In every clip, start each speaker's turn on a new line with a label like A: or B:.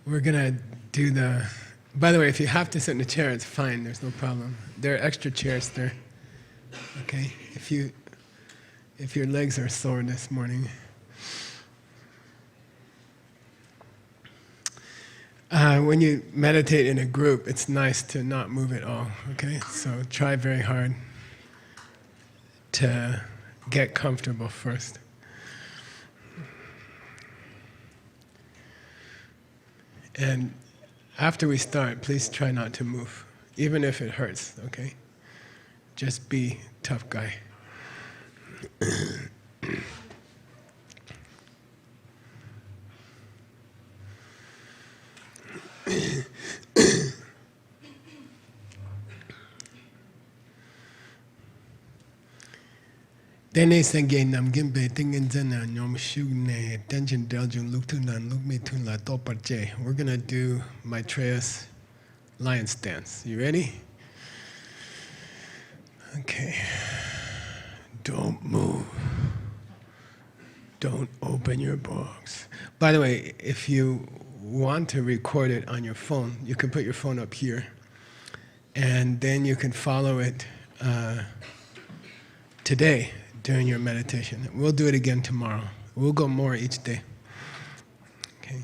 A: We're gonna do the. By the way, if you have to sit in a chair, it's fine. There's no problem. There are extra chairs there. Okay, if your legs are sore this morning. When you meditate in a group, it's nice to not move at all. Okay, so try very hard to get comfortable first. And after we start, please try not to move, even if it hurts, okay? Just be tough guy. Dene senge nam gimbe tingin zena nyom shugne tension deljun look to nan look me to la toparche. We're gonna do Maitreya's lion stance. You ready? Okay. Don't move. Don't open your box. By the way, if you want to record it on your phone, you can put your phone up here, and then you can follow it today during your meditation. We'll do it again tomorrow. We'll go more each day. Okay.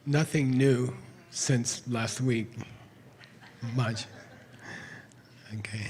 A: Nothing new since last week, much. Okay.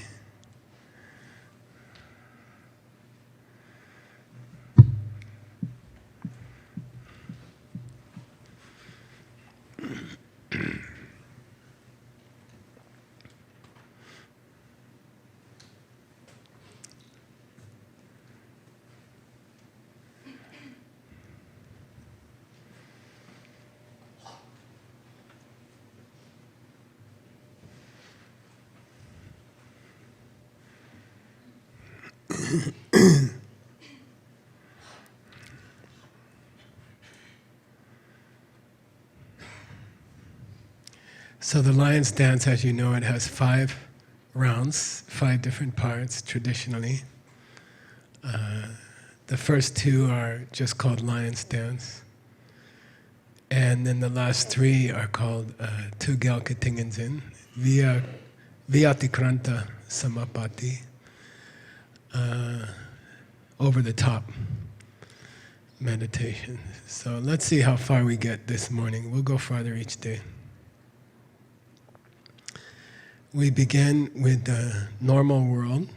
A: So the lion's dance, as you know, it has 5 rounds, 5 different parts traditionally. The first 2 are just called lion's dance. And then the last 3 are called Tugyalka Tinganzin, Vyatikranta Samapati, over the top meditation. So let's see how far we get this morning. We'll go farther each day. We begin with the normal world,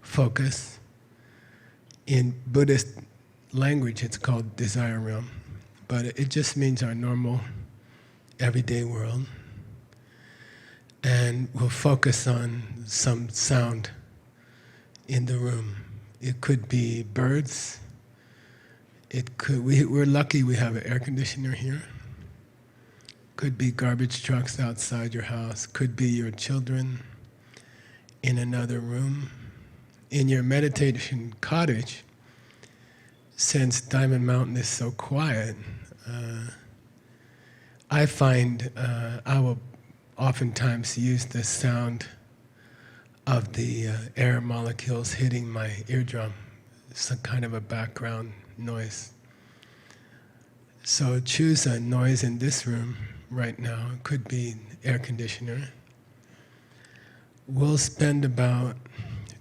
A: focus. In Buddhist language, it's called desire realm, but it just means our normal, everyday world. And we'll focus on some sound in the room. It could be birds. We're lucky we have an air conditioner here. Could be garbage trucks outside your house. Could be your children in another room. In your meditation cottage, since Diamond Mountain is so quiet, I find I will oftentimes use the sound of the air molecules hitting my eardrum, some kind of a background noise. So choose a noise in this room right now. It could be air conditioner. We'll spend about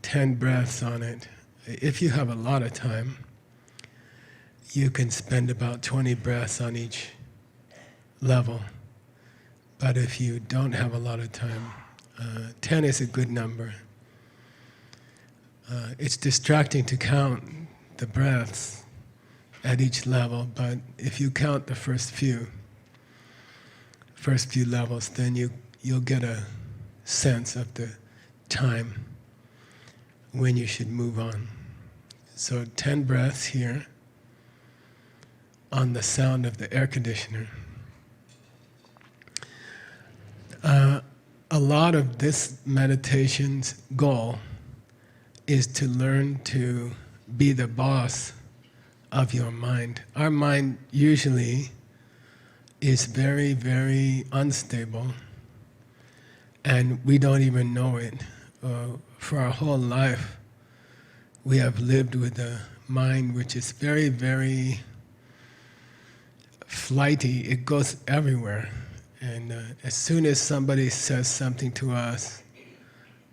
A: 10 breaths on it. If you have a lot of time, you can spend about 20 breaths on each level. But if you don't have a lot of time, 10 is a good number. It's distracting to count the breaths at each level, but if you count the first few levels, then you'll get a sense of the time when you should move on. So 10 breaths here on the sound of the air conditioner. A a lot of this meditation's goal is to learn to be the boss of your mind. Our mind usually is very, very unstable, and we don't even know it. For our whole life, we have lived with a mind which is very, very flighty. It goes everywhere. And as soon as somebody says something to us,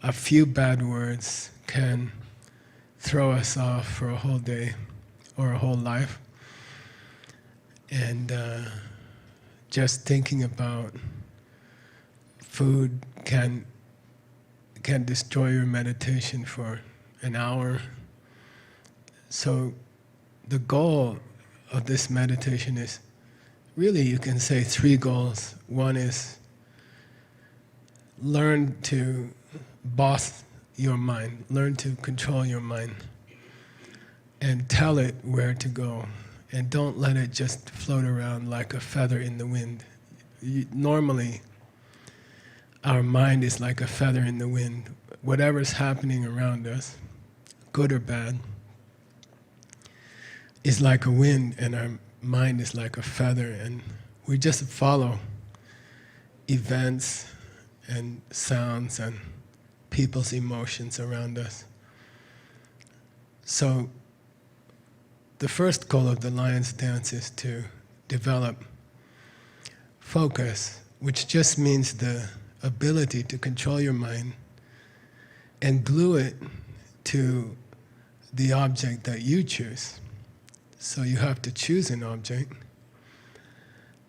A: a few bad words can throw us off for a whole day or a whole life. And just thinking about food can destroy your meditation for an hour. So the goal of this meditation is really, you can say, 3 goals. One is learn to boss your mind, learn to control your mind, and tell it where to go. And don't let it just float around like a feather in the wind. Normally, our mind is like a feather in the wind. Whatever's happening around us, good or bad, is like a wind, and our mind is like a feather, and we just follow events and sounds and people's emotions around us. So the first goal of the lion's dance is to develop focus, which just means the ability to control your mind and glue it to the object that you choose. So you have to choose an object,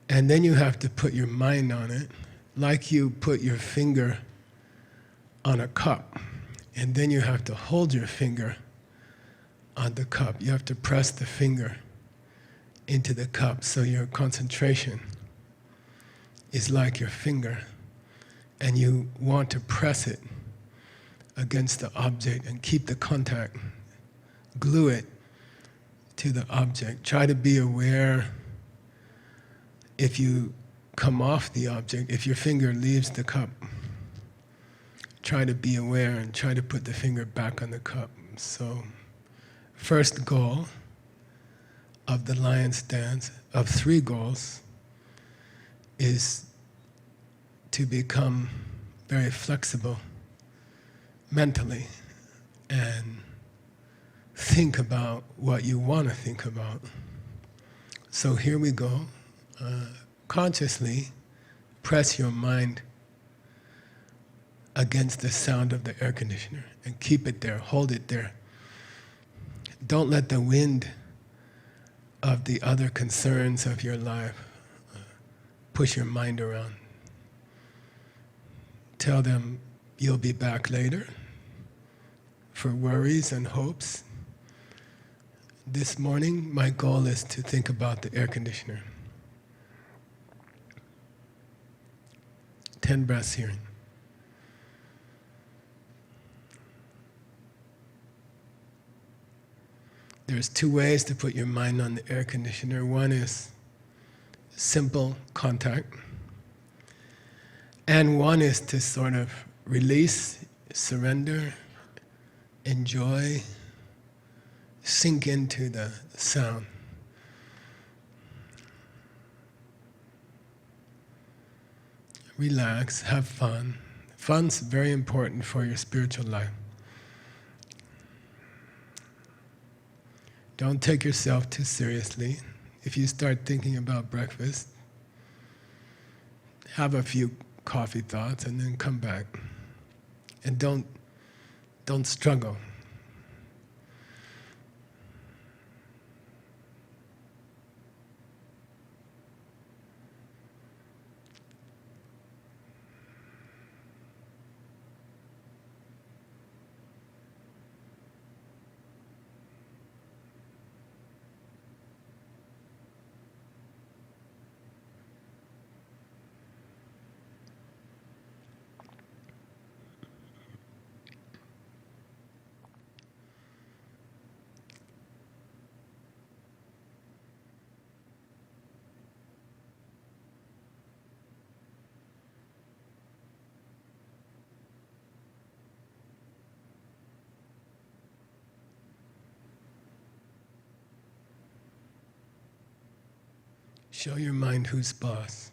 A: and then you have to put your mind on it, like you put your finger on a cup, and then you have to hold your finger on the cup. You have to press the finger into the cup, so your concentration is like your finger, and you want to press it against the object and keep the contact, glue it to the object. Try to be aware if you come off the object, if your finger leaves the cup. Try to be aware and try to put the finger back on the cup. So, first goal of the lion's dance, of 3 goals, is to become very flexible mentally and think about what you want to think about. So here we go. Consciously press your mind against the sound of the air conditioner and keep it there, hold it there. Don't let the wind of the other concerns of your life push your mind around. Tell them you'll be back later for worries and hopes. This morning, my goal is to think about the air conditioner. 10 breaths here. There's 2 ways to put your mind on the air conditioner. One is simple contact, and one is to sort of release, surrender, enjoy, sink into the sound. Relax, have fun. Fun's very important for your spiritual life. Don't take yourself too seriously. If you start thinking about breakfast, have a few coffee thoughts and then come back. And don't struggle. Show your mind who's boss.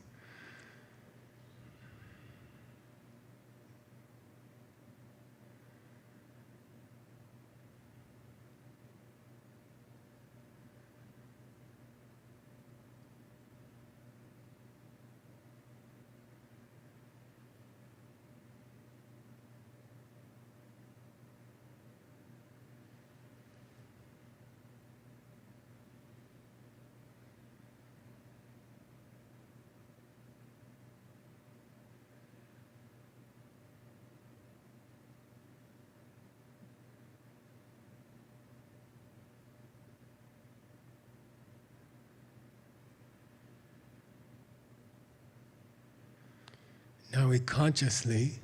A: Now we consciously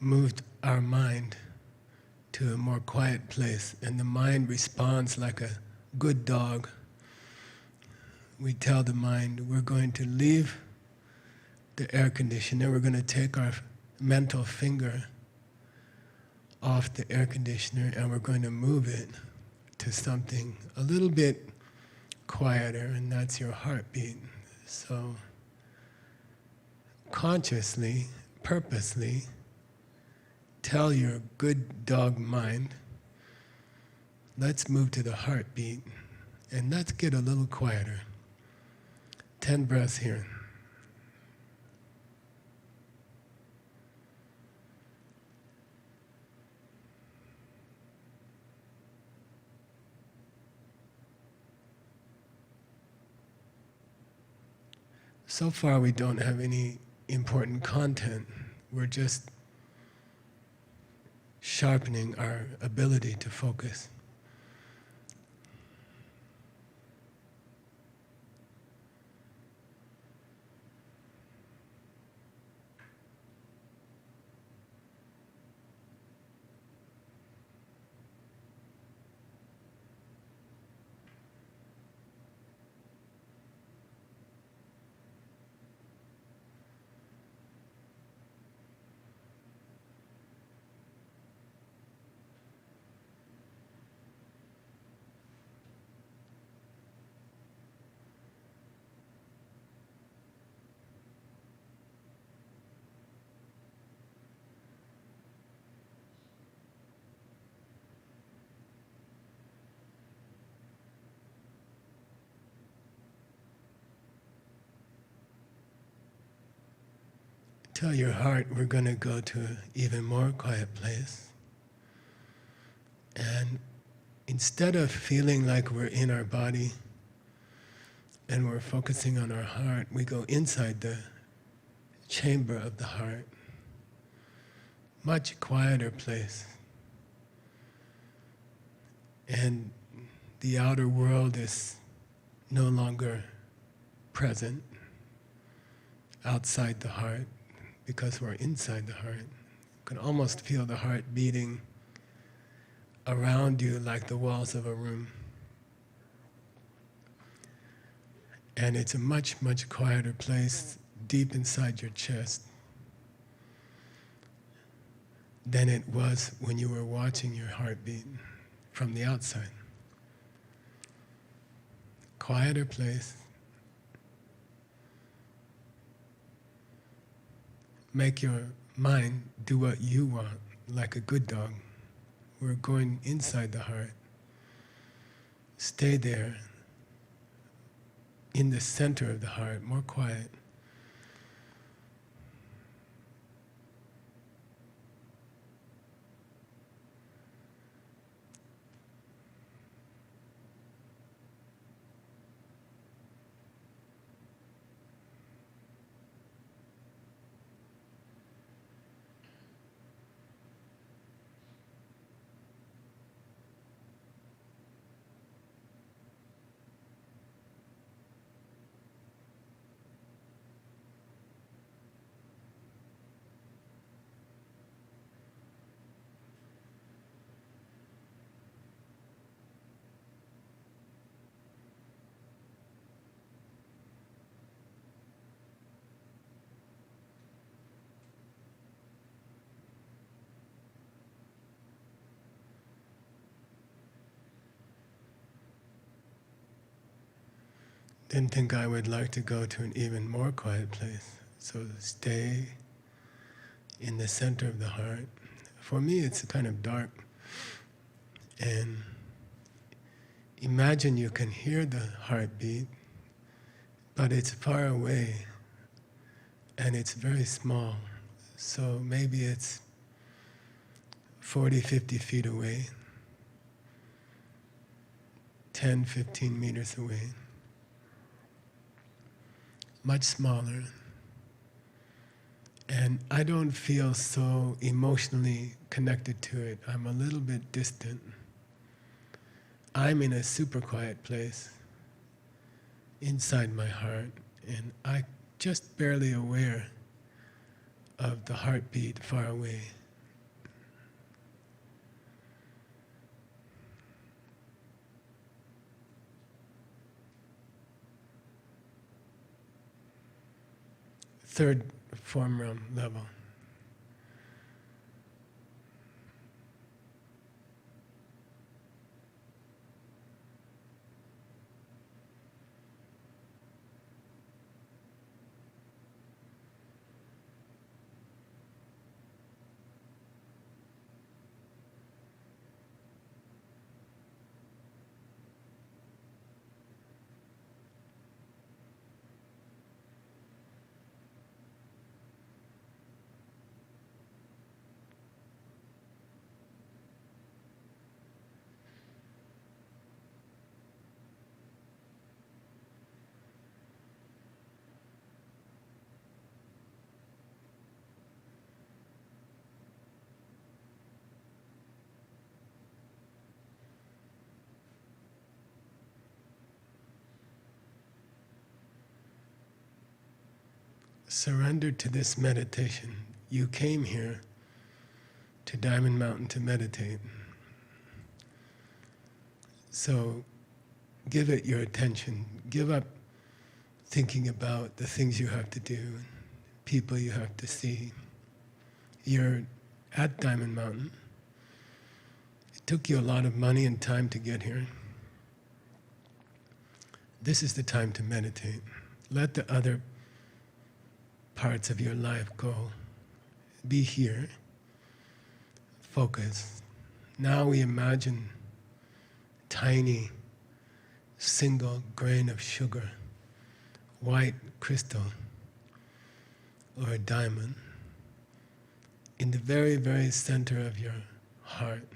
A: moved our mind to a more quiet place, and the mind responds like a good dog. We tell the mind, we're going to leave the air conditioner, we're going to take our mental finger off the air conditioner and we're going to move it to something a little bit quieter, and that's your heartbeat. So consciously, purposely, tell your good dog mind, let's move to the heartbeat and let's get a little quieter. 10 breaths here. So far we don't have any important content. We're just sharpening our ability to focus. Tell your heart we're going to go to an even more quiet place. And instead of feeling like we're in our body and we're focusing on our heart, we go inside the chamber of the heart. Much quieter place. And the outer world is no longer present outside the heart, because we're inside the heart. You can almost feel the heart beating around you like the walls of a room. And it's a much, much quieter place deep inside your chest than it was when you were watching your heartbeat from the outside. Quieter place. Make your mind do what you want, like a good dog. We're going inside the heart. Stay there, in the center of the heart, more quiet. then think I would like to go to an even more quiet place. So stay in the center of the heart. For me, it's kind of dark. And imagine you can hear the heartbeat, but it's far away and it's very small. So maybe it's 40, 50 feet away, 10, 15 meters away. Much smaller. And I don't feel so emotionally connected to it. I'm a little bit distant. I'm in a super quiet place inside my heart, and I'm just barely aware of the heartbeat far away. Third form realm level. Surrender to this meditation. You came here to Diamond Mountain to meditate. So give it your attention. Give up thinking about the things you have to do, people you have to see. You're at Diamond Mountain. It took you a lot of money and time to get here. This is the time to meditate. Let the other parts of your life go. Be here. Focus. Now we imagine tiny single grain of sugar, white crystal or a diamond in the very, very center of your heart.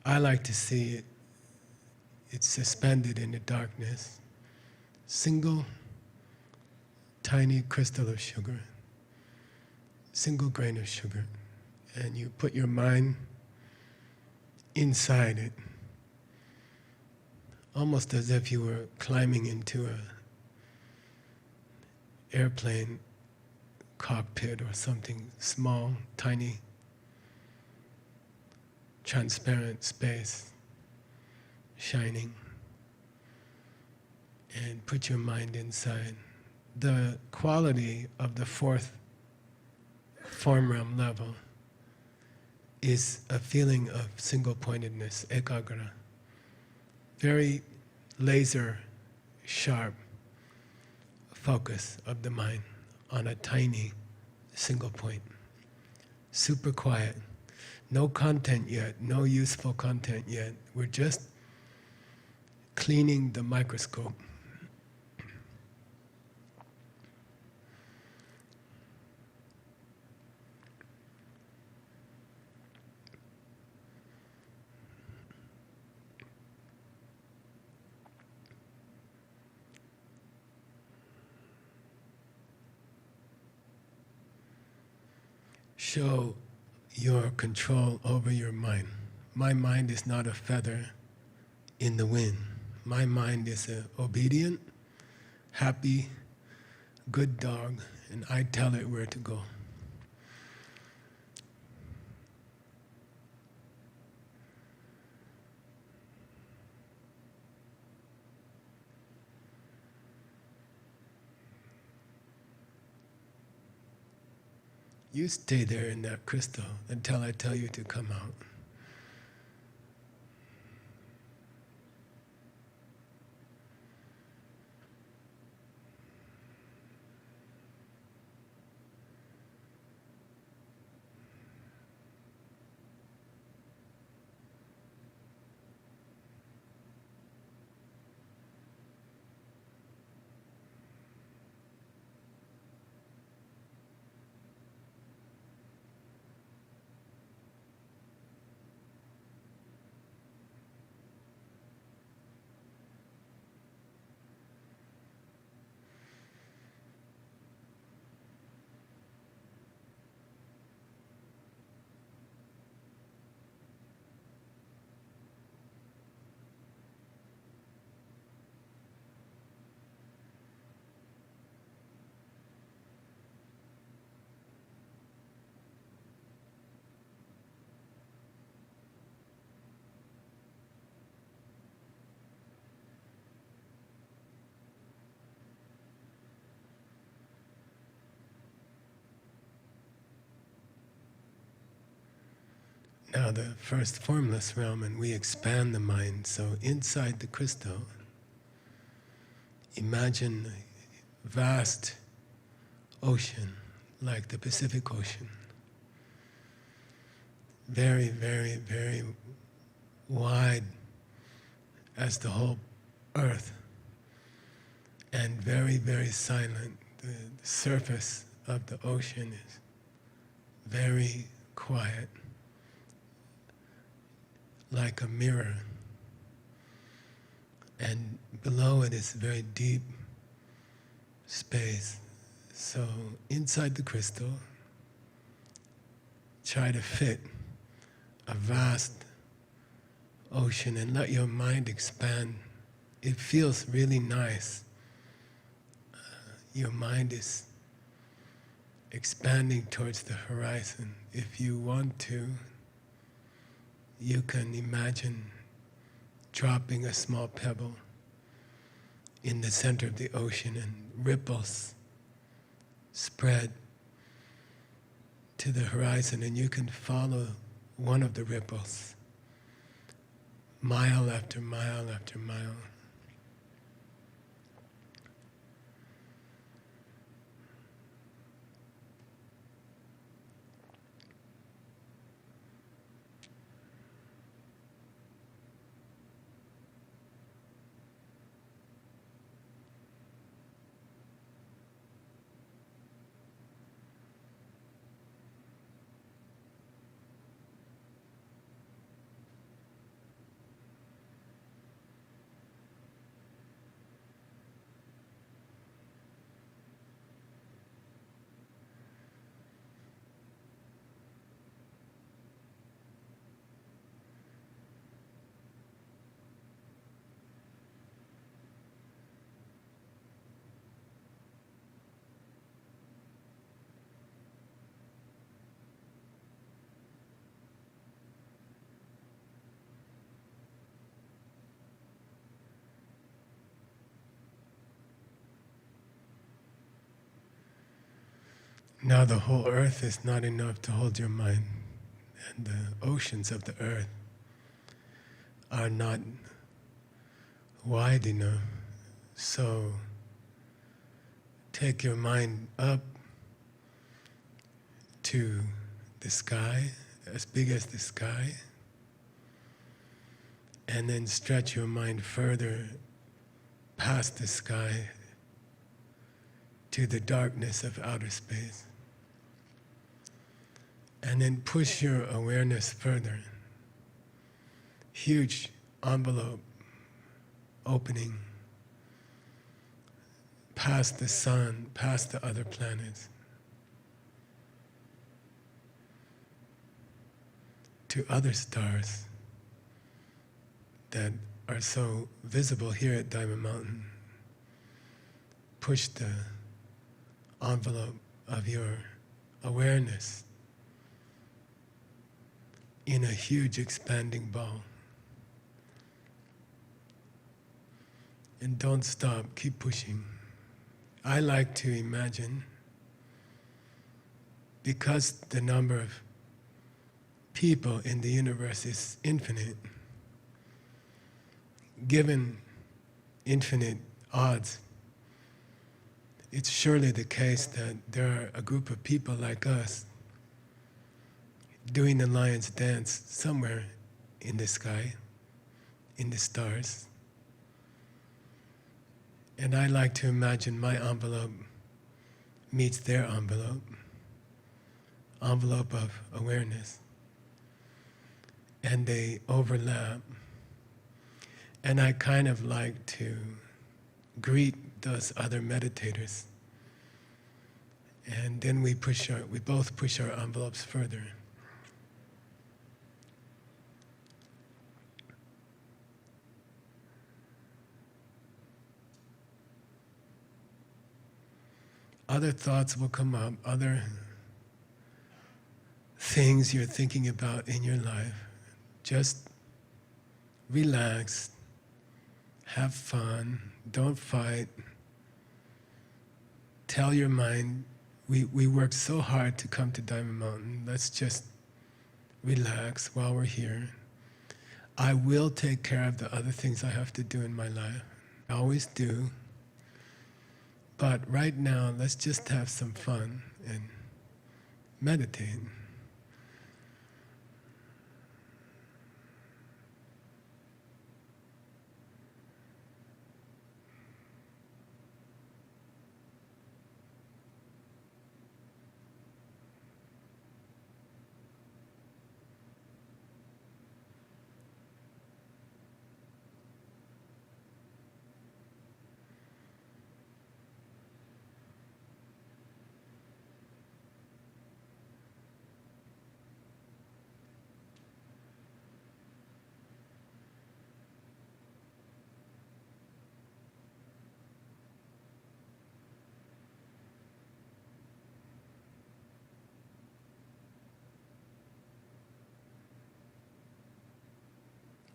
A: I like to see it. It's suspended in the darkness. Single tiny crystal of sugar, single grain of sugar, and you put your mind inside it, almost as if you were climbing into an airplane cockpit or something small, tiny, transparent space, shining, and put your mind inside. The quality of the fourth form realm level is a feeling of single-pointedness, ekagra. Very laser sharp focus of the mind on a tiny single point. Super quiet. No content yet, no useful content yet. We're just cleaning the microscope. Show your control over your mind. My mind is not a feather in the wind. My mind is an obedient, happy, good dog, and I tell it where to go. You stay there in that crystal until I tell you to come out. now the first formless realm, and we expand the mind. So inside the crystal, imagine a vast ocean like the Pacific Ocean. Very, very, very wide as the whole earth, and very, very silent. The surface of the ocean is very quiet, like a mirror. And below it is very deep space. So inside the crystal, try to fit a vast ocean and let your mind expand. It feels really nice. Your mind is expanding towards the horizon. If you want to, you can imagine dropping a small pebble in the center of the ocean, and ripples spread to the horizon, and you can follow one of the ripples mile after mile after mile. Now the whole earth is not enough to hold your mind, and the oceans of the earth are not wide enough. So take your mind up to the sky, as big as the sky, and then stretch your mind further past the sky to the darkness of outer space. And then push your awareness further. Huge envelope opening past the sun, past the other planets, to other stars that are so visible here at Diamond Mountain. Push the envelope of your awareness in a huge expanding ball. And don't stop, keep pushing. I like to imagine, because the number of people in the universe is infinite, given infinite odds, it's surely the case that there are a group of people like us doing the lion's dance somewhere in the sky, in the stars. And I like to imagine my envelope meets their envelope of awareness, and they overlap. And I kind of like to greet those other meditators, and then we both push our envelopes further. Other thoughts will come up, other things you're thinking about in your life. Just relax, have fun, don't fight. Tell your mind, we worked so hard to come to Diamond Mountain, let's just relax while we're here. I will take care of the other things I have to do in my life. I always do. But right now, let's just have some fun and meditate.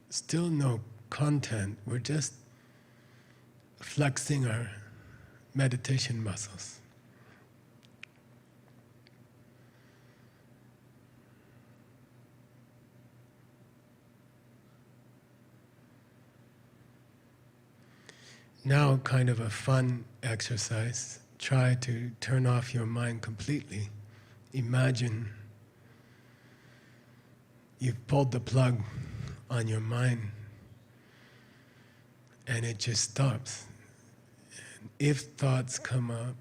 A: Still no content, we're just flexing our meditation muscles. Now, kind of a fun exercise. Try to turn off your mind completely. Imagine you've pulled the plug on your mind and it just stops. And if thoughts come up,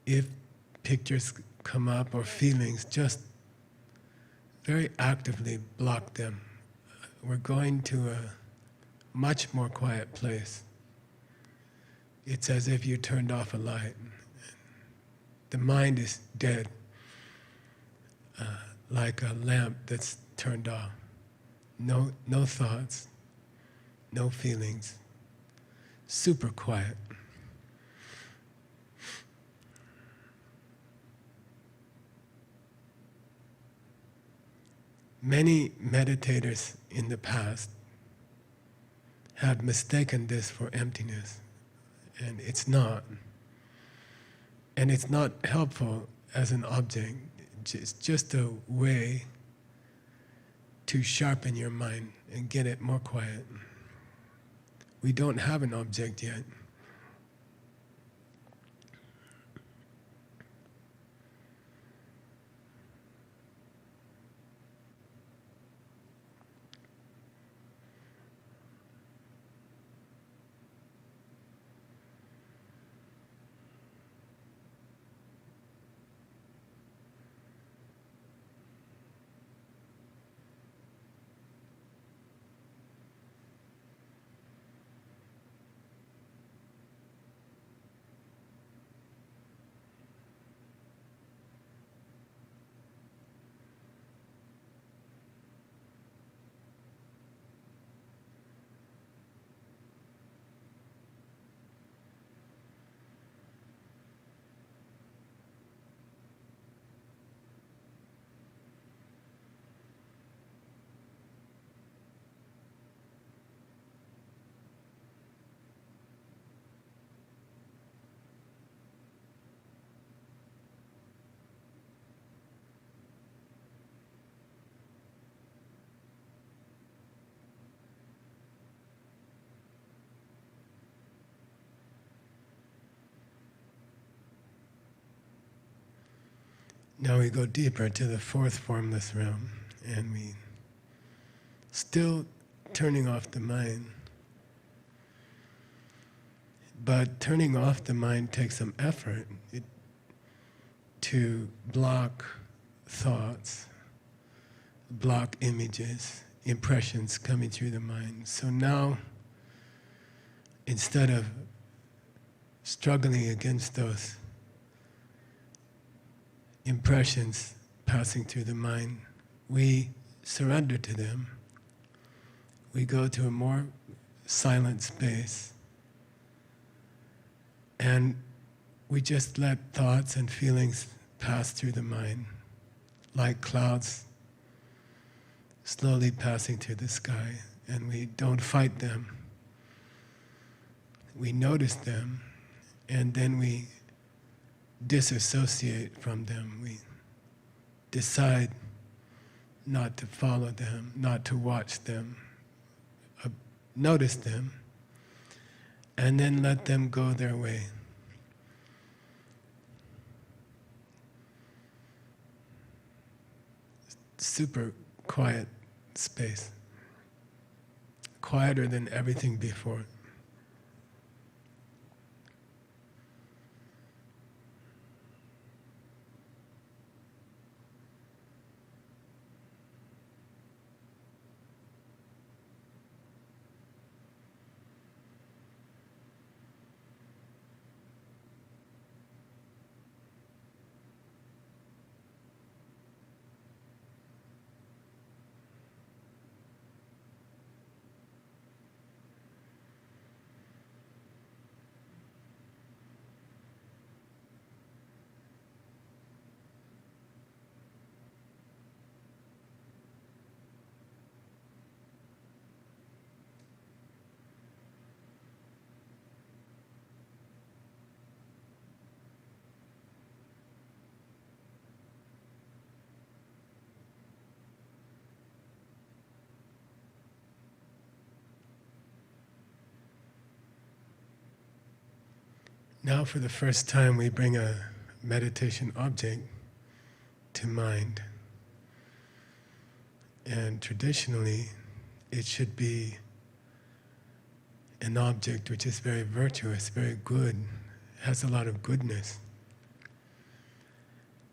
A: if pictures come up or feelings, just very actively block them. We're going to a much more quiet place. It's as if you turned off a light. The mind is dead, like a lamp that's turned off. No thoughts, no feelings, super quiet. Many meditators in the past have mistaken this for emptiness, and it's not. And it's not helpful as an object. It's just a way to sharpen your mind and get it more quiet. We don't have an object yet. Now we go deeper to the fourth formless realm, and we still turning off the mind. But turning off the mind takes some effort to block thoughts, block images, impressions coming through the mind. So now, instead of struggling against those impressions passing through the mind, we surrender to them. We go to a more silent space, and we just let thoughts and feelings pass through the mind, like clouds slowly passing through the sky, and we don't fight them. We notice them, and then we disassociate from them. We decide not to follow them, not to watch them, notice them, and then let them go their way. Super quiet space, quieter than everything before. Now for the first time we bring a meditation object to mind. And traditionally it should be an object which is very virtuous, very good, has a lot of goodness.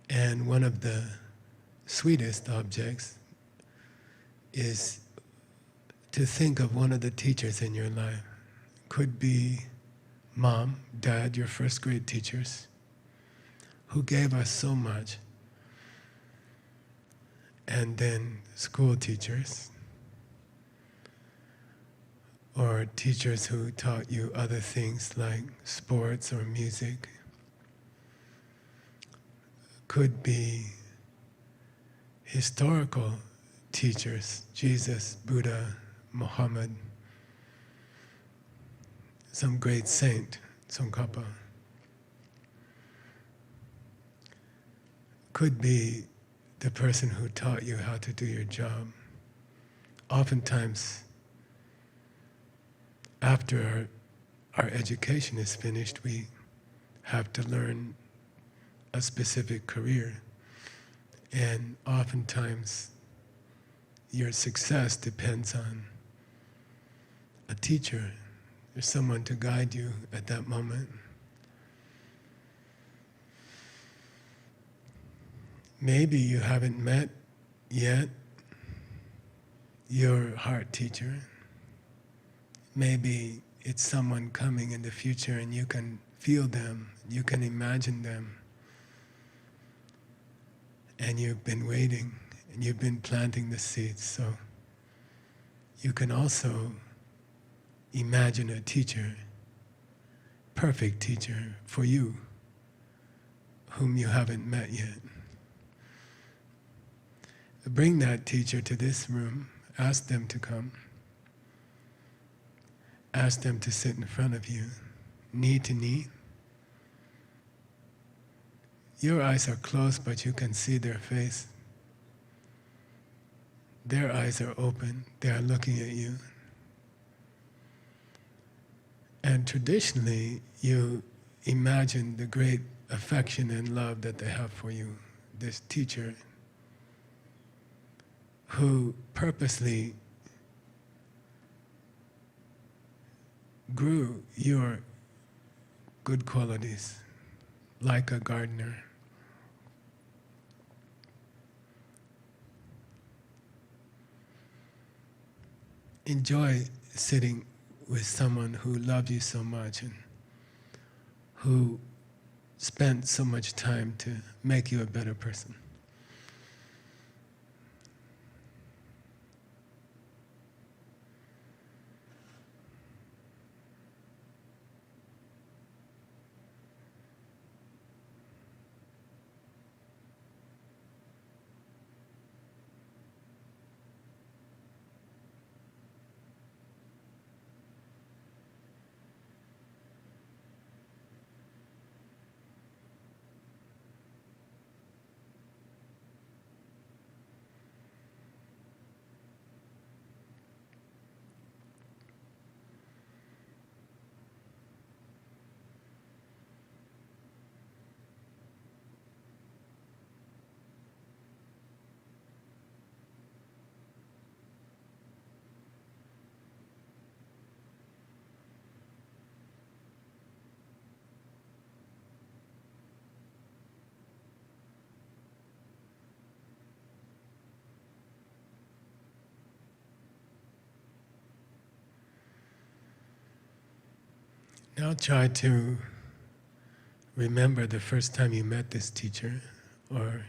A: And one of the sweetest objects is to think of one of the teachers in your life. Could be mom, dad, your first grade teachers, who gave us so much. And then school teachers, or teachers who taught you other things like sports or music. Could be historical teachers, Jesus, Buddha, Muhammad, some great saint, Tsongkhapa. Could be the person who taught you how to do your job. Oftentimes, after our education is finished, we have to learn a specific career. And oftentimes, your success depends on a teacher. There's someone to guide you at that moment. Maybe you haven't met yet your heart teacher. Maybe it's someone coming in the future and you can feel them, you can imagine them. And you've been waiting, and you've been planting the seeds. So you can also imagine a teacher, perfect teacher for you, whom you haven't met yet. Bring that teacher to this room, ask them to come. Ask them to sit in front of you, knee to knee. Your eyes are closed, but you can see their face. Their eyes are open, they are looking at you. And traditionally, you imagine the great affection and love that they have for you, this teacher who purposely grew your good qualities like a gardener. Enjoy sitting with someone who loved you so much and who spent so much time to make you a better person. Now try to remember the first time you met this teacher, or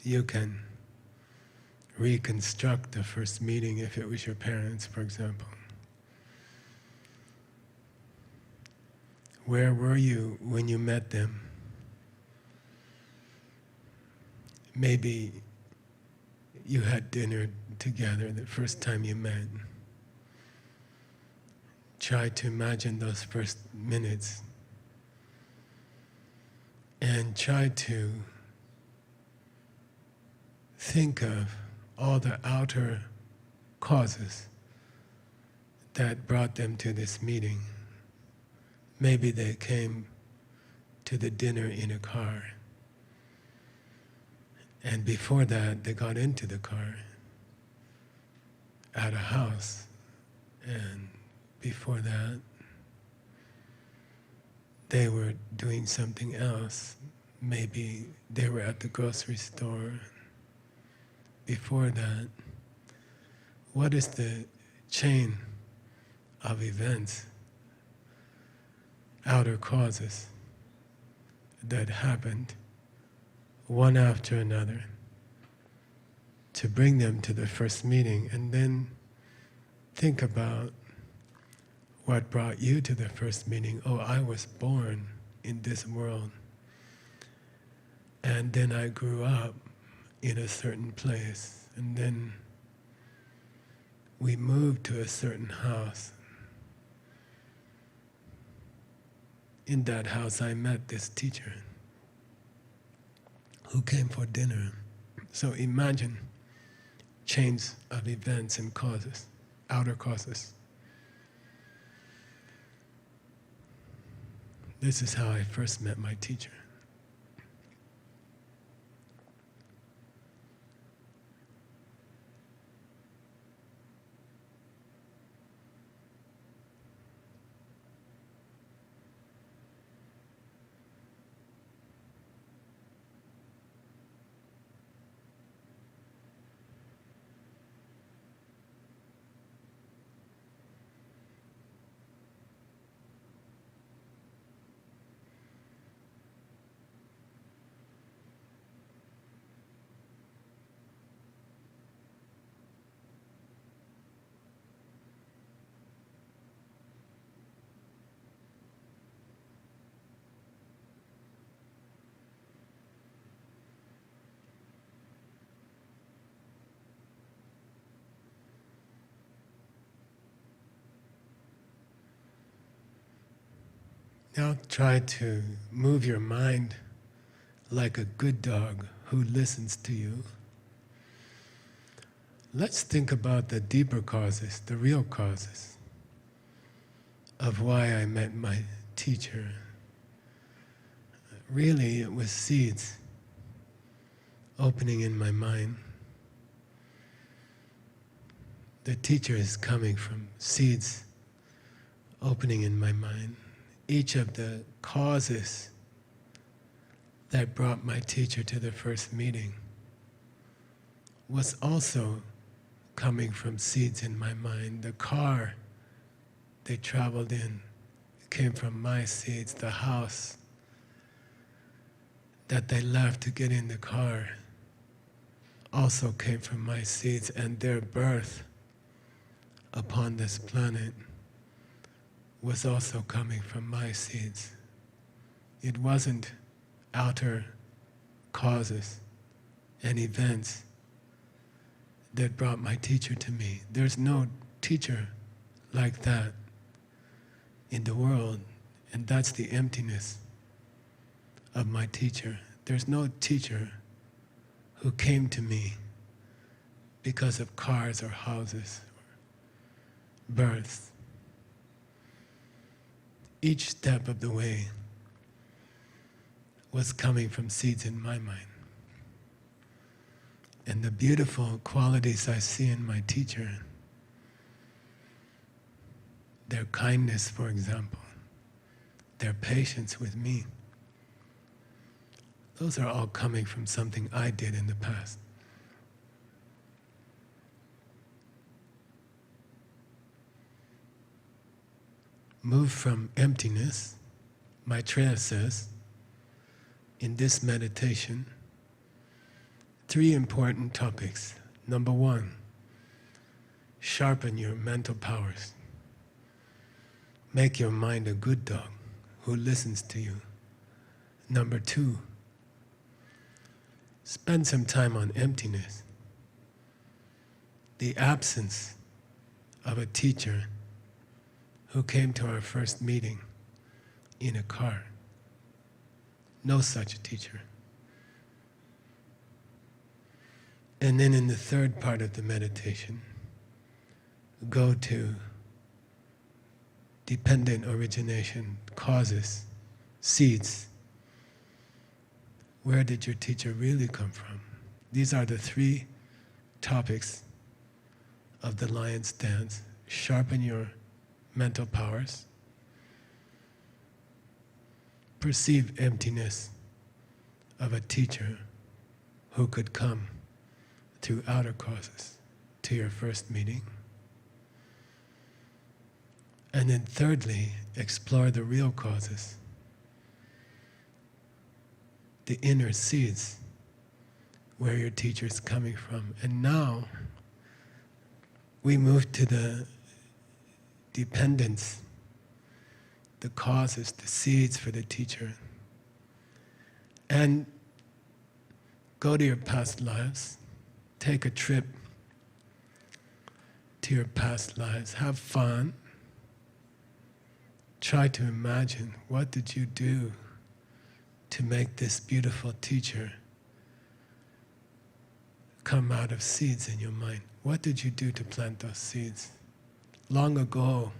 A: you can reconstruct the first meeting if it was your parents, for example. Where were you when you met them? Maybe you had dinner together the first time you met. Try to imagine those first minutes and try to think of all the outer causes that brought them to this meeting. Maybe they came to the dinner in a car, and before that they got into the car at a house, and before that they were doing something else. Maybe they were at the grocery store. Before that, what is the chain of events, outer causes that happened one after another to bring them to the first meeting? And then think about what brought you to the first meeting. Oh, I was born in this world, and then I grew up in a certain place, and then we moved to a certain house. In that house I met this teacher who came for dinner. So imagine chains of events and causes, outer causes. This is how I first met my teacher. Now try to move your mind like a good dog who listens to you. Let's think about the deeper causes, the real causes of why I met my teacher. Really, it was seeds opening in my mind. The teacher is coming from seeds opening in my mind. Each of the causes that brought my teacher to the first meeting was also coming from seeds in my mind. The car they traveled in came from my seeds. The house that they left to get in the car also came from my seeds, and their birth upon this planet was also coming from my seeds. It wasn't outer causes and events that brought my teacher to me. There's no teacher like that in the world, and that's the emptiness of my teacher. There's no teacher who came to me because of cars or houses or births. Each step of the way was coming from seeds in my mind. And the beautiful qualities I see in my teacher, their kindness, for example, their patience with me, those are all coming from something I did in the past. move from emptiness, Maitreya says, in this meditation, 3 important topics. Number 1, sharpen your mental powers. Make your mind a good dog who listens to you. Number 2, spend some time on emptiness. The absence of a teacher who came to our first meeting in a car. No such a teacher. And then in the third part of the meditation, go to dependent origination, causes, seeds. Where did your teacher really come from? These are the 3 topics of the lion's dance. Sharpen your mental powers. Perceive emptiness of a teacher who could come through outer causes to your first meeting. And then thirdly, explore the real causes, the inner seeds, where your teacher is coming from. And now we move to the dependence, the causes, the seeds for the teacher. And go to your past lives, take a trip to your past lives, have fun. Try to imagine, what did you do to make this beautiful teacher come out of seeds in your mind? What did you do to plant those seeds? Long ago,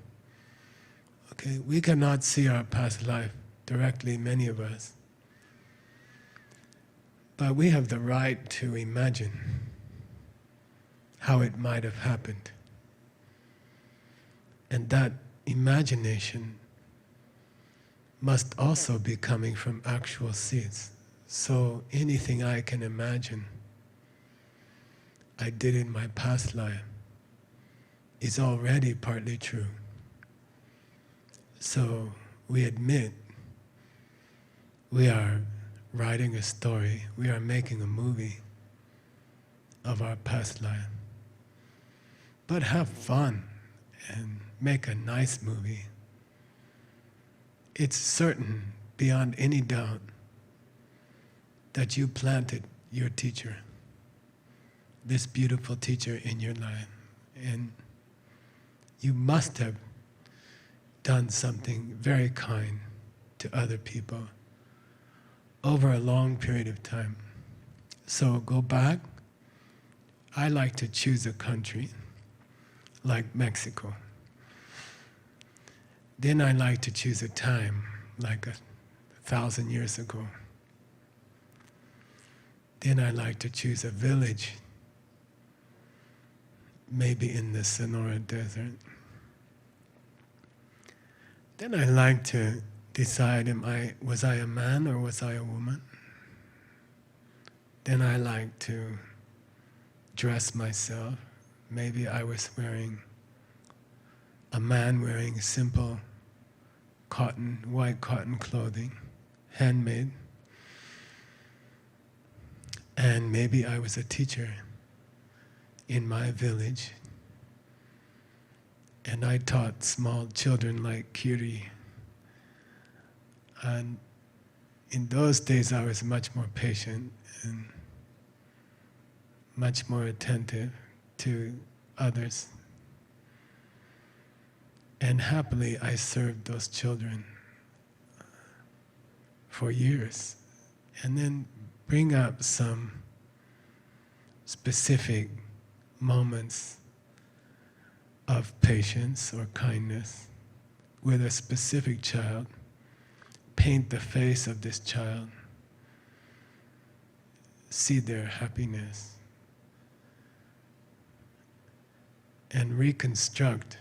A: okay, we cannot see our past life directly, many of us. But we have the right to imagine how it might have happened. And that imagination must also be coming from actual seeds. So anything I can imagine I did in my past life is already partly true. So we admit we are writing a story, we are making a movie of our past life. But have fun and make a nice movie. It's certain, beyond any doubt, that you planted your teacher, this beautiful teacher in your life. And you must have done something very kind to other people over a long period of time. So go back. I like to choose a country like Mexico. Then I like to choose a time, like 1,000 years ago. Then I like to choose a village, maybe in the Sonora Desert. Then I like to decide, was I a man or was I a woman? Then I like to dress myself. Maybe I was a man wearing simple white cotton clothing, handmade. And maybe I was a teacher in my village, and I taught small children like Kiri. And in those days I was much more patient and much more attentive to others. And happily I served those children for years. And then bring up some specific moments of patience or kindness with a specific child. Paint the face of this child. See their happiness. And reconstruct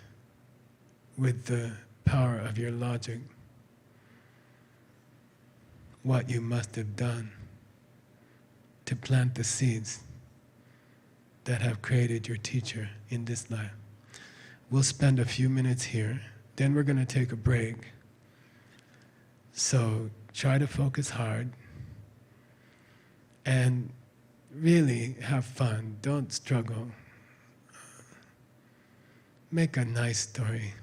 A: with the power of your logic what you must have done to plant the seeds that have created your teacher in this life. We'll spend a few minutes here Then we're going to take a break. So try to focus hard and really have fun. Don't struggle. Make a nice story.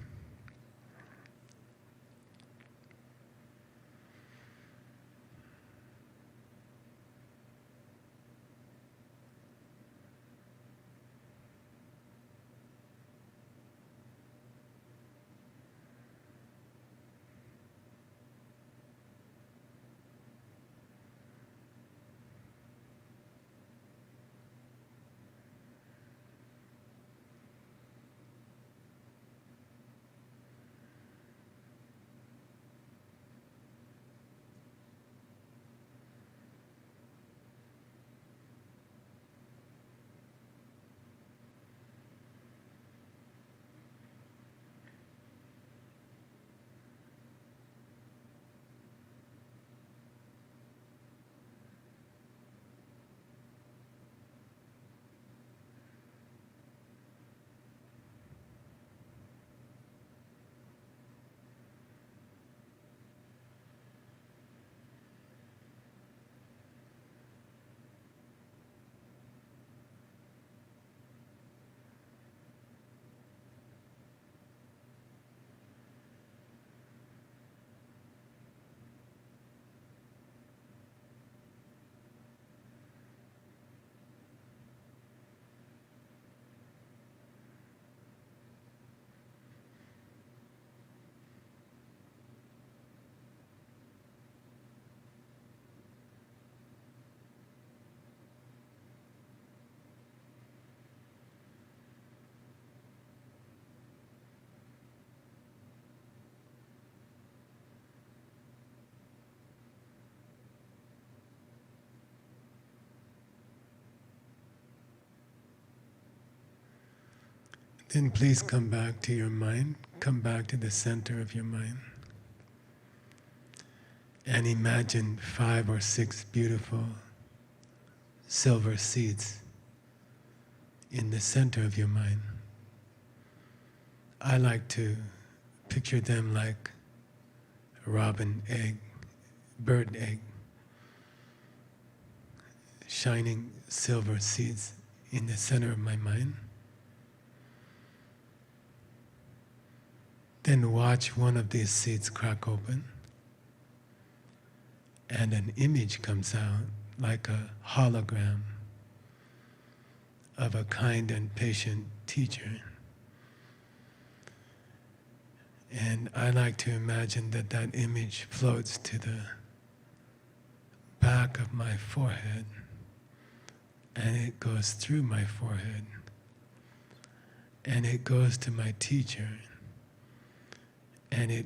A: Then please come back to your mind. Come back to the center of your mind. And imagine 5 or 6 beautiful silver seeds in the center of your mind. I like to picture them like a robin egg, bird egg, shining silver seeds in the center of my mind. Then watch one of these seeds crack open, and an image comes out like a hologram of a kind and patient teacher. And I like to imagine that that image floats to the back of my forehead, and it goes through my forehead, and it goes to my teacher, and it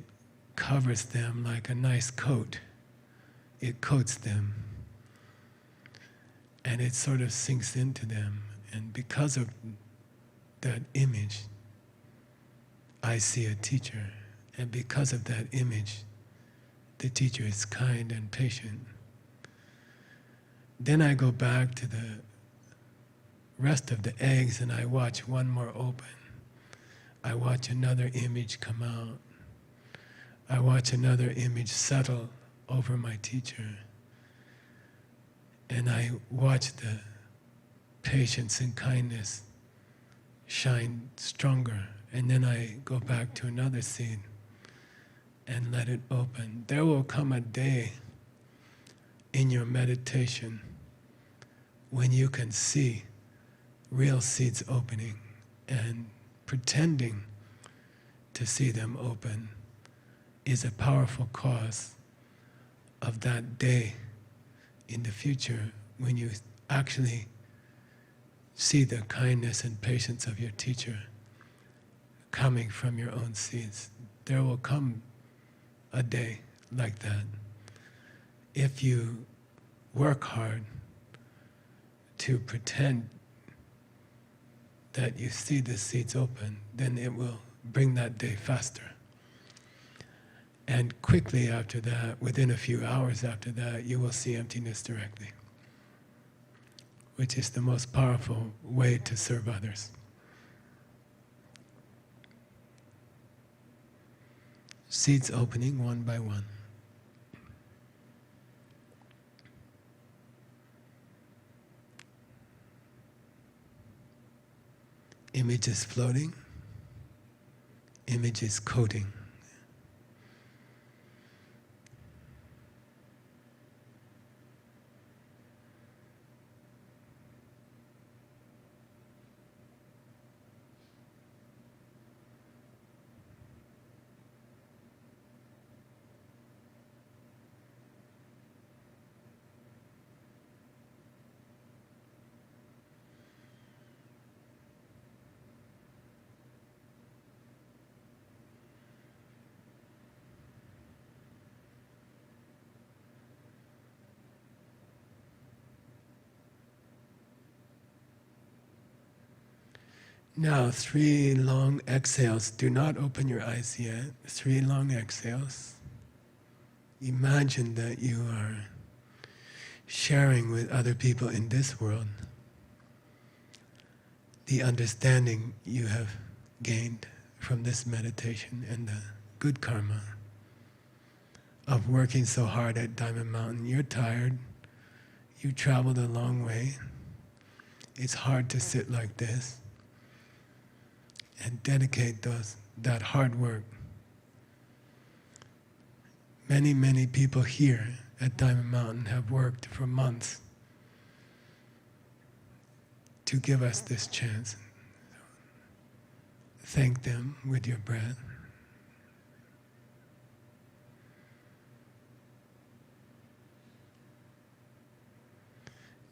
A: covers them like a nice coat. It coats them, and it sort of sinks into them. And because of that image, I see a teacher. And because of that image, the teacher is kind and patient. Then I go back to the rest of the eggs and I watch one more open. I watch another image come out. I watch another image settle over my teacher. And I watch the patience and kindness shine stronger. And then I go back to another seed and let it open. There will come a day in your meditation when you can see real seeds opening, and pretending to see them open is a powerful cause of that day in the future when you actually see the kindness and patience of your teacher coming from your own seeds. There will come a day like that. If you work hard to pretend that you see the seeds open, then it will bring that day faster. And quickly after that, within a few hours after that, you will see emptiness directly, which is the most powerful way to serve others. Seeds opening one by one. Images floating, images coating. Now, 3 long exhales. Do not open your eyes yet. 3 long exhales. Imagine that you are sharing with other people in this world the understanding you have gained from this meditation and the good karma of working so hard at Diamond Mountain. You're tired. You traveled a long way. It's hard to sit like this and dedicate that hard work. Many, many people here at Diamond Mountain have worked for months to give us this chance. Thank them with your breath.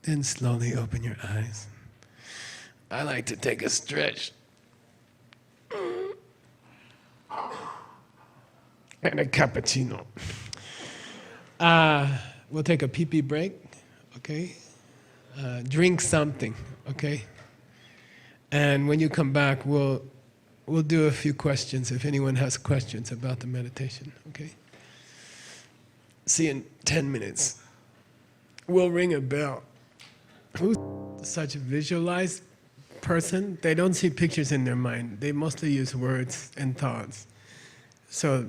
A: Then slowly open your eyes. I like to take a stretch. And a cappuccino. We'll take a pee-pee break, okay? Drink something, okay? And when you come back, we'll do a few questions if anyone has questions about the meditation, okay? See you in 10 minutes. We'll ring a bell. Who's such a visualized person? They don't see pictures in their mind. They mostly use words and thoughts. So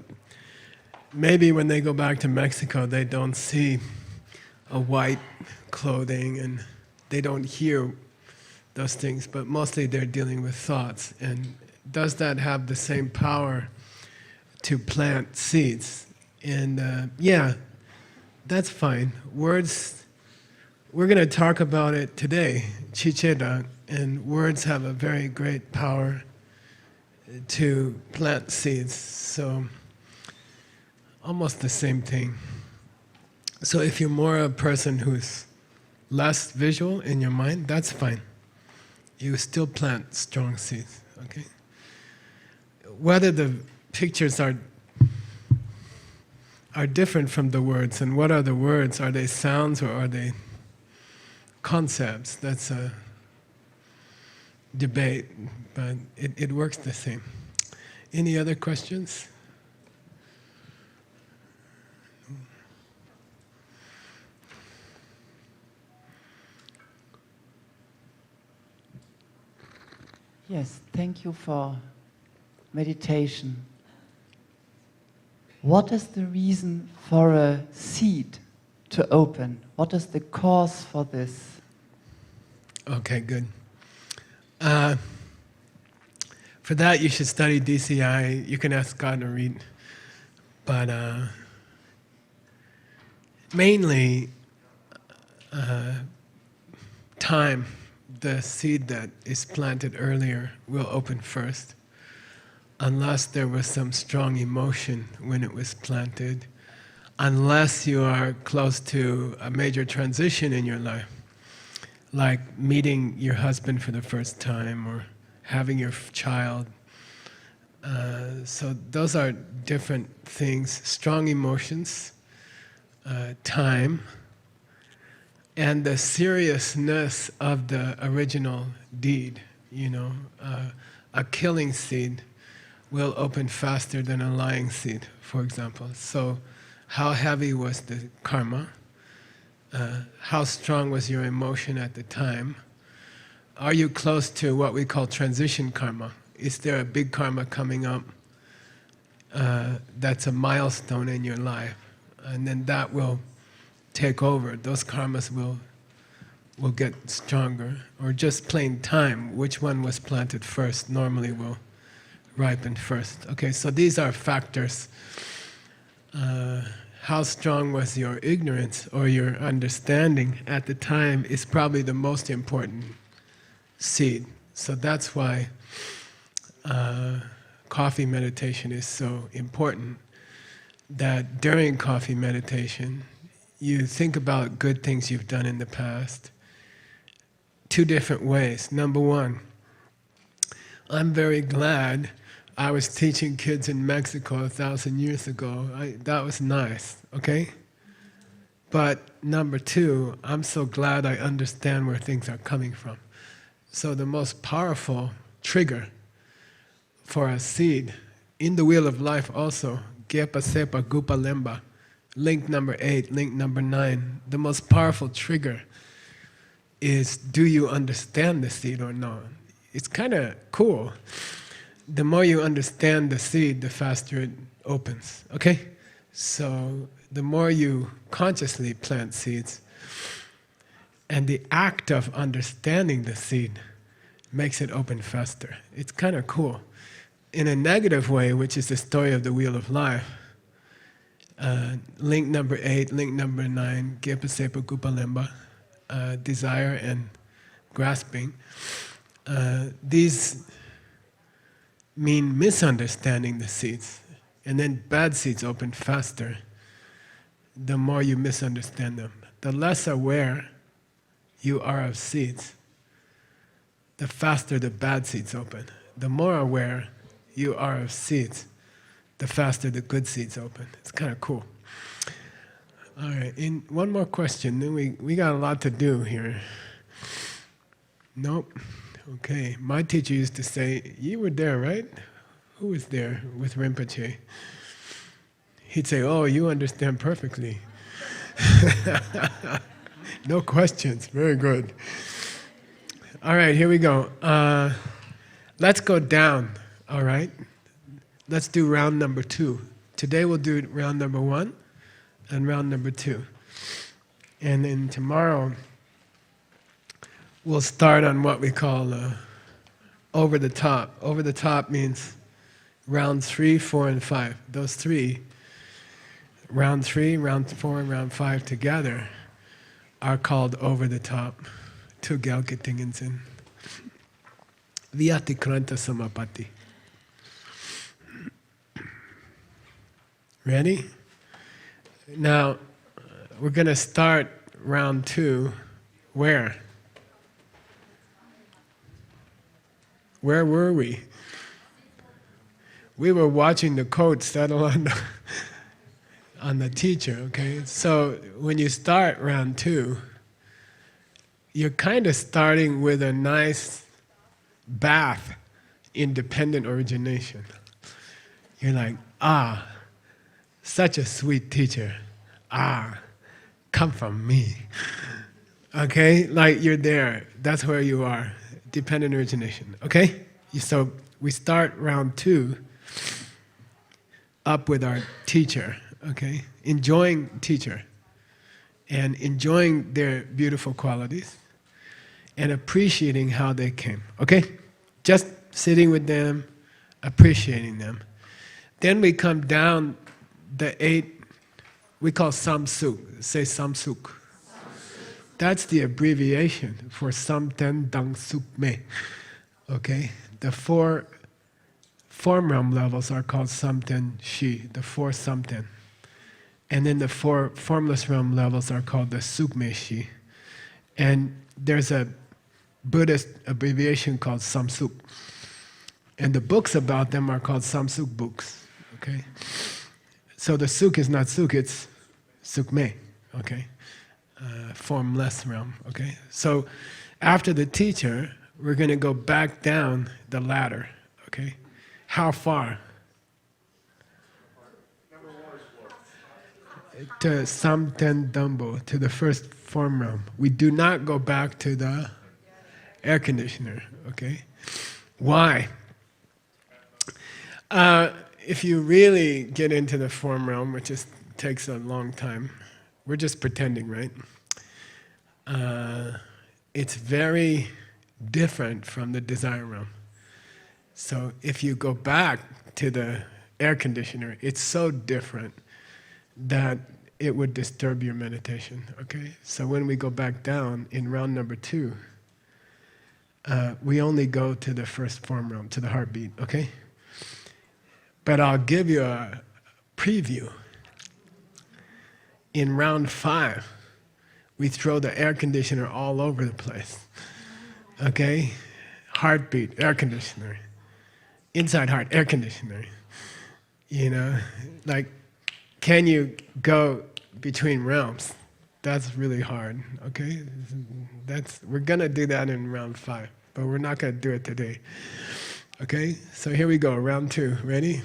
A: maybe when they go back to Mexico, they don't see a white clothing and they don't hear those things, but mostly they're dealing with thoughts. And does that have the same power to plant seeds? And yeah, that's fine. Words, we're going to talk about it today, Chicha, and words have a very great power to plant seeds. So almost the same thing. So if you're more a person who's less visual in your mind, that's fine. You still plant strong seeds, okay? Whether the pictures are different from the words, and what are the words? Are they sounds or are they concepts? That's a debate, but it works the same. Any other questions?
B: Yes, thank you for meditation. What is the reason for a seed to open? What is the cause for this?
A: Okay, good. For that, you should study DCI. You can ask God to read. But mainly, time. The seed that is planted earlier will open first, unless there was some strong emotion when it was planted, unless you are close to a major transition in your life, like meeting your husband for the first time or having your child. So those are different things, strong emotions, time, and the seriousness of the original deed. You know, a killing seed will open faster than a lying seed, for example. So how heavy was the karma? How strong was your emotion at the time? Are you close to what we call transition karma? Is there a big karma coming up that's a milestone in your life, and then that will take over. Those karmas will get stronger, or just plain time. Which one was planted first normally will ripen first. Okay, so these are factors. How strong was your ignorance or your understanding at the time is probably the most important seed. So that's why coffee meditation is so important. That during coffee meditation, you think about good things you've done in the past. Two different ways. Number one, I'm very glad I was teaching kids in Mexico 1,000 years ago. That was nice, okay? But number two, I'm so glad I understand where things are coming from. So the most powerful trigger for a seed in the wheel of life also, Gepa Sepa Gupa Lemba, link number 8, link number 9, the most powerful trigger is, do you understand the seed or not? It's kind of cool. The more you understand the seed, the faster it opens, okay? So the more you consciously plant seeds, and the act of understanding the seed makes it open faster. It's kind of cool. In a negative way, which is the story of the wheel of life, link number 8, link number 9, Gepa Sepa Gupa Lemba, desire and grasping, these mean misunderstanding the seeds, and then bad seeds open faster the more you misunderstand them. The less aware you are of seeds, the faster the bad seeds open. The more aware you are of seeds, the faster the good seeds open. It's kind of cool. All right, one more question, then we got a lot to do here. Nope. Okay, my teacher used to say, you were there, right? Who was there with Rinpoche? He'd say, oh, you understand perfectly. No questions, very good. All right, here we go. Let's go down, all right? Let's do round number 2. Today we'll do round number 1 and round number 2. And then tomorrow, we'll start on what we call over the top. Over the top means round 3, 4, and 5. Those three, round 3, round 4, and round 5 together are called over the top. Tugelketingensen. Vyatikranta samapatti. Ready? Now, we're going to start round 2. Where? Where were we? We were watching the code settle on the teacher, okay? So when you start round 2, you're kind of starting with a nice bath in dependent origination. You're like, ah, such a sweet teacher. Ah, come from me. Okay? Like you're there. That's where you are. Dependent origination. Okay? So we start round 2 up with our teacher. Okay? Enjoying teacher. And enjoying their beautiful qualities. And appreciating how they came. Okay? Just sitting with them, appreciating them. Then we come down the 8, we call samsuk. Say samsuk. That's the abbreviation for samten dang suk me. Okay? The 4 form realm levels are called samten shi, the 4 samten. And then the 4 formless realm levels are called the sukme shi. And there's a Buddhist abbreviation called samsuk. And the books about them are called samsuk books. Okay? So the suk is not suk, it's sukme. Okay? Formless realm. Okay? So after the teacher, we're going to go back down the ladder. Okay? How far? To Samten Dumbo, to the first form realm. We do not go back to the air conditioner. Okay? Why? if you really get into the form realm, which takes a long time, we're just pretending, right? It's very different from the desire realm. So if you go back to the air conditioner, it's so different that it would disturb your meditation, okay? So when we go back down in round number 2, we only go to the first form realm, to the heartbeat, okay? But I'll give you a preview. In round 5, we throw the air conditioner all over the place, okay? Heartbeat, air conditioner. Inside heart, air conditioner. You know, like, can you go between realms? That's really hard, okay? We're gonna do that in round 5, but we're not gonna do it today. Okay, so here we go, round 2, ready?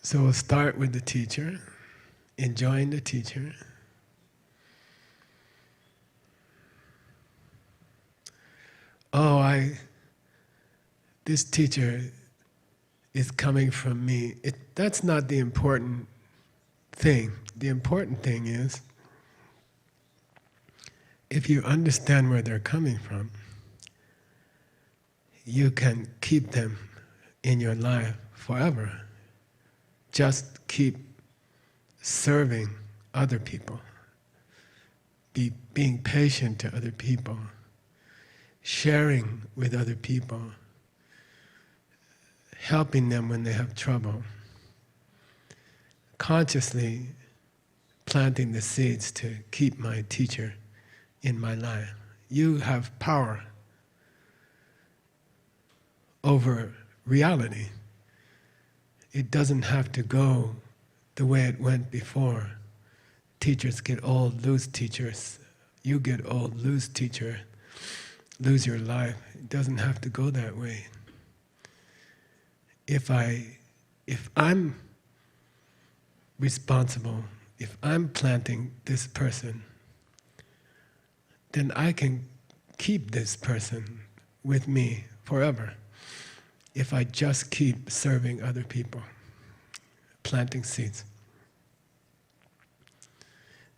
A: So we'll start with the teacher, enjoying the teacher. Oh, this teacher is coming from me. That's not the important thing. The important thing is, if you understand where they're coming from, you can keep them in your life forever. Just keep serving other people, being patient to other people, sharing with other people, helping them when they have trouble, consciously planting the seeds to keep my teacher in my life. You have power over reality. It doesn't have to go the way it went before. Teachers get old, lose teachers. You get old, lose teacher, lose your life. It doesn't have to go that way. If I'm responsible, if I'm planting this person, then I can keep this person with me forever. If I just keep serving other people, planting seeds.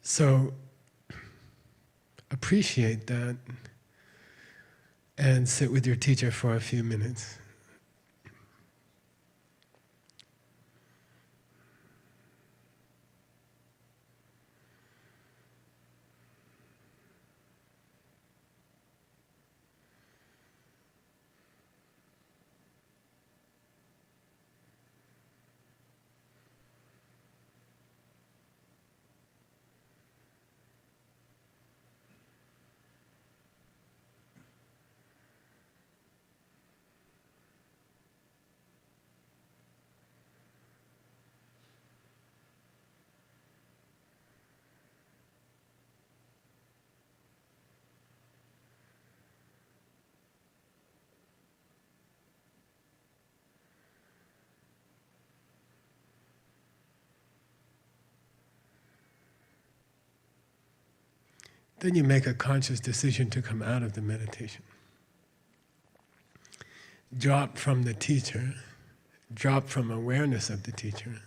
A: So appreciate that and sit with your teacher for a few minutes. Then you make a conscious decision to come out of the meditation. Drop from the teacher, drop from awareness of the teacher,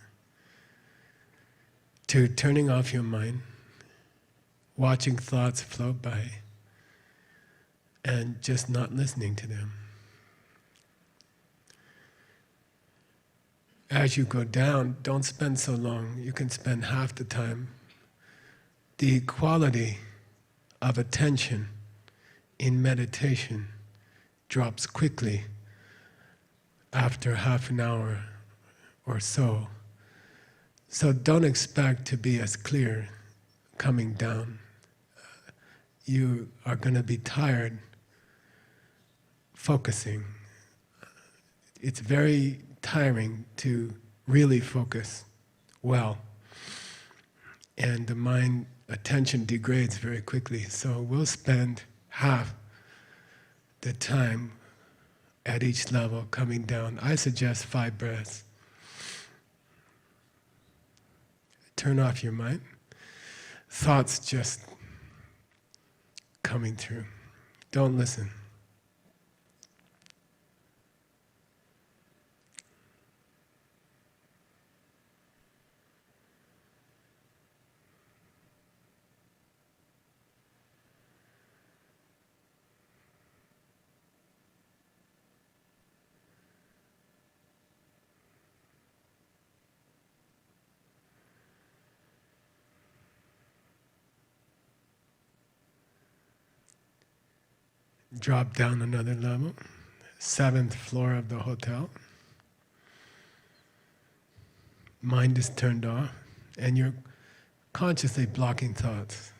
A: to turning off your mind, watching thoughts float by, and just not listening to them. As you go down, don't spend so long. You can spend half the time. The quality of attention in meditation drops quickly after half an hour or so. So don't expect to be as clear coming down. You are going to be tired focusing. It's very tiring to really focus well. And the mind attention degrades very quickly. So we'll spend half the time at each level, coming down. I suggest 5 breaths. Turn off your mind. Thoughts just coming through. Don't listen. Drop down another level. 7th floor of the hotel. Mind is turned off, and you're consciously blocking thoughts.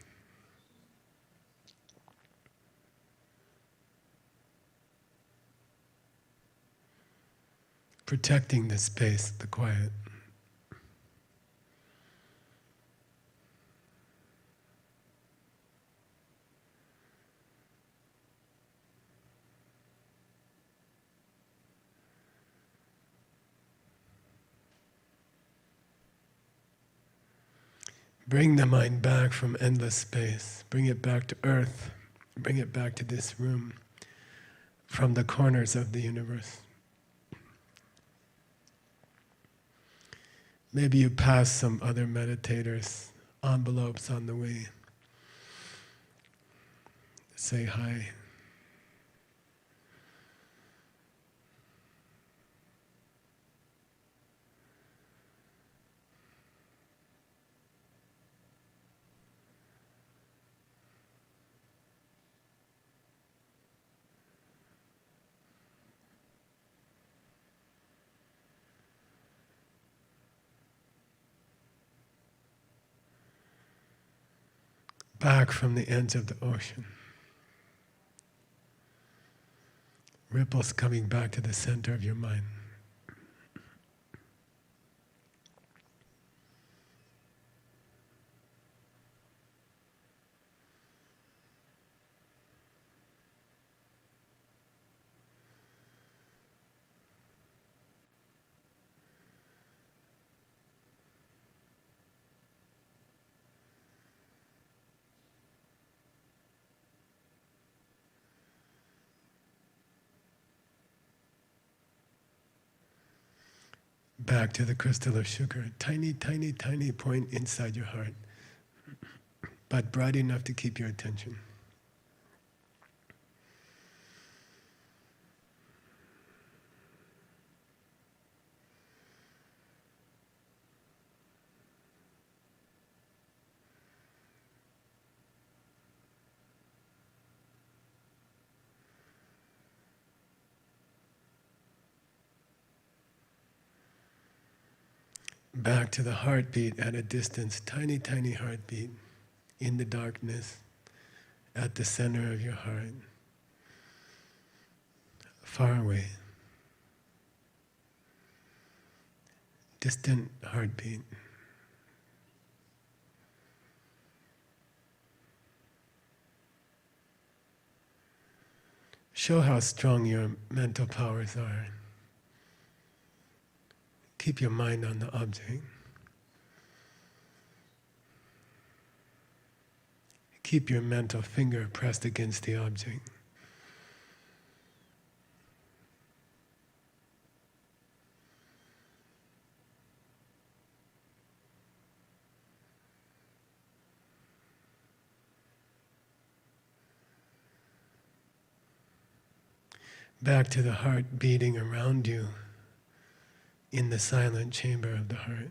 A: Protecting the space, the quiet. Bring the mind back from endless space. Bring it back to earth. Bring it back to this room from the corners of the universe. Maybe you pass some other meditators' envelopes on the way. Say hi. Back from the ends of the ocean. Ripples coming back to the center of your mind. Back to the crystal of sugar, tiny, tiny, tiny point inside your heart, but bright enough to keep your attention. Back to the heartbeat at a distance, tiny, tiny heartbeat in the darkness at the center of your heart, far away, distant heartbeat. Show how strong your mental powers are. Keep your mind on the object. Keep your mental finger pressed against the object. Back to the heart beating around you in the silent chamber of the heart.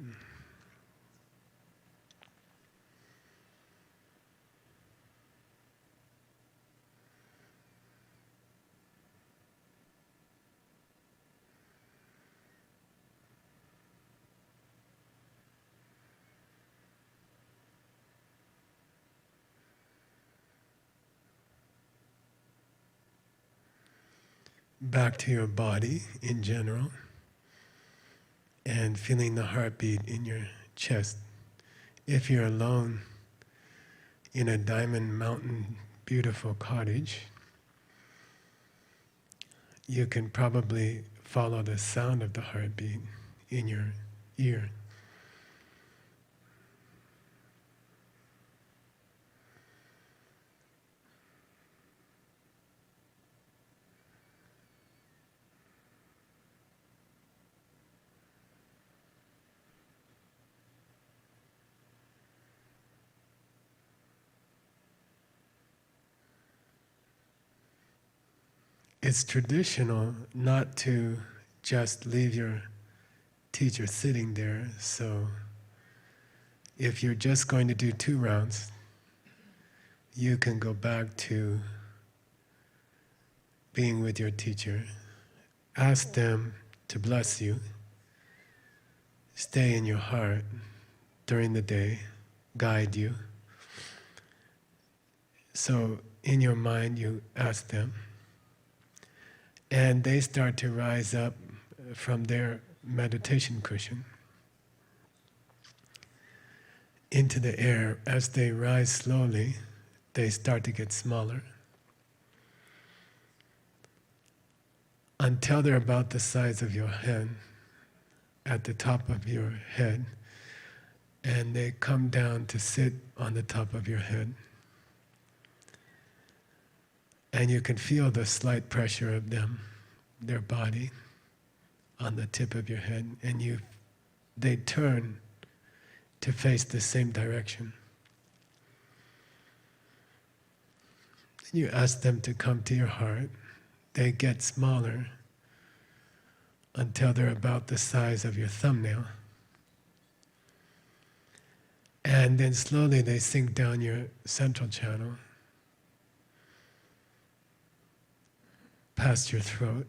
A: Back to your body in general, and feeling the heartbeat in your chest. If you're alone in a Diamond Mountain beautiful cottage, you can probably follow the sound of the heartbeat in your ear. It's traditional not to just leave your teacher sitting there, so if you're just going to do 2 rounds, you can go back to being with your teacher, ask them to bless you, stay in your heart during the day, guide you. So in your mind you ask them, and they start to rise up from their meditation cushion into the air. As they rise slowly, they start to get smaller until they're about the size of your head, at the top of your head, and they come down to sit on the top of your head. And you can feel the slight pressure of them, their body, on the tip of your head, and they turn to face the same direction. You ask them to come to your heart. They get smaller until they're about the size of your thumbnail. And then slowly they sink down your central channel, past your throat,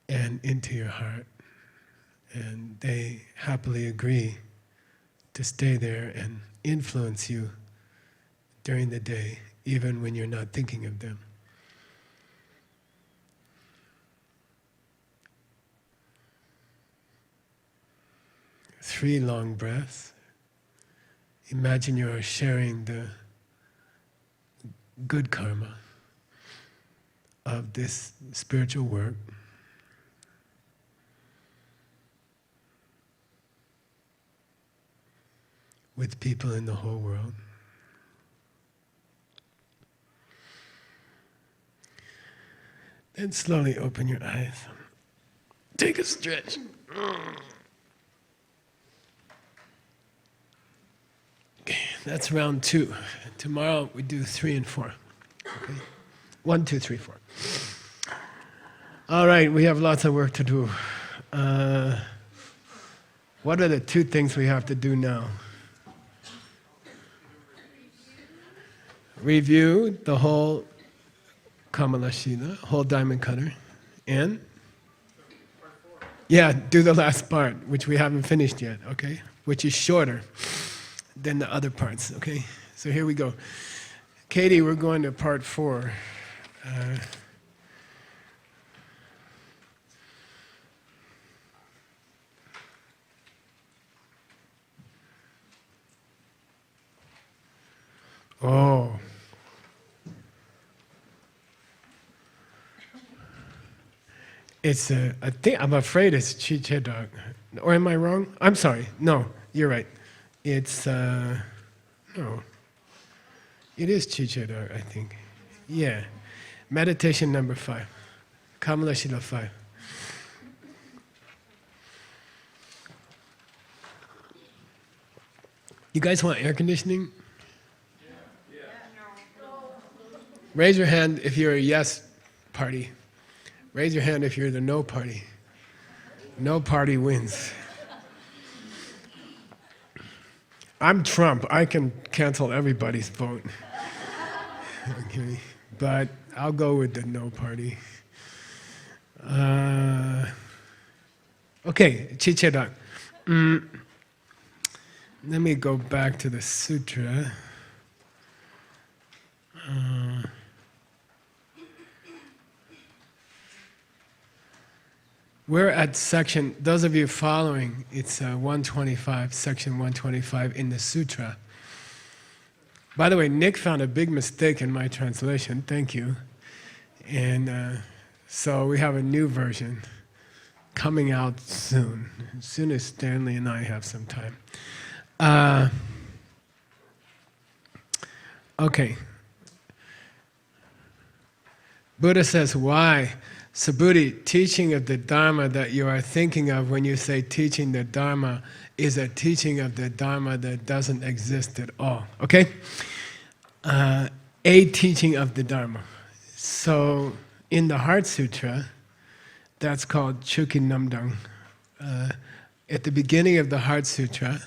A: and into your heart. And they happily agree to stay there and influence you during the day, even when you're not thinking of them. Three long breaths. Imagine you're sharing the good karma of this spiritual work. With people in the whole world. Then slowly open your eyes. Take a stretch. Okay, that's round 2. Tomorrow we do 3 and 4. Okay? 1, 2, 3, 4. All right, we have lots of work to do. What are the 2 things we have to do now? Review the whole Kamalashila, whole Diamond Cutter, and yeah, do the last part, which we haven't finished yet, okay? Which is shorter than the other parts, okay? So here we go. Katie, we're going to part 4. Oh. It's I think, I'm afraid it's Chicha dog. Or am I wrong? I'm sorry. No, you're right. It's, no. It is Chicha dog, I think. Yeah. Meditation number 5. Kamalashila 5. You guys want air conditioning? Raise your hand if you're a yes party. Raise your hand if you're the no party. No party wins. I'm Trump. I can cancel everybody's vote. Okay, but I'll go with the no party. Okay, Chicha. Let me go back to the sutra. We're at section, those of you following, it's 125, section 125 in the sutra. By the way, Nick found a big mistake in my translation. Thank you. And so we have a new version coming out soon, as soon as Stanley and I have some time. Okay. Buddha says, why? Subhuti, teaching of the Dharma that you are thinking of when you say teaching the Dharma is a teaching of the Dharma that doesn't exist at all. Okay? A teaching of the Dharma. So, in the Heart Sutra, that's called Chukin Namdang. At the beginning of the Heart Sutra,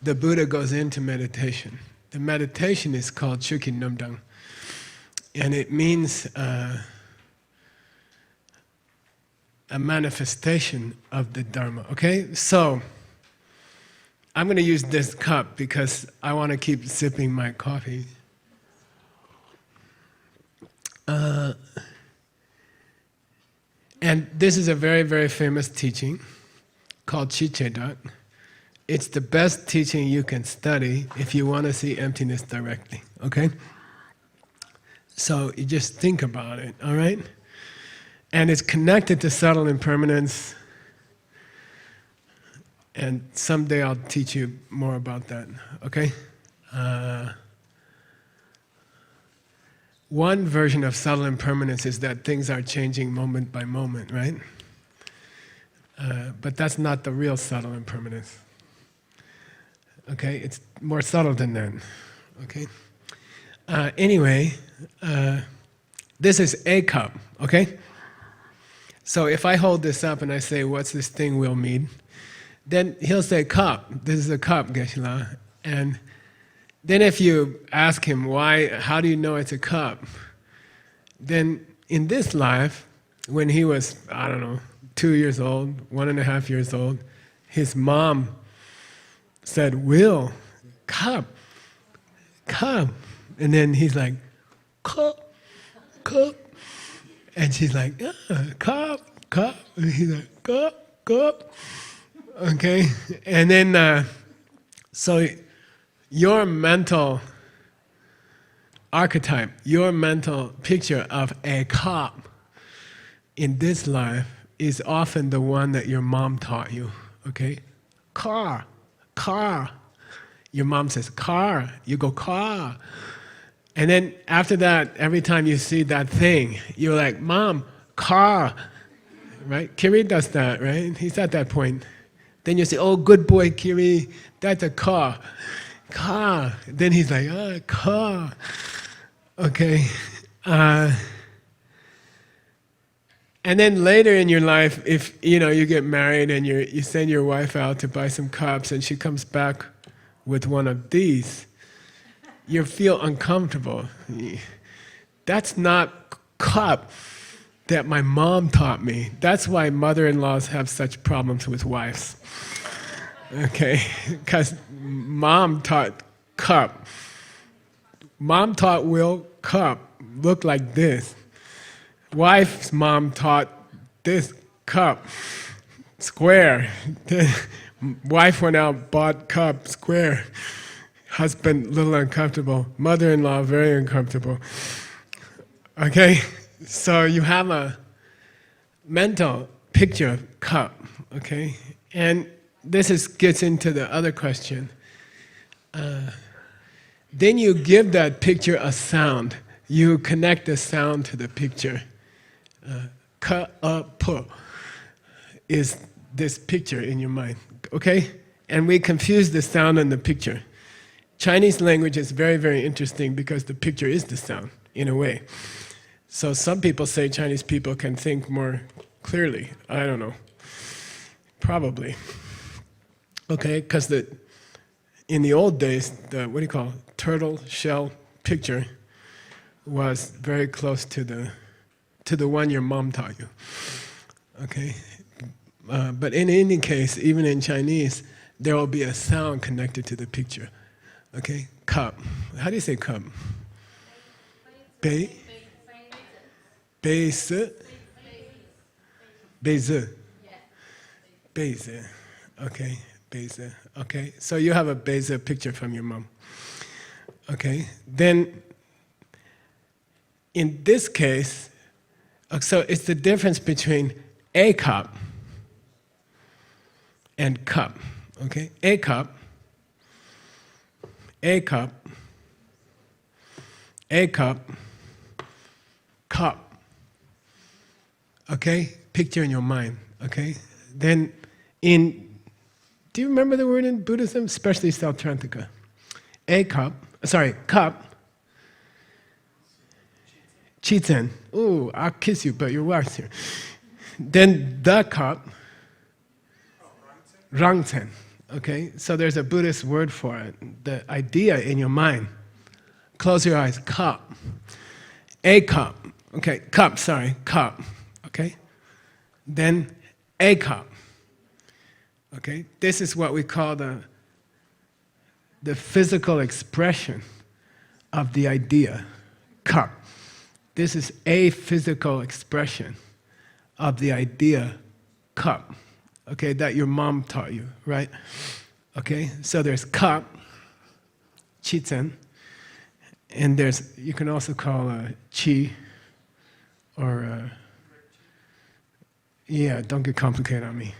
A: the Buddha goes into meditation. The meditation is called Chukin Namdang. And it means a manifestation of the Dharma. Okay? So, I'm going to use this cup because I want to keep sipping my coffee. And this is a very, very famous teaching called Chicha. It's the best teaching you can study if you want to see emptiness directly, okay? So you just think about it, all right? And it's connected to subtle impermanence. And someday I'll teach you more about that, okay? One version of subtle impermanence is that things are changing moment by moment, right? But that's not the real subtle impermanence. Okay, it's more subtle than that. Okay. Anyway, this is a cup. Okay. So if I hold this up and I say, "What's this thing we'll meet?" then he'll say, "Cup. This is a cup, Geshe-la." And then if you ask him why, how do you know it's a cup? Then in this life, when he was, I don't know, 2 years old, 1.5 years old, his mom said, "Will, cup, cup." And then he's like, "Cup, cup." And she's like, "Cup, cup." And he's like, "Cup, cup." Okay? And then, so your mental archetype, your mental picture of a cup in this life is often the one that your mom taught you, okay? Car, car. Your mom says, "Car," you go, "Car." And then after that, every time you see that thing, you're like, "Mom, car." Right? Kiri does that, right? He's at that point. Then you say, "Oh, good boy, Kiri, that's a car." Car. Then he's like, "Ah, car." Okay. And then later in your life, if you get married and you send your wife out to buy some cups and she comes back with one of these, you feel uncomfortable. That's not cup that my mom taught me. That's why mother-in-laws have such problems with wives. Okay, because mom taught cup. Mom taught Will cup, look like this. Wife's mom taught this cup, square. Wife went out, bought cup, square. Husband, a little uncomfortable. Mother-in-law, very uncomfortable. Okay, so you have a mental picture of cup, okay? And this gets into the other question. Then you give that picture a sound. You connect the sound to the picture. Ka-a-pu is this picture in your mind, okay? And we confuse the sound and the picture. Chinese language is very, very interesting because the picture is the sound, in a way. So some people say Chinese people can think more clearly. I don't know. Probably. Okay, because in the old days, the turtle shell picture was very close to the one your mom taught you. Okay, but in any case, even in Chinese, there will be a sound connected to the picture. Okay, cup. How do you say cup? Bei. Beizi. Beizi. Beizi. Okay, Beizi. Okay, so you have a Beizi picture from your mom. Okay? Then, in this case, so it's the difference between a cup and cup. Okay? A cup, a cup, a cup, cup. Okay? Picture in your mind. Okay? Then, do you remember the word in Buddhism? Especially Sautrantika. A cup, cup. Chichen. Ooh, I'll kiss you, but your wife's here. Then the cup. Rangten. Okay? So there's a Buddhist word for it. The idea in your mind. Close your eyes. Cup. A cup. Okay, cup, cup. Okay? Then a cup. Okay? This is what we call the physical expression of the idea. Cup. This is a physical expression of the idea, cup, okay, that your mom taught you, right? Okay, so there's cup, chichen, and you can also call chi, or, yeah, don't get complicated on me.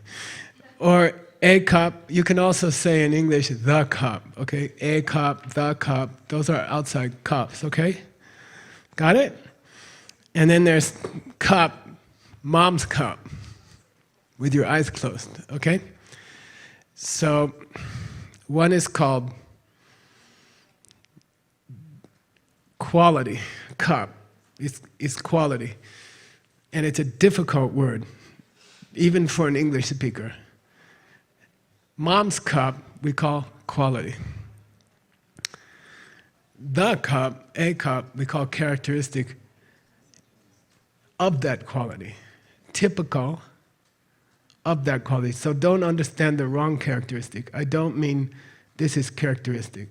A: Or a cup, you can also say in English, the cup, okay? A cup, the cup, those are outside cups, okay? Got it? And then there's cup, mom's cup, with your eyes closed, okay? So, one is called quality, cup. It's quality. And it's a difficult word, even for an English speaker. Mom's cup, we call quality. The cup, a cup, we call characteristic of that quality, typical of that quality. So don't understand the wrong characteristic. I don't mean this is characteristic,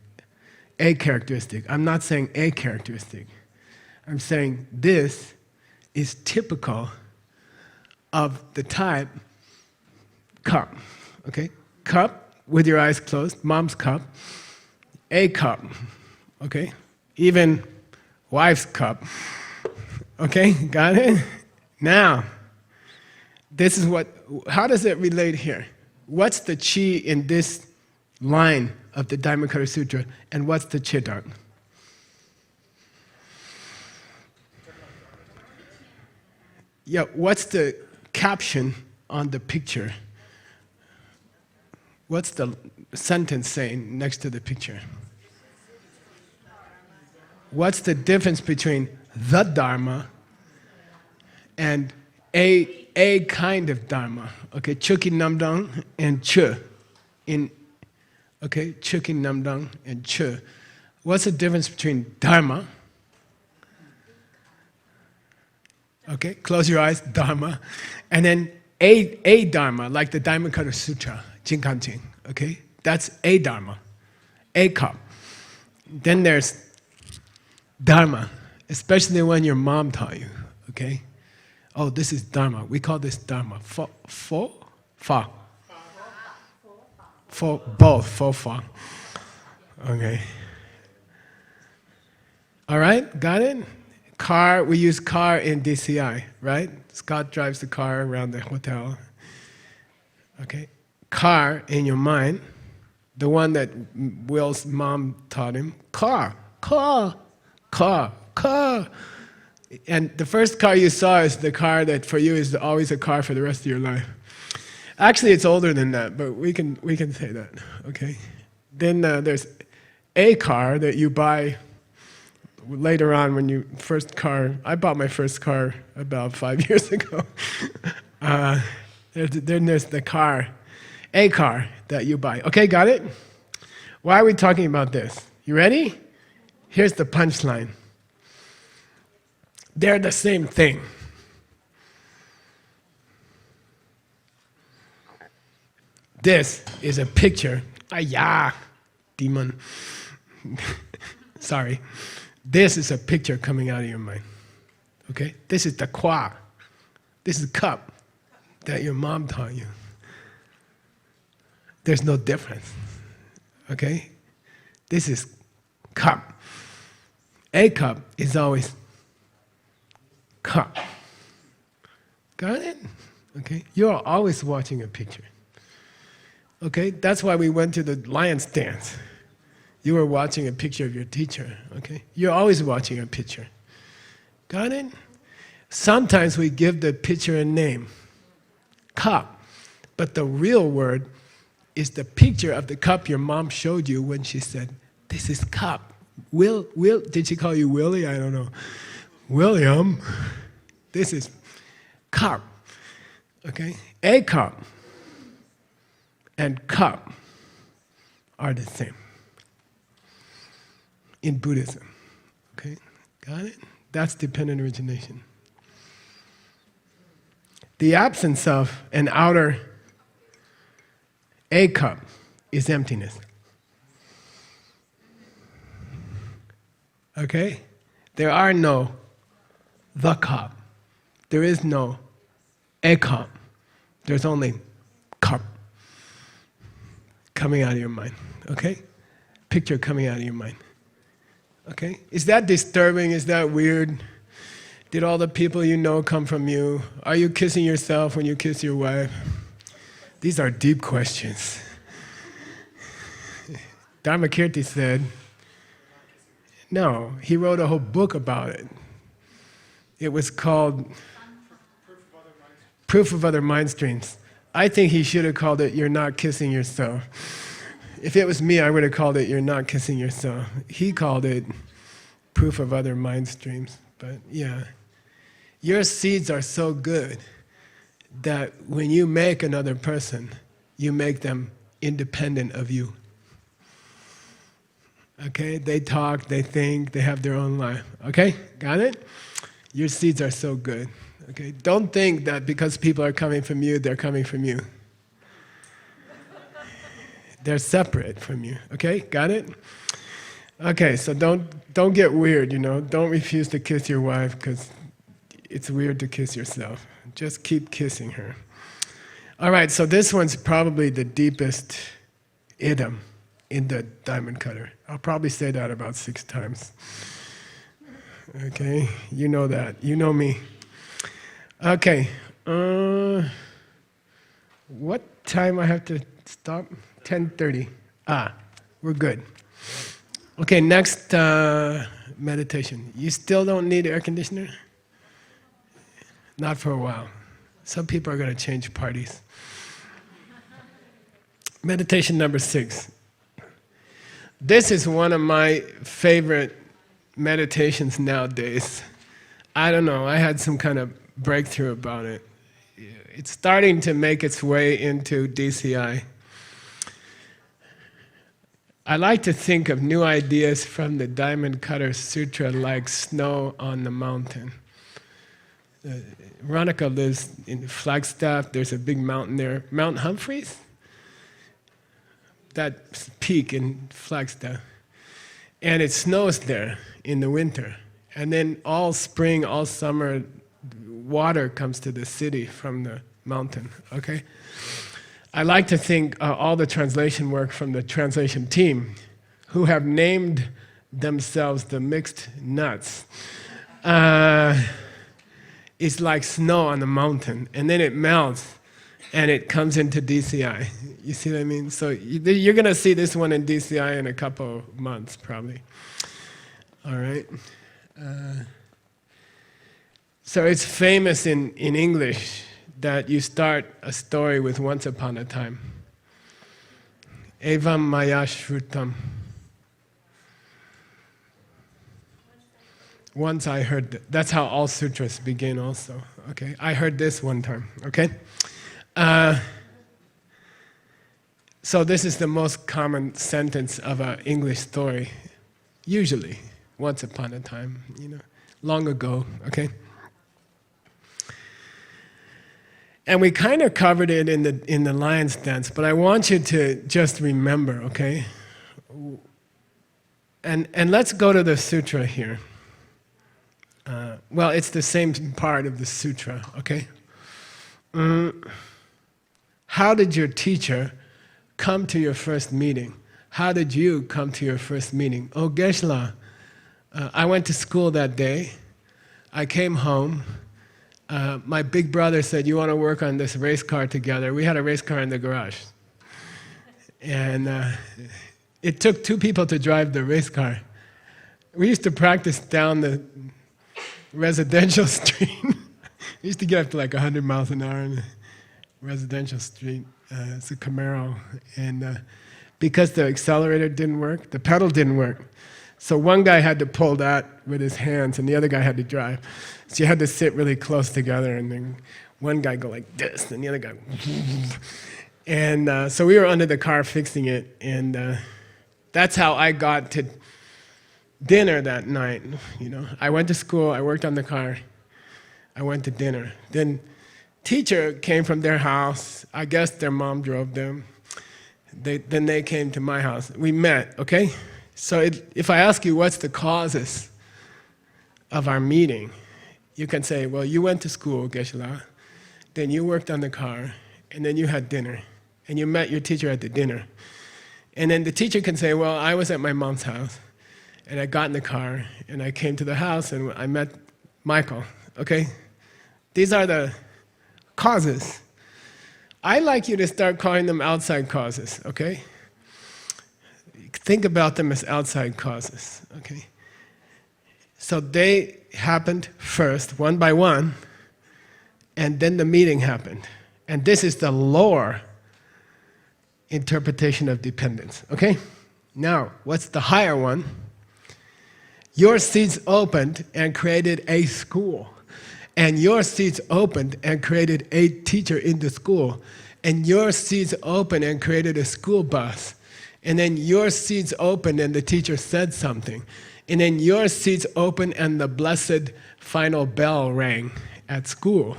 A: a characteristic. I'm not saying a characteristic. I'm saying this is typical of the type cup, okay? Cup with your eyes closed, mom's cup, a cup, okay? Even wife's cup. Okay, got it? Now, this is how does it relate here? What's the chi in this line of the Diamond Cutter Sutra, and what's the chitta? Yeah, what's the caption on the picture? What's the sentence saying next to the picture? What's the difference between the Dharma and a kind of Dharma? Okay, Chuki Namdang and Chu. Okay, Chuki Namdang and Chu. What's the difference between Dharma? Okay, close your eyes, Dharma. And then a Dharma, like the Diamond Cutter Sutra, Jinkanjing. Okay, that's a Dharma, a cup. Then there's Dharma, especially when your mom taught you, okay? Oh, this is Dharma. We call this Dharma. Fa. Both, fa. Okay. All right, got it? Car, we use car in DCI, right? Scott drives the car around the hotel. Okay. Car in your mind, the one that Will's mom taught him, car. And the first car you saw is the car that for you is always a car for the rest of your life. Actually, it's older than that, but we can say that, okay? Then there's a car that you buy later on when you I bought my first car about 5 years ago. Then there's the car, a car that you buy. Okay, got it? Why are we talking about this? You ready? Here's the punchline. They're the same thing. This is a picture. Ayah, demon. Sorry. This is a picture coming out of your mind. Okay? This is the kwa. This is the cup that your mom taught you. There's no difference. Okay? This is cup. A cup is always cup. Got it? Okay? You're always watching a picture. Okay? That's why we went to the lion's dance. You were watching a picture of your teacher. Okay? You're always watching a picture. Got it? Sometimes we give the picture a name. Cup. But the real word is the picture of the cup your mom showed you when she said, "This is cup." Did she call you Willie? I don't know. William, this is cup. Okay? A cup and cup are the same in Buddhism. Okay? Got it? That's dependent origination. The absence of an outer A cup is emptiness. Okay? There are no the cup. There is no a cup. There's only cup coming out of your mind. Okay? Picture coming out of your mind. Okay? Is that disturbing? Is that weird? Did all the people you know come from you? Are you kissing yourself when you kiss your wife? These are deep questions. Dharmakirti said, no, he wrote a whole book about it. It was called Proof of Other Mind Streams. I think he should have called it You're Not Kissing Yourself. If it was me, I would have called it You're Not Kissing Yourself. He called it Proof of Other Mind Streams. But yeah, your seeds are so good that when you make another person, you make them independent of you. Okay? They talk, they think, they have their own life. Okay? Got it? Your seeds are so good. Okay? Don't think that because people are coming from you, they're coming from you. They're separate from you. Okay? Got it? Okay, so don't get weird, you know. Don't refuse to kiss your wife because it's weird to kiss yourself. Just keep kissing her. All right, so this one's probably the deepest idom in the Diamond Cutter. I'll probably say that about 6 times. Okay, you know that. You know me. Okay, what time I have to stop? 10:30. We're good. Okay, next meditation. You still don't need air conditioner? Not for a while. Some people are going to change parties. Meditation number 6. This is one of my favorite meditations nowadays. I don't know, I had some kind of breakthrough about it. It's starting to make its way into DCI. I like to think of new ideas from the Diamond Cutter Sutra like snow on the mountain. Veronica lives in Flagstaff. There's a big mountain there. Mount Humphreys? That peak in Flagstaff. And it snows there in the winter. And then all spring, all summer, water comes to the city from the mountain, okay? I like to think all the translation work from the translation team, who have named themselves the mixed nuts, is like snow on the mountain, and then it melts, and it comes into DCI. You see what I mean? So you're going to see this one in DCI in a couple of months, probably. All right. So it's famous in English that you start a story with once upon a time. Evam maya shrutam. Once I heard, that's how all sutras begin also, okay? I heard this one time, okay? So this is the most common sentence of an English story, usually, once upon a time, you know, long ago, okay? And we kind of covered it in the lion's dance, but I want you to just remember, okay? And let's go to the sutra here. Well, it's the same part of the sutra, okay? How did your teacher come to your first meeting? How did you come to your first meeting? Oh, Geshe-la, I went to school that day. I came home. My big brother said, "You want to work on this race car together?" We had a race car in the garage. And it took 2 people to drive the race car. We used to practice down the residential street. We used to get up to like 100 miles an hour in a residential street. It's a Camaro. And because the accelerator didn't work, the pedal didn't work. So one guy had to pull that with his hands, and the other guy had to drive. So you had to sit really close together, and then one guy go like this, and the other guy. And so we were under the car fixing it, and that's how I got to dinner that night. You know, I went to school, I worked on the car, I went to dinner. Then teacher came from their house. I guess their mom drove them. Then they came to my house. We met, okay? So if I ask you what's the causes of our meeting, you can say, well, you went to school, Geshe-la, then you worked on the car, and then you had dinner, and you met your teacher at the dinner. And then the teacher can say, well, I was at my mom's house, and I got in the car, and I came to the house, and I met Michael, okay? These are the causes. I like you to start calling them outside causes, okay? Think about them as outside causes, okay? So they happened first, one by one, and then the meeting happened. And this is the lower interpretation of dependence, okay? Now, what's the higher one? Your seeds opened and created a school. And your seeds opened and created a teacher in the school. And your seeds opened and created a school bus. And then your seeds opened and the teacher said something. And then your seeds opened and the blessed final bell rang at school.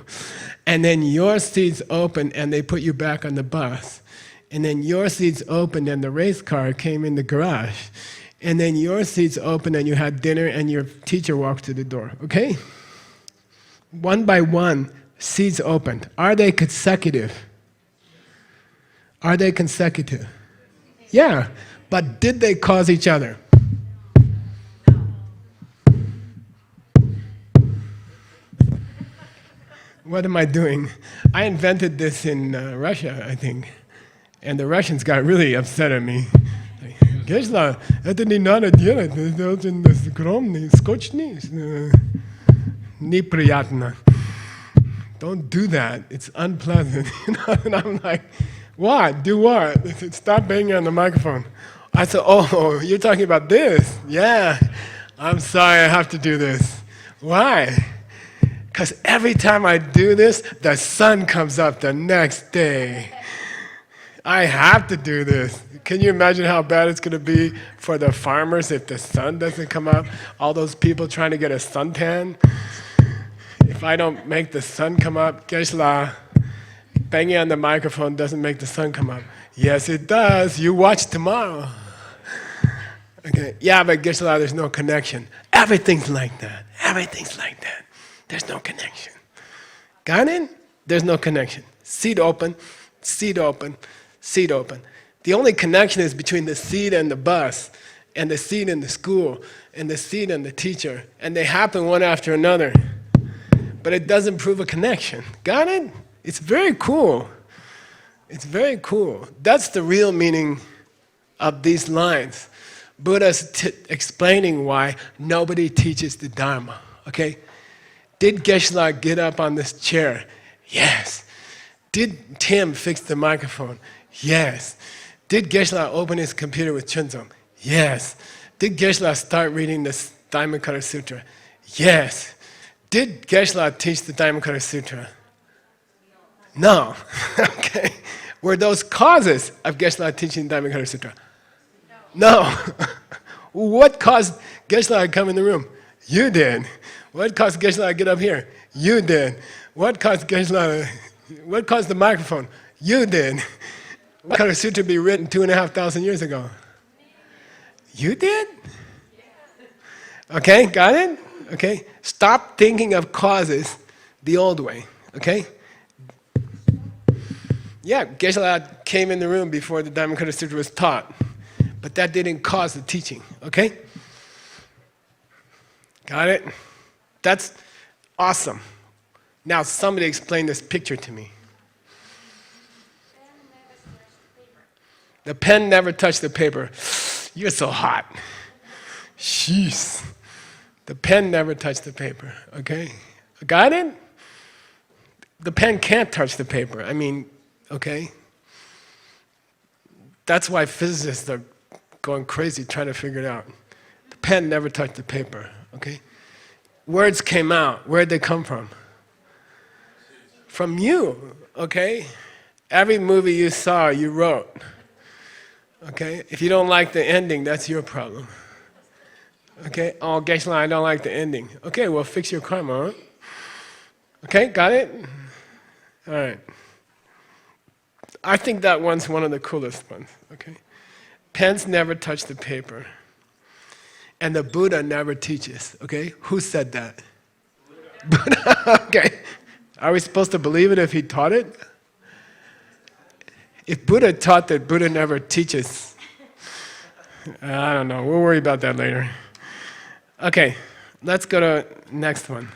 A: And then your seeds opened and they put you back on the bus. And then your seeds opened and the race car came in the garage. And then your seeds opened and you had dinner and your teacher walked to the door, okay? One by one, seeds opened. Are they consecutive? Are they consecutive? Yeah, but did they cause each other? What am I doing? I invented this in Russia, I think, and the Russians got really upset at me. Geshe-la, это не надо делать, это очень скромный, скучный, неприятно. Don't do that, it's unpleasant. You know? And I'm like, what? Do what? They said, stop banging on the microphone. I said, oh, you're talking about this? Yeah, I'm sorry, I have to do this. Why? Because every time I do this, the sun comes up the next day. I have to do this. Can you imagine how bad it's going to be for the farmers if the sun doesn't come up? All those people trying to get a suntan. If I don't make the sun come up, Geshe-la, banging on the microphone doesn't make the sun come up. Yes, it does. You watch tomorrow. Okay. Yeah, but Geshe-la, there's no connection. Everything's like that. Everything's like that. There's no connection. Got it? There's no connection. Seed open, seed open, seed open. The only connection is between the seed and the bus, and the seed and the school, and the seed and the teacher. And they happen one after another. But it doesn't prove a connection. Got it? It's very cool. It's very cool. That's the real meaning of these lines. Buddha's explaining why nobody teaches the Dharma. Okay? Did Geshe-la get up on this chair? Yes. Did Tim fix the microphone? Yes. Did Geshe-la open his computer with Chunzom? Yes. Did Geshe-la start reading the Diamond Cutter Sutra? Yes. Did Geshe-la teach the Diamond Cutter Sutra? No. Okay. Were those causes of Geshe-la teaching the Diamond Cutter Sutra? No. What caused Geshe-la to come in the room? You did. What caused Geshe-la to get up here? You did. What caused Geshe-la what caused the microphone? You did. What Cutter Sutra be written 2,500 years ago? You did? Okay, got it? Okay? Stop thinking of causes the old way, okay? Yeah, Geshe-la came in the room before the Diamond Cutter Sutra was taught, but that didn't cause the teaching, okay? Got it? That's awesome. Now somebody explain this picture to me. The pen never touched the paper. You're so hot. Jeez. The pen never touched the paper, okay? Got it? The pen can't touch the paper. I mean, okay? That's why physicists are going crazy trying to figure it out. The pen never touched the paper, okay? Words came out. Where'd they come from? From you, okay? Every movie you saw, you wrote. Okay? If you don't like the ending, that's your problem. Okay? Oh, Geshe-la, I don't like the ending. Okay, well, fix your karma, huh? Okay, got it? All right. I think that one's one of the coolest ones, okay? Pens never touch the paper. And the Buddha never teaches, okay? Who said that? Buddha. Okay. Are we supposed to believe it if he taught it? If Buddha taught that Buddha never teaches, I don't know, we'll worry about that later. Okay, let's go to next one.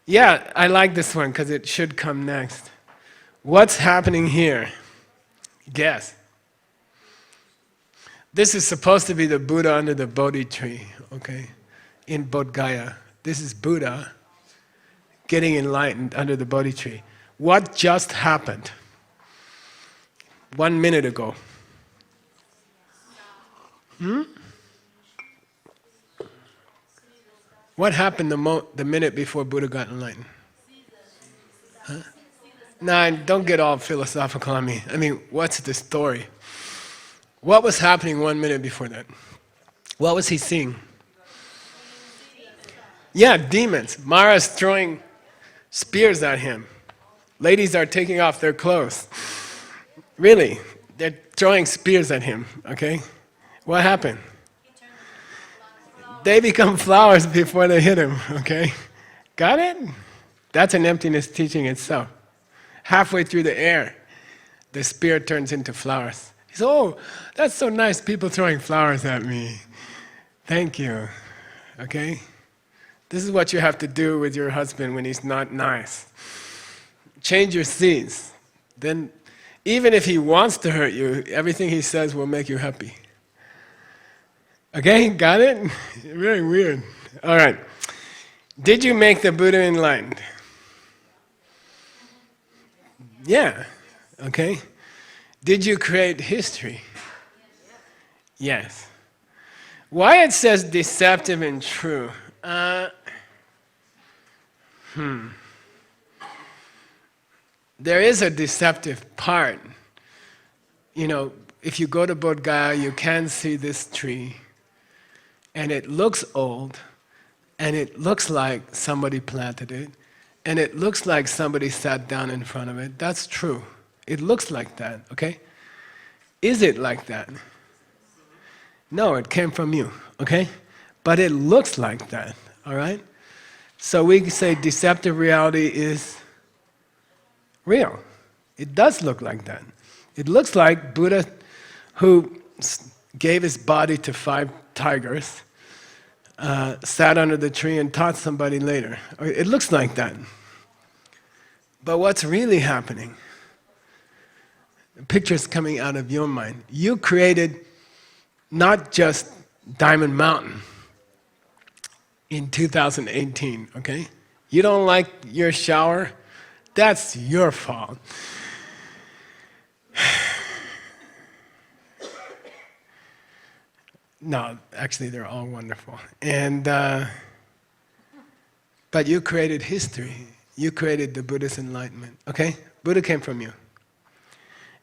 A: Yeah, I like this one because it should come next. What's happening here? Guess. This is supposed to be the Buddha under the Bodhi tree, okay? In Bodh Gaya. This is Buddha getting enlightened under the Bodhi tree. What just happened? 1 minute ago. What happened the minute before Buddha got enlightened? Huh? Nah, don't get all philosophical on me. I mean, what's the story? What was happening 1 minute before that? What was he seeing? Yeah, demons. Mara's throwing spears at him. Ladies are taking off their clothes. Really, they're throwing spears at him, okay? What happened? They become flowers before they hit him, okay? Got it? That's an emptiness teaching itself. Halfway through the air, the spear turns into flowers. He says, oh, that's so nice, people throwing flowers at me. Thank you, okay? This is what you have to do with your husband when he's not nice. Change your seeds. Then, even if he wants to hurt you, everything he says will make you happy. Okay, got it? Very weird. All right. Did you make the Buddha enlightened? Yeah. Okay. Did you create history? Yes. Why it says deceptive and true? There is a deceptive part. You know, if you go to Bodh Gaya, you can see this tree, and it looks old, and it looks like somebody planted it, and it looks like somebody sat down in front of it. That's true. It looks like that, okay? Is it like that? No, it came from you, okay? But it looks like that, all right? So we can say deceptive reality is real. It does look like that. It looks like Buddha, who gave his body to 5 tigers, sat under the tree and taught somebody later. It looks like that. But what's really happening? The picture's coming out of your mind. You created not just Diamond Mountain in 2018, okay? You don't like your shower? That's your fault. No, actually they're all wonderful. And but you created history. You created the Buddhist enlightenment, okay? Buddha came from you.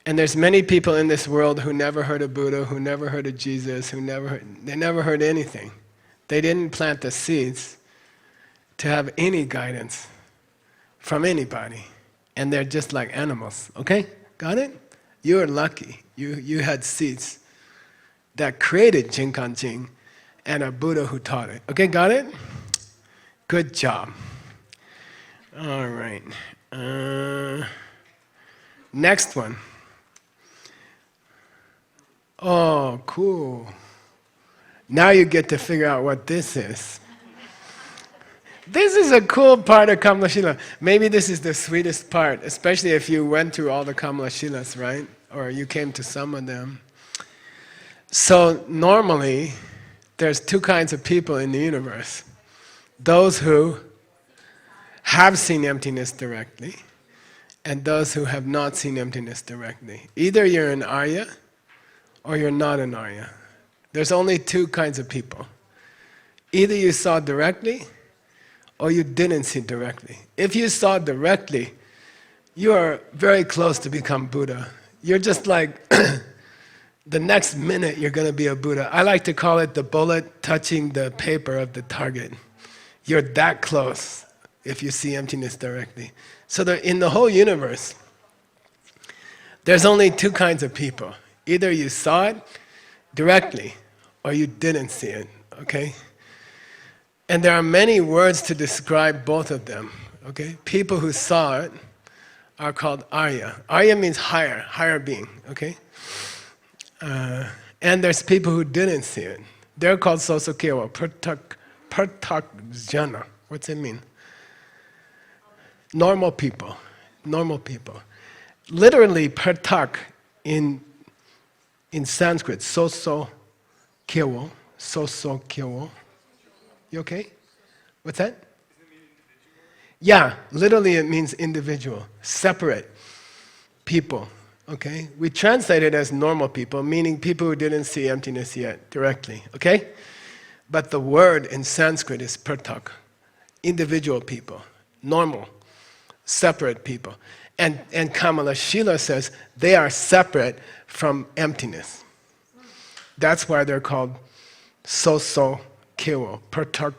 A: And there's many people in this world who never heard of Buddha, who never heard of Jesus, they never heard anything. They didn't plant the seeds to have any guidance from anybody. And they're just like animals, okay? Got it? You're lucky. You had seeds that created Jinkan and a Buddha who taught it. Okay, got it? Good job. All right. Next one. Oh, cool. Now you get to figure out what this is. This is a cool part of Kamalashila. Maybe this is the sweetest part, especially if you went through all the Kamalashilas, right? Or you came to some of them. So normally, there's two kinds of people in the universe. Those who have seen emptiness directly, and those who have not seen emptiness directly. Either you're an Arya, or you're not an Arya. There's only two kinds of people. Either you saw directly, or you didn't see directly. If you saw directly, you are very close to become Buddha. You're just like, the next minute you're going to be a Buddha. I like to call it the bullet touching the paper of the target. You're that close if you see emptiness directly. So in the whole universe, there's only two kinds of people. Either you saw it directly, or you didn't see it, okay? And there are many words to describe both of them, okay? People who saw it are called Arya. Arya means higher being, okay? And there's people who didn't see it. They're called Sosokewa, Pratak Jana. What's it mean? Normal people. Literally, Pratak in Sanskrit, Sosokewa. You okay? What's that? Yeah, literally it means individual, separate people, okay? We translate it as normal people, meaning people who didn't see emptiness yet directly, okay? But the word in Sanskrit is pratak, individual people, normal, separate people. And Kamalashila says they are separate from emptiness. That's why they're called Soso-kewo, Pratak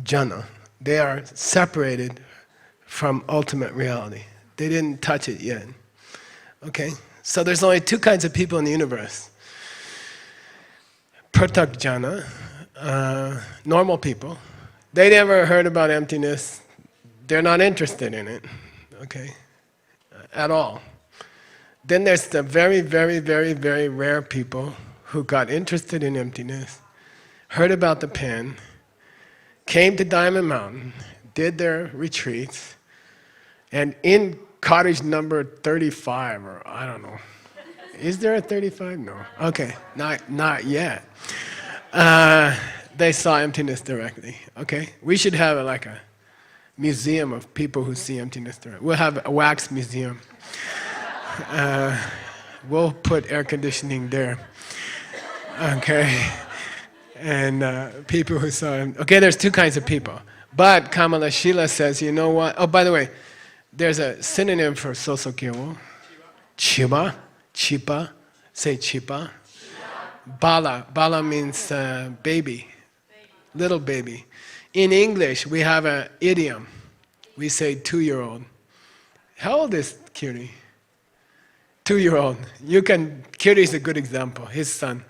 A: Jana. They are separated from ultimate reality. They didn't touch it yet. Okay? So there's only two kinds of people in the universe. Pratak Jana, normal people. They never heard about emptiness. They're not interested in it. Okay? At all. Then there's the very, very, very, very rare people who got interested in emptiness, heard about the pen, came to Diamond Mountain, did their retreats, and in cottage number 35, or I don't know. Is there a 35? No. Okay, not yet. They saw emptiness directly, okay? We should have like a museum of people who see emptiness directly. We'll have a wax museum. We'll put air conditioning there, okay? And people who saw him. Okay, there's two kinds of people. But Kamalashila says, you know what? Oh, by the way, there's a synonym for Sosokewo. Chipa. Say Chipa. Bala. Bala means baby. Little baby. In English, we have an idiom. We say 2-year-old. How old is Kiri? 2-year-old. Kiri is a good example. His son.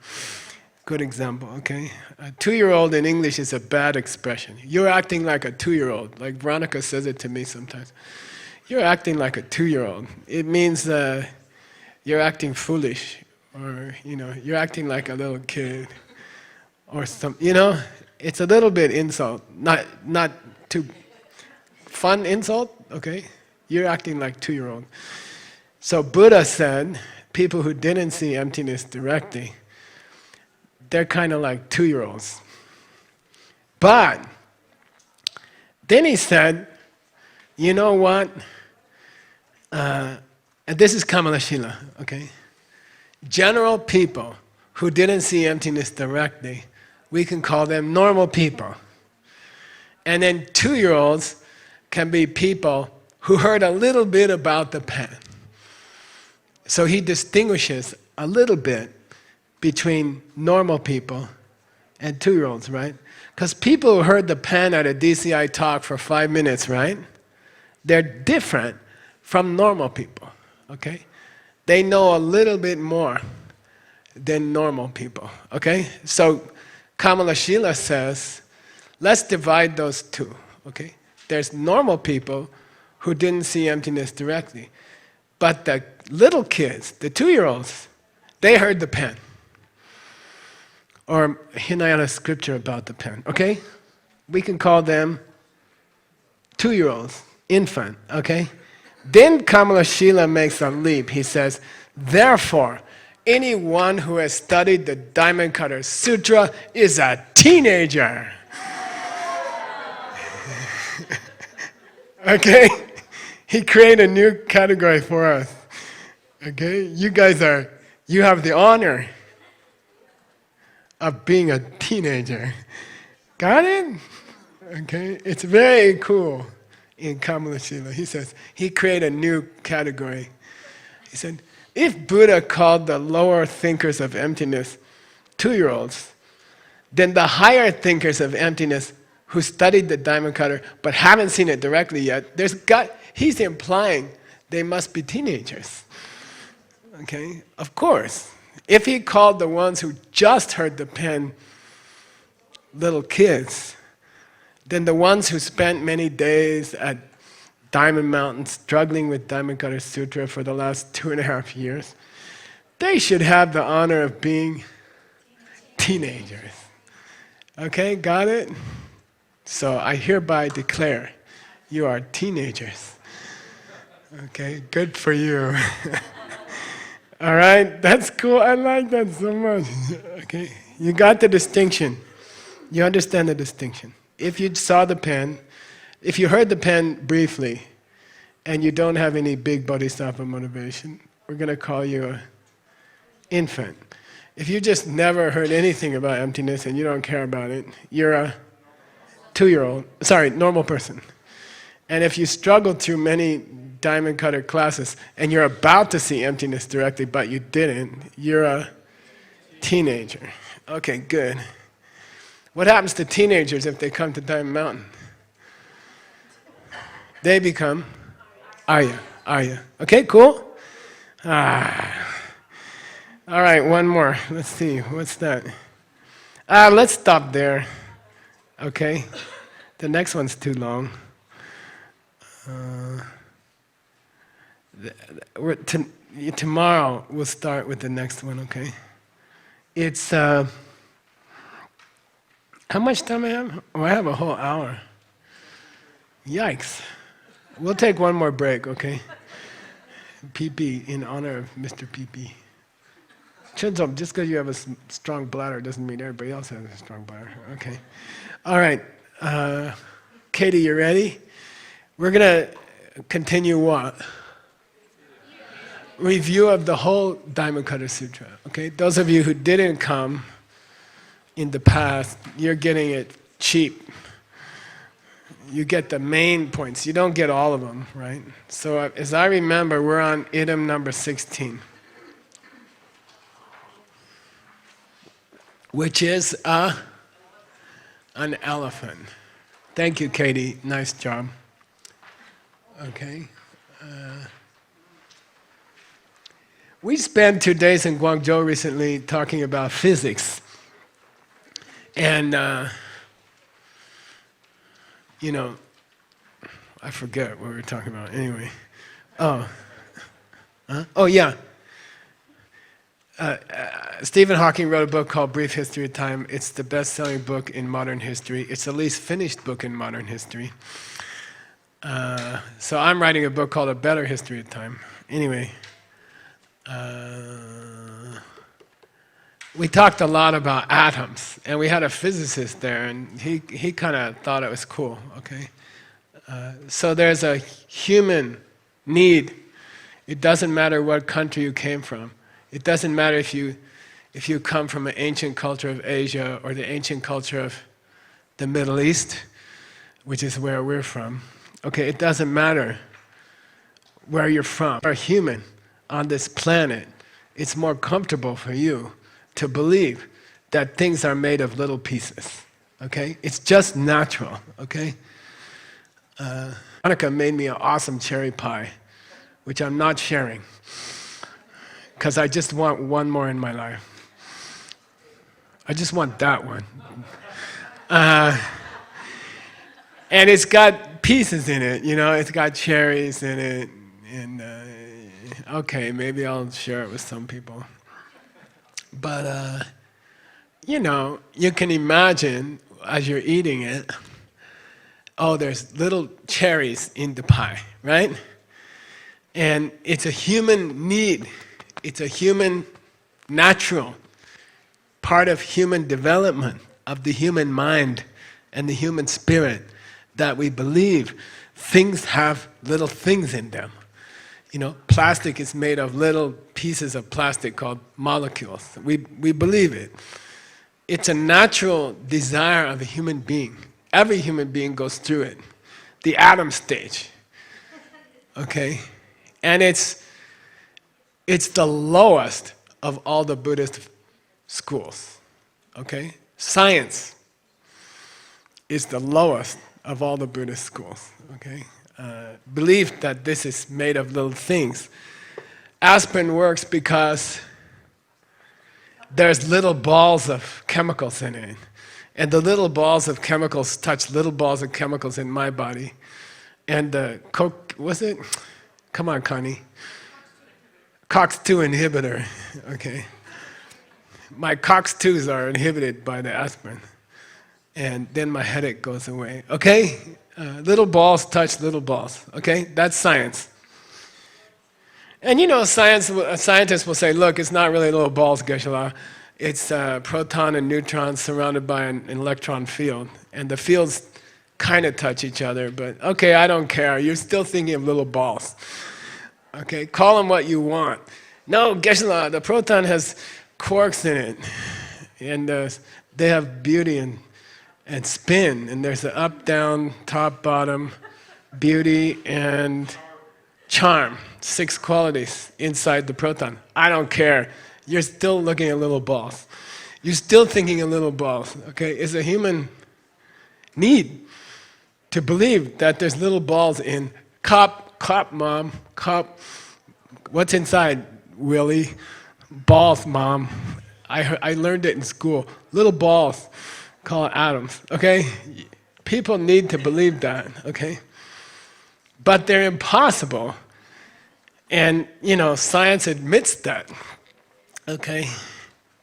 A: Good example, okay? A 2-year-old in English is a bad expression. You're acting like a 2-year-old. Like Veronica says it to me sometimes. You're acting like a 2-year-old. It means you're acting foolish, or you're acting like a little kid, or some. It's a little bit insult, not too fun insult. Okay, you're acting like 2-year-old. So Buddha said, people who didn't see emptiness directly, they're kind of like 2-year-olds. But then he said, you know what? And this is Kamalashila, okay? General people who didn't see emptiness directly, we can call them normal people. And then 2-year-olds can be people who heard a little bit about the pen. So he distinguishes a little bit between normal people and 2-year-olds, right? Because people who heard the pen at a DCI talk for 5 minutes, right? They're different from normal people, okay? They know a little bit more than normal people, okay? So Kamalashila says, let's divide those two, okay? There's normal people who didn't see emptiness directly. But the little kids, the 2-year-olds, they heard the pen. or Hinayana scripture about the pen, okay? We can call them 2-year-olds, infant, okay? Then Kamalashila makes a leap. He says, therefore, anyone who has studied the Diamond Cutter Sutra is a teenager. Okay? He created a new category for us. Okay? You have the honor of being a teenager. Got it? Okay? It's very cool in Kamalashila. He says, he created a new category. He said, if Buddha called the lower thinkers of emptiness 2-year-olds, then the higher thinkers of emptiness who studied the Diamond Cutter but haven't seen it directly yet, he's implying they must be teenagers. Okay? Of course. If he called the ones who just heard the pen little kids, then the ones who spent many days at Diamond Mountain struggling with Diamond Cutter Sutra for the last 2.5 years, they should have the honor of being teenagers. Okay, got it? So I hereby declare you are teenagers. Okay, good for you. All right, that's cool. I like that so much. Okay, you got the distinction. You understand the distinction. If you saw the pen, if you heard the pen briefly, and you don't have any big bodhisattva motivation, we're going to call you an infant. If you just never heard anything about emptiness and you don't care about it, you're a 2-year-old, normal person. And if you struggled through many Diamond Cutter classes and you're about to see emptiness directly but you didn't, you're a teenager. Okay, good. What happens to teenagers if they come to Diamond Mountain? They become Arya. Okay, cool? All right, one more. Let's see, what's that? Let's stop there. Okay? The next one's too long. Tomorrow we'll start with the next one, okay? It's, how much time I have? Oh, I have a whole hour. Yikes. We'll take one more break, okay? PP, in honor of Mr. PP. Chinzom, just because you have a strong bladder doesn't mean everybody else has a strong bladder. Okay. All right. Katie, you ready? We're going to continue what? Review of the whole Diamond Cutter Sutra. Okay? Those of you who didn't come in the past, you're getting it cheap. You get the main points. You don't get all of them, right? So as I remember, we're on item number 16. Which is an elephant. Thank you, Katie. Nice job. Okay. We spent 2 days in Guangzhou recently talking about physics. And, you know, I forget what we were talking about. Anyway. Oh. Huh? Oh, yeah. Stephen Hawking wrote a book called Brief History of Time. It's the best-selling book in modern history. It's the least finished book in modern history. So I'm writing a book called A Better History of Time. Anyway, we talked a lot about atoms, and we had a physicist there, and he kind of thought it was cool, okay? So there's a human need. It doesn't matter what country you came from. It doesn't matter if you come from an ancient culture of Asia or the ancient culture of the Middle East, which is where we're from. Okay, it doesn't matter where you're from. You're human on this planet. It's more comfortable for you to believe that things are made of little pieces. Okay? It's just natural. Okay? Monica made me an awesome cherry pie, which I'm not sharing, because I just want one more in my life. I just want that one. And it's got pieces in it, you know, it's got cherries in it, and okay, maybe I'll share it with some people. But, you know, you can imagine as you're eating it, oh, there's little cherries in the pie, right? And it's a human need. It's a human, natural part of human development, of the human mind and the human spirit, that we believe things have little things in them. You know, plastic is made of little pieces of plastic called molecules. We believe it. It's a natural desire of a human being. Every human being goes through it. The atom stage. Okay? And it's the lowest of all the Buddhist schools. Okay? Science is the lowest of all the Buddhist schools. Okay? Belief that this is made of little things. Aspirin works because there's little balls of chemicals in it. And the little balls of chemicals touch little balls of chemicals in my body. And the was it? Come on, Connie. COX-2 inhibitor. Okay. My COX-2s are inhibited by the aspirin. And then my headache goes away. Okay? Little balls touch little balls. Okay? That's science. And you know, scientists will say, look, it's not really little balls, Geshe-la. It's proton and neutrons surrounded by an electron field. And the fields kind of touch each other, but okay, I don't care. You're still thinking of little balls. Okay, call them what you want. No, Geshe-la, the proton has quarks in it. And they have beauty and spin. And there's the up, down, top, bottom, beauty, and charm. 6 qualities inside the proton. I don't care. You're still looking at little balls. You're still thinking of little balls. Okay, it's a human need to believe that there's little balls in cup, mom, cup. What's inside, Willie? Balls, mom. I learned it in school. Little balls, call it atoms. Okay, people need to believe that. Okay, but they're impossible. And, you know, science admits that, okay?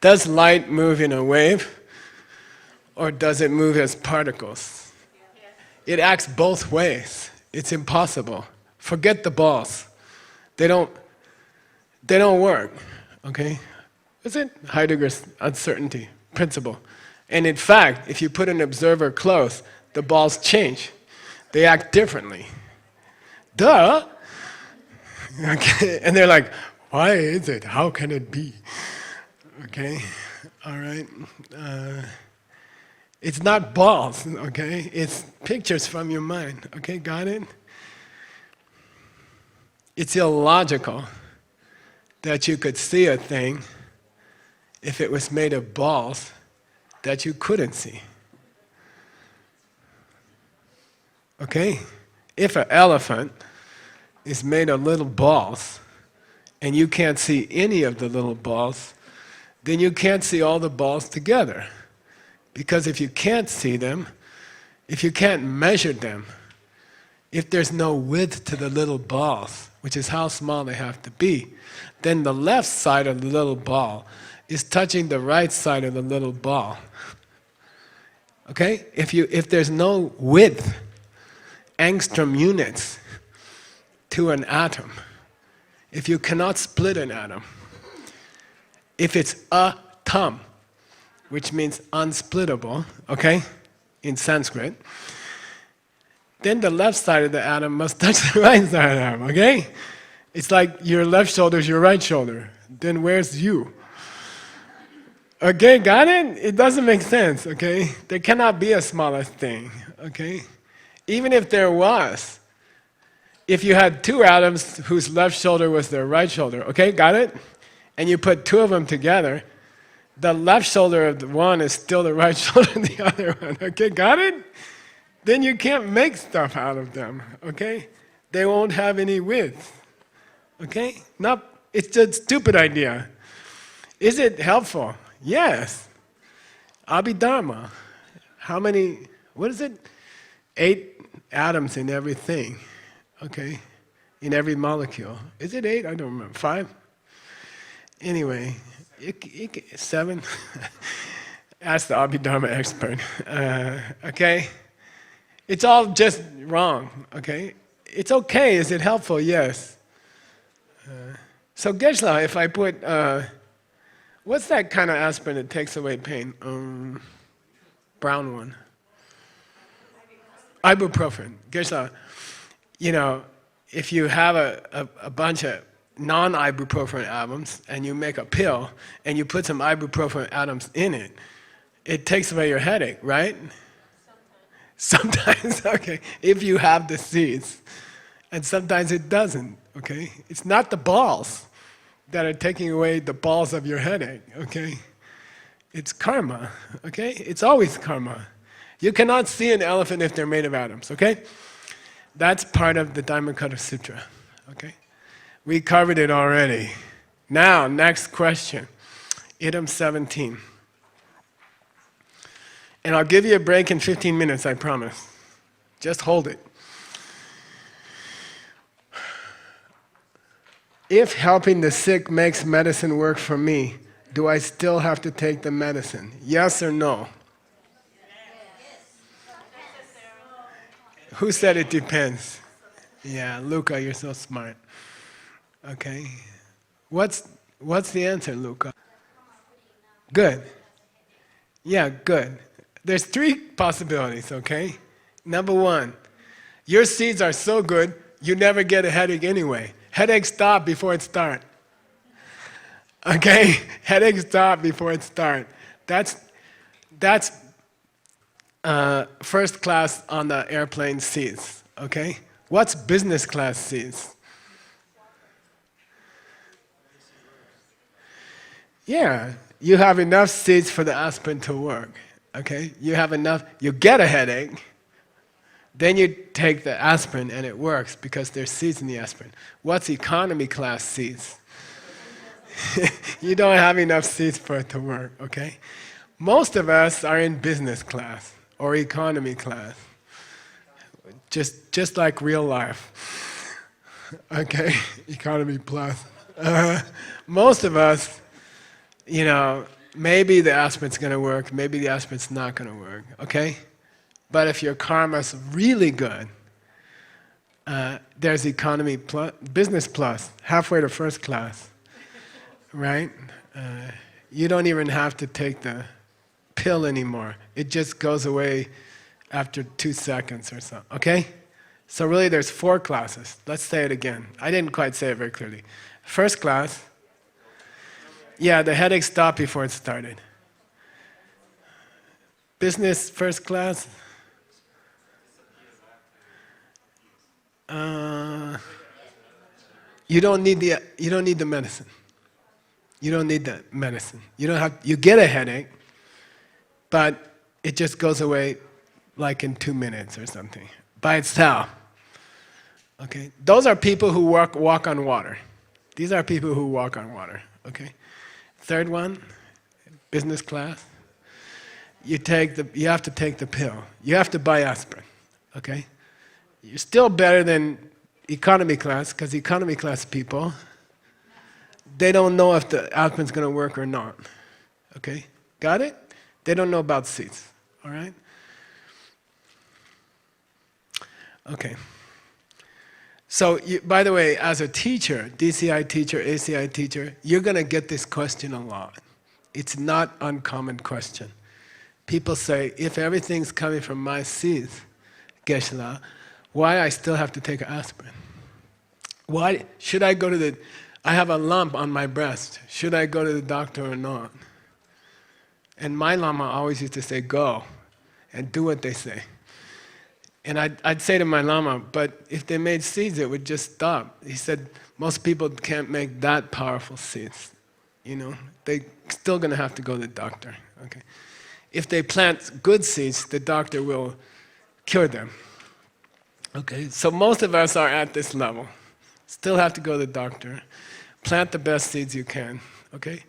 A: Does light move in a wave, or does it move as particles? It acts both ways. It's impossible. Forget the balls. They don't work, okay? Is it Heidegger's uncertainty principle? And in fact, if you put an observer close, the balls change. They act differently. Duh! Okay, and they're like, why is it? How can it be? Okay, all right. It's not balls, okay? It's pictures from your mind, okay? Got it? It's illogical that you could see a thing if it was made of balls that you couldn't see. Okay? If an elephant is made of little balls, and you can't see any of the little balls, then you can't see all the balls together. Because if you can't see them, if you can't measure them, if there's no width to the little balls, which is how small they have to be, then the left side of the little ball is touching the right side of the little ball. Okay? If there's no width, angstrom units, to an atom, if you cannot split an atom, if it's atom, which means unsplittable, okay, in Sanskrit, then the left side of the atom must touch the right side of the atom, okay? It's like your left shoulder is your right shoulder. Then where's you? Okay, got it? It doesn't make sense, okay? There cannot be a smaller thing, okay? Even if there was, if you had 2 atoms whose left shoulder was their right shoulder, okay, got it? And you put 2 of them together, the left shoulder of the one is still the right shoulder of the other one, okay, got it? Then you can't make stuff out of them, okay? They won't have any width, okay? It's a stupid idea. Is it helpful? Yes. Abhidharma. How many, what is it? 8 atoms in everything. Okay, in every molecule. Is it 8? I don't remember. 5? Anyway, 7. Ask the Abhidharma expert. Okay? It's all just wrong, okay? It's okay, is it helpful? Yes. So Geshe-la, if I put, what's that kind of aspirin that takes away pain? Brown one. Ibuprofen. Geshe-la, you know, if you have a bunch of non-ibuprofen atoms and you make a pill and you put some ibuprofen atoms in it, it takes away your headache, right? Sometimes, okay, if you have the seeds. And sometimes it doesn't, okay? It's not the balls that are taking away the balls of your headache, okay? It's karma, okay? It's always karma. You cannot see an elephant if they're made of atoms, okay? That's part of the Diamond Cutter Sutra, okay? We covered it already. Now, next question. Item 17. And I'll give you a break in 15 minutes, I promise. Just hold it. If helping the sick makes medicine work for me, do I still have to take the medicine? Yes or no? Who said it depends? Yeah, Luca, you're so smart. Okay. What's the answer, Luca? Good. Yeah, good. There's 3 possibilities, okay? Number 1, your seeds are so good, you never get a headache anyway. Headaches stop before it starts. Okay? Headaches stop before it starts. That's first class on the airplane seats, okay? What's business class seats? Yeah, you have enough seeds for the aspirin to work, okay? You have enough, you get a headache, then you take the aspirin and it works because there's seeds in the aspirin. What's economy class seeds? You don't have enough seeds for it to work, okay? Most of us are in business class or economy class. Just like real life. Okay? Economy plus. Most of us, you know, maybe the aspirin's going to work, maybe the aspirin's not going to work, okay? But if your karma's really good, there's economy plus, business plus, halfway to first class, right? You don't even have to take the pill anymore. It just goes away after 2 seconds or so, okay? So really there's 4 classes. Let's say it again. I didn't quite say it very clearly. First class, yeah, the headache stopped before it started. Business first class, you don't need the medicine. You don't need the medicine. You get a headache, but it just goes away like in 2 minutes or something by itself. Okay, those are people who walk on water. These are people who walk on water. Okay, third one, business class. You have to take the pill. You have to buy aspirin. Okay, you're still better than economy class because economy class people, they don't know if the aspirin's going to work or not. Okay, got it? They don't know about seeds. All right. Okay. So, by the way, as a teacher, DCI teacher, ACI teacher, you're going to get this question a lot. It's not an uncommon question. People say, if everything's coming from my seeds, Geshe-la, why I still have to take aspirin? Why should I go to I have a lump on my breast. Should I go to the doctor or not? And my Lama always used to say, go and do what they say. And I'd say to my Lama, but if they made seeds, it would just stop. He said, most people can't make that powerful seeds. You know, they're still going to have to go to the doctor. Okay. If they plant good seeds, the doctor will cure them. Okay, so most of us are at this level. Still have to go to the doctor. Plant the best seeds you can. Okay.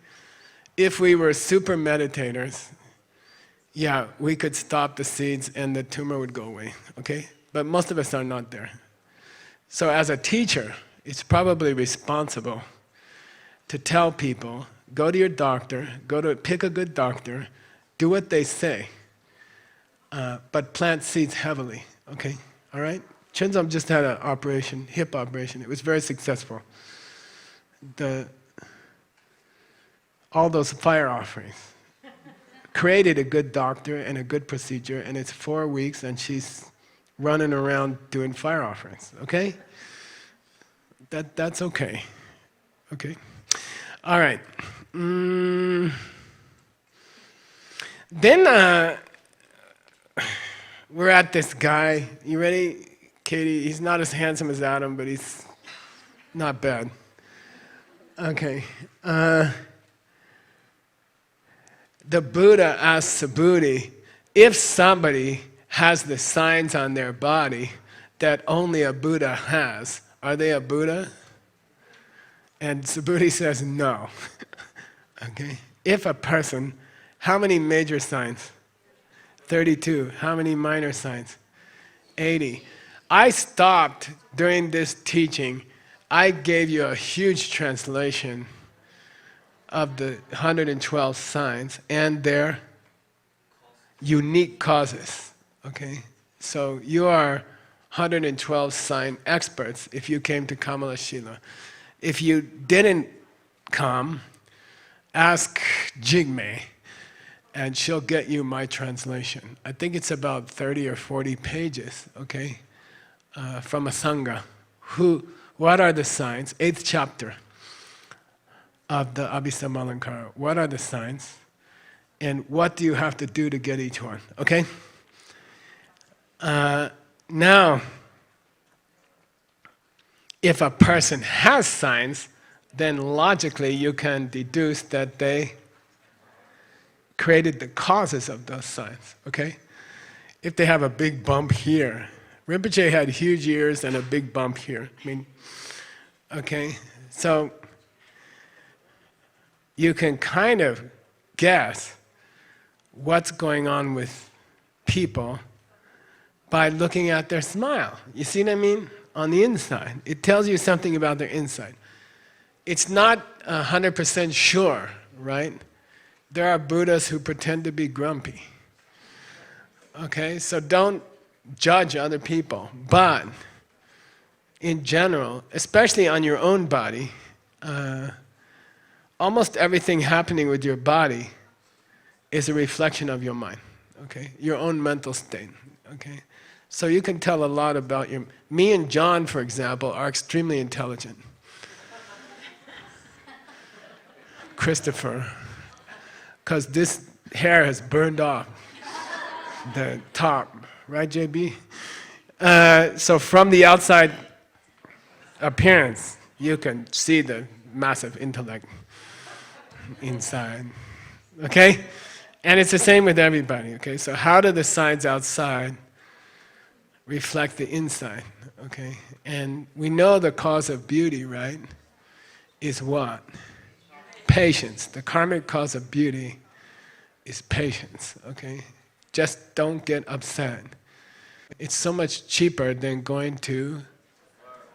A: If we were super meditators, yeah, we could stop the seeds and the tumor would go away, okay? But most of us are not there. So as a teacher, it's probably responsible to tell people, go to your doctor, pick a good doctor, do what they say, but plant seeds heavily, okay? All right? Chinzom just had an operation, hip operation. It was very successful. All those fire offerings created a good doctor and a good procedure, and it's 4 weeks and she's running around doing fire offerings, okay? That's okay. Okay? All right. Then we're at this guy. You ready, Katie? He's not as handsome as Adam, but he's not bad. Okay. The Buddha asked Subhuti, if somebody has the signs on their body that only a Buddha has, are they a Buddha? And Subhuti says no. Okay? If a person, how many major signs? 32. How many minor signs? 80. I stopped during this teaching. I gave you a huge translation of the 112 signs and their unique causes. Okay? So you are 112 sign experts if you came to Kamalashila. If you didn't come, ask Jigme and she'll get you my translation. I think it's about 30 or 40 pages, okay, from a Sangha. What are the signs? 8th chapter of the Abhisamalankara. What are the signs? And what do you have to do to get each one, okay? Now, if a person has signs, then logically you can deduce that they created the causes of those signs, okay? If they have a big bump here, Rinpoche had huge ears and a big bump here. I mean, okay? So you can kind of guess what's going on with people by looking at their smile. You see what I mean? On the inside. It tells you something about their inside. It's not 100% sure, right? There are Buddhas who pretend to be grumpy. Okay, so don't judge other people. But in general, especially on your own body, almost everything happening with your body is a reflection of your mind. Okay, your own mental state. Okay, so you can tell a lot about your. Me and John, for example, are extremely intelligent. Christopher, because this hair has burned off the top, right, JB? So from the outside appearance, you can see the massive intellect inside, okay? And it's the same with everybody, okay? So how do the signs outside reflect the inside, okay? And we know the cause of beauty, right, is what? Patience. The karmic cause of beauty is patience, okay? Just don't get upset. It's so much cheaper than going to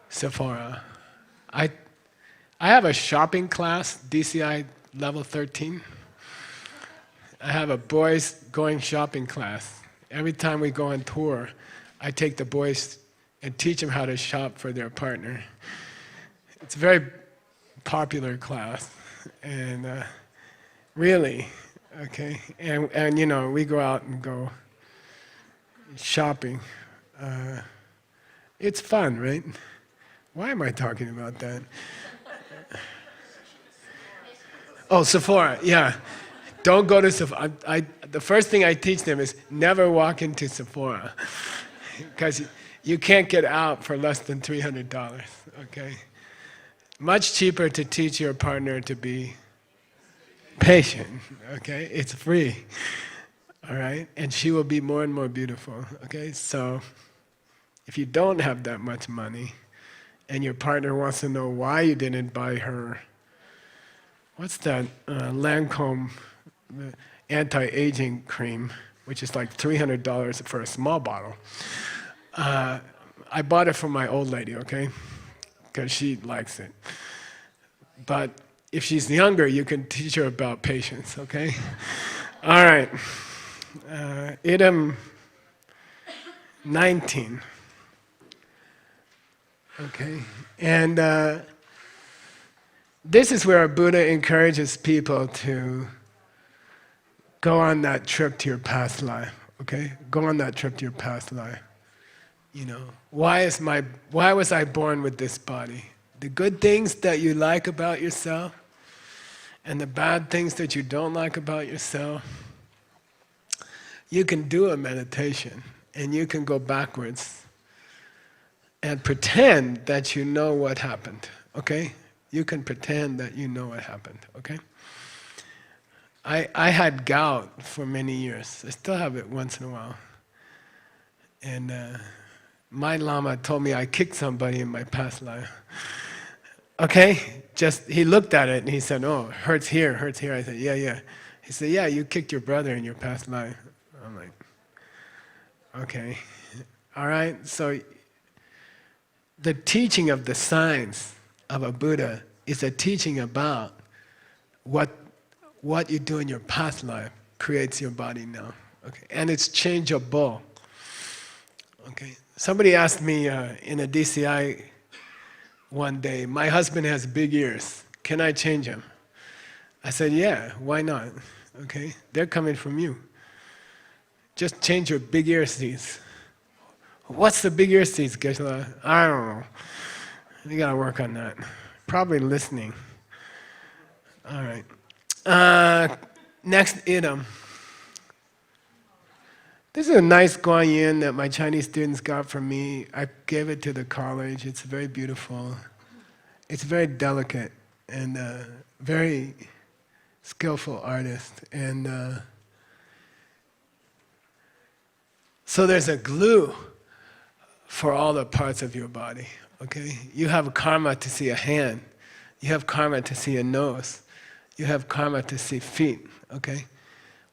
A: Sephora. I have a shopping class, DCI level 13. I have a boys going shopping class. Every time we go on tour, I take the boys and teach them how to shop for their partner. It's a very popular class, and really, okay. And you know, we go out and go shopping. It's fun, right? Why am I talking about that? Oh, Sephora, yeah. Don't go to Sephora. The first thing I teach them is never walk into Sephora, because you can't get out for less than $300, okay? Much cheaper to teach your partner to be patient, okay? It's free, all right? And she will be more and more beautiful, okay? So if you don't have that much money and your partner wants to know why you didn't buy her, what's that Lancome anti-aging cream, which is like $300 for a small bottle. I bought it for my old lady, okay? Because she likes it. But if she's younger, you can teach her about patience, okay? All right. Item 19. Okay. And this is where Buddha encourages people to go on that trip to your past life. Okay? Go on that trip to your past life. You know, why was I born with this body? The good things that you like about yourself and the bad things that you don't like about yourself, you can do a meditation and you can go backwards and pretend that you know what happened, okay? You can pretend that you know what happened, okay? I had gout for many years. I still have it once in a while. And my Lama told me I kicked somebody in my past life. Okay? Just, he looked at it and he said, oh, hurts here, hurts here. I said, yeah, yeah. He said, yeah, you kicked your brother in your past life. I'm like, okay. All right? So the teaching of the science of a Buddha is a teaching about what you do in your past life creates your body now. Okay? And it's changeable. Okay? Somebody asked me in a DCI one day, my husband has big ears. Can I change him? I said, yeah, why not? Okay? They're coming from you. Just change your big ear seeds. What's the big ear seeds, Geshe-la? I don't know. You gotta work on that. Probably listening. All right. Next item. This is a nice guanyin that my Chinese students got from me. I gave it to the college. It's very beautiful. It's very delicate and very skillful artist. And so there's a glue for all the parts of your body, okay? You have karma to see a hand. You have karma to see a nose. You have karma to see feet, okay?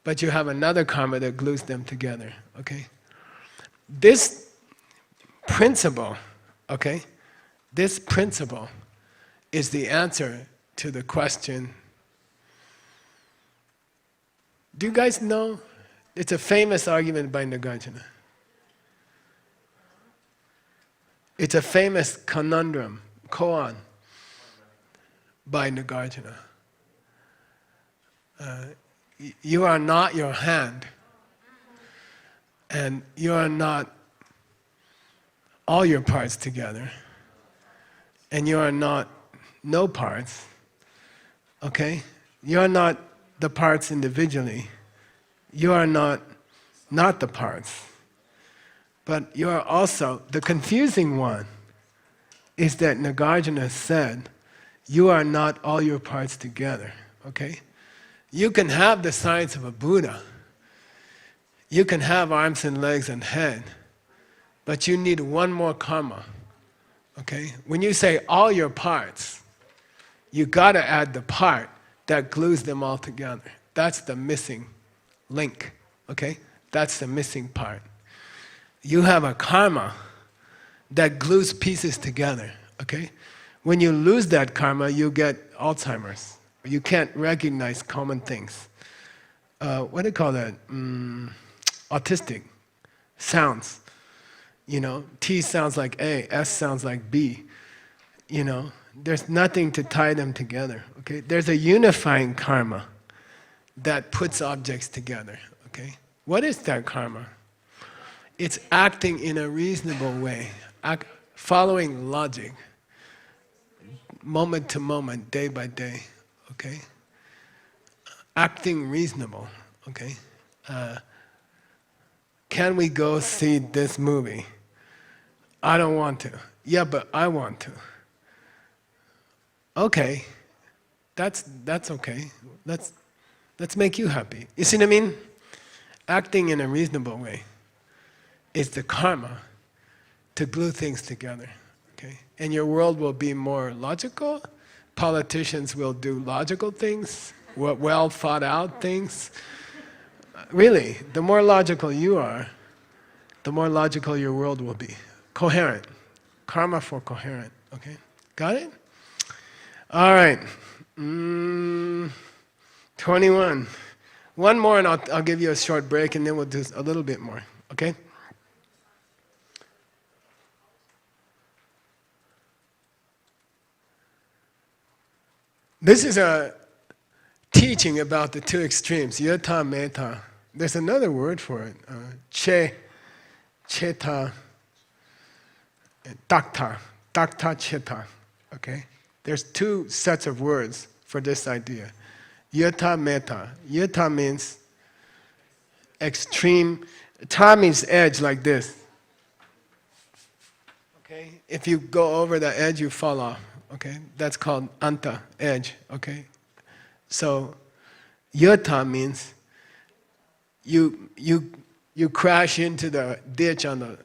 A: But you have another karma that glues them together, okay? This principle, okay? This principle is the answer to the question. Do you guys know? It's a famous argument by Nagarjuna. It's a famous conundrum, koan, by Nagarjuna. You are not your hand, and you are not all your parts together, and you are not no parts, okay? You are not the parts individually. You are not the parts. But you are also, the confusing one is that Nagarjuna said, you are not all your parts together, okay? You can have the science of a Buddha. You can have arms and legs and head, but you need one more karma, okay? When you say all your parts, you gotta add the part that glues them all together. That's the missing link, okay? That's the missing part. You have a karma that glues pieces together, okay? When you lose that karma, you get Alzheimer's. You can't recognize common things. What do you call that? Autistic sounds. You know, T sounds like A, S sounds like B. You know, there's nothing to tie them together, okay? There's a unifying karma that puts objects together, okay? What is that karma? It's acting in a reasonable way, following logic, moment to moment, day by day, okay? Acting reasonable, okay? Can we go see this movie? I don't want to. Yeah, but I want to. Okay, that's okay. Let's make you happy. You see what I mean? Acting in a reasonable way is the karma to glue things together, okay? And your world will be more logical. Politicians will do logical things, well thought out things. Really, the more logical you are, the more logical your world will be. Coherent. Karma for coherent, okay? Got it? All right. 21. One more and I'll give you a short break and then we'll do a little bit more, okay? This is a teaching about the two extremes, yata, metta. There's another word for it, cheta, takta, cheta, okay? There's two sets of words for this idea. Yata, metta. Yata means extreme, ta means edge like this. Okay? If you go over the edge, you fall off. Okay? That's called anta, edge. Okay? So, yata means you crash into the ditch on the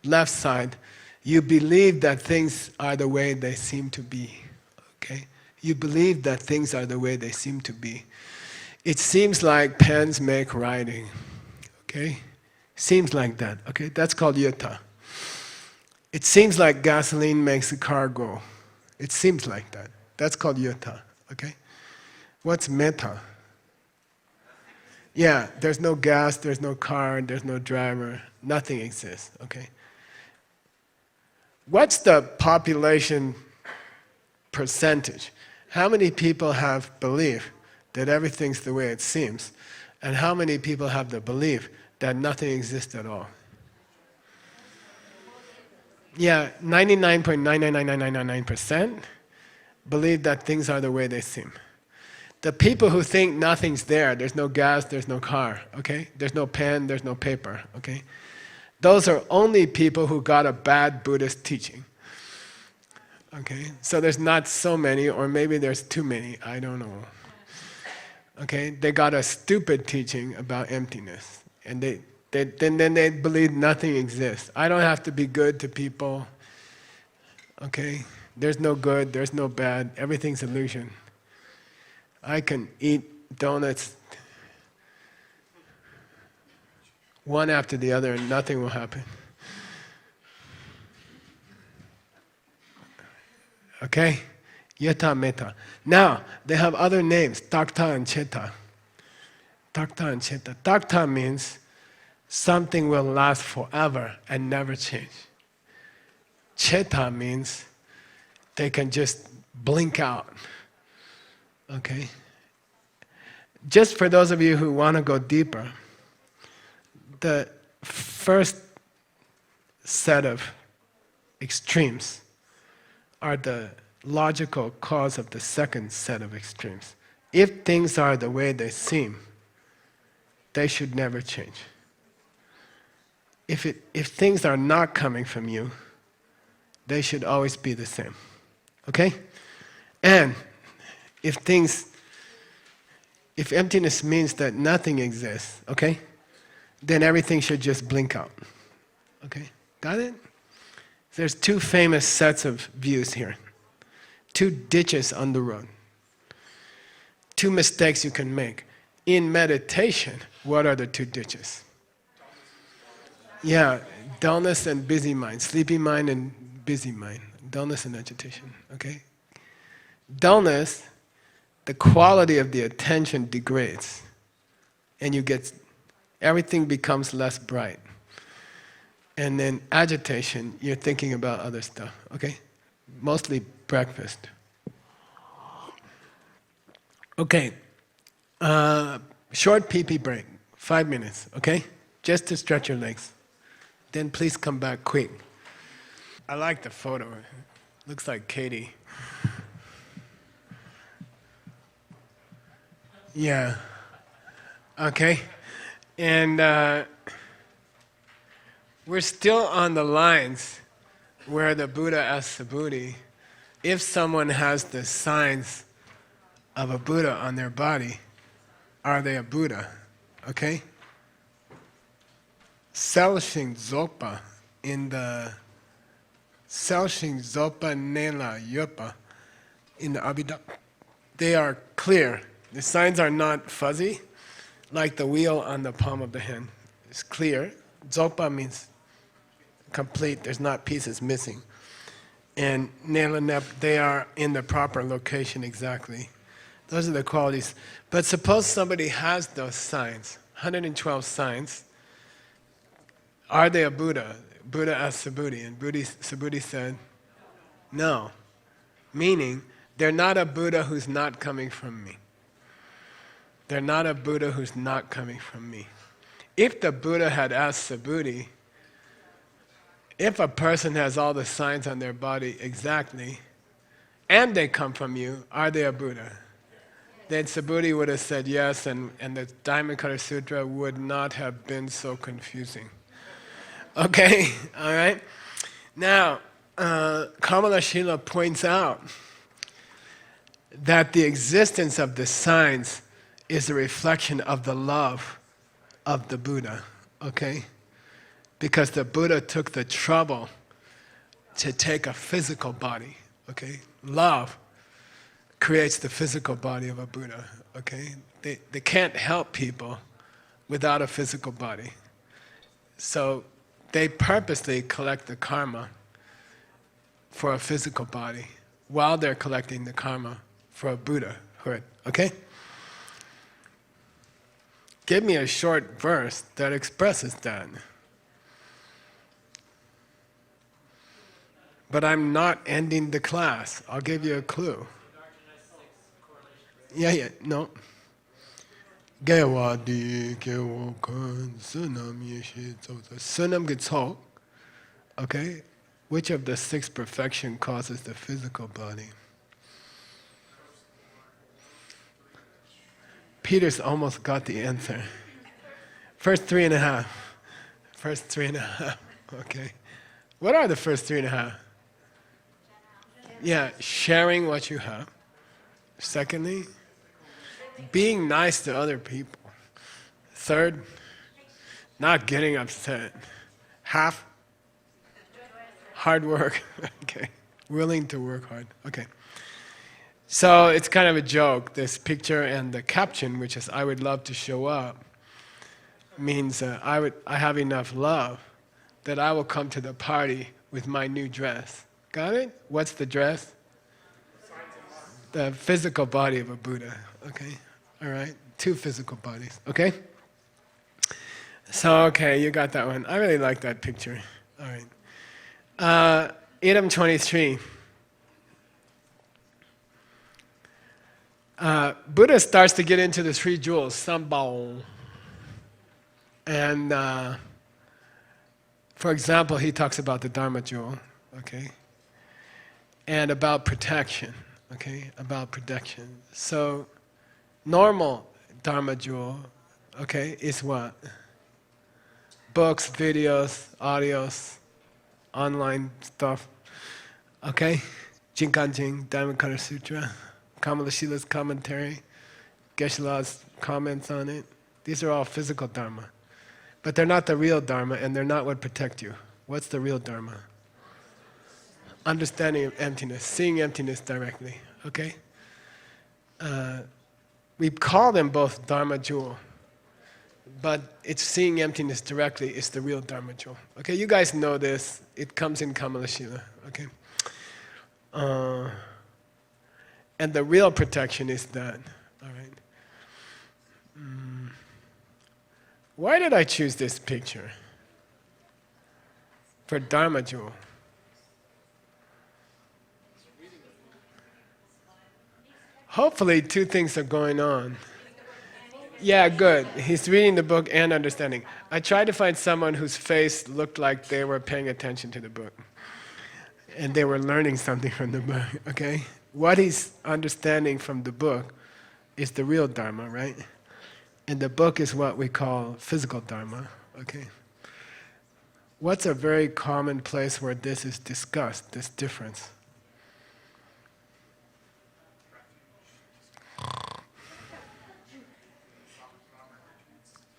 A: left side. You believe that things are the way they seem to be. Okay? You believe that things are the way they seem to be. It seems like pens make writing. Okay? Seems like that. Okay? That's called yata. It seems like gasoline makes a car go. It seems like that. That's called yata. Okay? What's metta? Yeah, there's no gas, there's no car, there's no driver, nothing exists. Okay? What's the population percentage? How many people have belief that everything's the way it seems? And how many people have the belief that nothing exists at all? Yeah, 99.9999999% believe that things are the way they seem. The people who think nothing's there, there's no gas, there's no car, okay? There's no pen, there's no paper, okay? Those are only people who got a bad Buddhist teaching. Okay? So there's not so many, or maybe there's too many, I don't know. Okay? They got a stupid teaching about emptiness. And then they believe nothing exists. I don't have to be good to people. Okay? There's no good, there's no bad, everything's illusion. I can eat donuts one after the other and nothing will happen. Okay? Yata, metta. Now, they have other names, takta and cheta. Takta and cheta. Takta means something will last forever and never change. Cheta means they can just blink out. Okay? Just for those of you who want to go deeper, the first set of extremes are the logical cause of the second set of extremes. If things are the way they seem, they should never change. If things are not coming from you, they should always be the same. Okay? And if emptiness means that nothing exists, okay? Then everything should just blink out. Okay? Got it? There's two famous sets of views here. Two ditches on the road. Two mistakes you can make. In meditation, what are the two ditches? Yeah, dullness and busy mind. Sleepy mind and busy mind. Dullness and agitation. Okay? Dullness, the quality of the attention degrades. And everything becomes less bright. And then agitation, you're thinking about other stuff, okay? Mostly breakfast. Okay, short pee-pee break, 5 minutes, okay? Just to stretch your legs. Then please come back quick. I like the photo. Looks like Katie. Yeah. Okay. And we're still on the lines where the Buddha asked Subhuti, if someone has the signs of a Buddha on their body, are they a Buddha? Okay? Selshing Zopa in the Selshing Zopa Nela Yopa in the Abhidhamma, they are clear. The signs are not fuzzy, like the wheel on the palm of the hand. It's clear. Zopa means complete, there's not pieces missing. And Nela Nep, they are in the proper location exactly. Those are the qualities. But suppose somebody has those signs, 112 signs. Are they a Buddha? Buddha asked Subhuti, and Subhuti said, no. Meaning, they're not a Buddha who's not coming from me. They're not a Buddha who's not coming from me. If the Buddha had asked Subhuti, if a person has all the signs on their body exactly, and they come from you, are they a Buddha? Then Subhuti would have said yes, and the Diamond Cutter Sutra would not have been so confusing. Okay, all right? Now, Kamalashila points out that the existence of the signs is a reflection of the love of the Buddha, okay? Because the Buddha took the trouble to take a physical body, okay? Love creates the physical body of a Buddha, okay? They can't help people without a physical body. So they purposely collect the karma for a physical body while they're collecting the karma for a Buddhahood, okay? Give me a short verse that expresses that. But I'm not ending the class. I'll give you a clue. No. Gewadi, gewokan, sunam yeshi, sunam getsok. Okay? Which of the 6 perfection causes the physical body? Peter's almost got the answer. First 3.5. First 3.5. Okay. What are the first 3.5? Yeah, sharing what you have. Secondly, being nice to other people. Third, not getting upset. Half, hard work. Okay, willing to work hard. Okay. So it's kind of a joke. This picture and the caption, which is "I would love to show up," means I have enough love that I will come to the party with my new dress. Got it? What's the dress? The physical body of a Buddha. Okay. All right. 2 physical bodies. Okay. So okay, you got that one. I really like that picture. All right. Item 23. Buddha starts to get into the 3 jewels, Sambao. And for example, he talks about the Dharma jewel, okay? And about protection, okay? About protection. So, normal Dharma jewel, okay, is what? Books, videos, audios, online stuff, okay? Jinkanjing, Diamond Cutter Sutra, Kamalashila's commentary, Geshe-la's comments on it. These are all physical Dharma. But they're not the real Dharma, and they're not what protect you. What's the real Dharma? Understanding of emptiness, seeing emptiness directly, okay? We call them both Dharma jewel, but it's seeing emptiness directly is the real Dharma jewel. Okay, you guys know this. It comes in Kamalashila, okay? And the real protection is that, all right? Why did I choose this picture for Dharma jewel? Hopefully 2 things are going on. Yeah, good. He's reading the book and understanding. I tried to find someone whose face looked like they were paying attention to the book. And they were learning something from the book, okay? What he's understanding from the book is the real Dharma, right? And the book is what we call physical Dharma, okay? What's a very common place where this is discussed, this difference?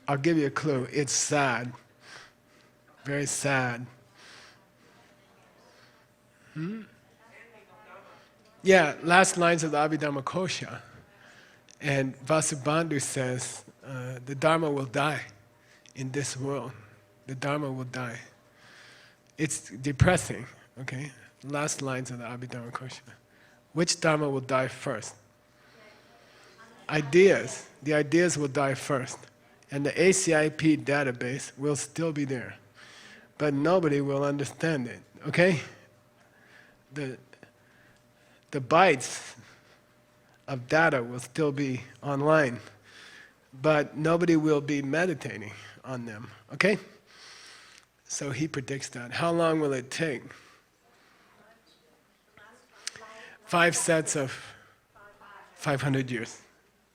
A: I'll give you a clue. It's sad. Very sad. Yeah, last lines of the Abhidhamma Kosha. And Vasubandhu says, the Dharma will die in this world. The Dharma will die. It's depressing, okay? Last lines of the Abhidhamma Kosha. Which Dharma will die first? ideas. The ideas will die first. And the ACIP database will still be there. But nobody will understand it, okay? The bytes of data will still be online, but nobody will be meditating on them, okay? So he predicts that. How long will it take? 5 sets of 500 years.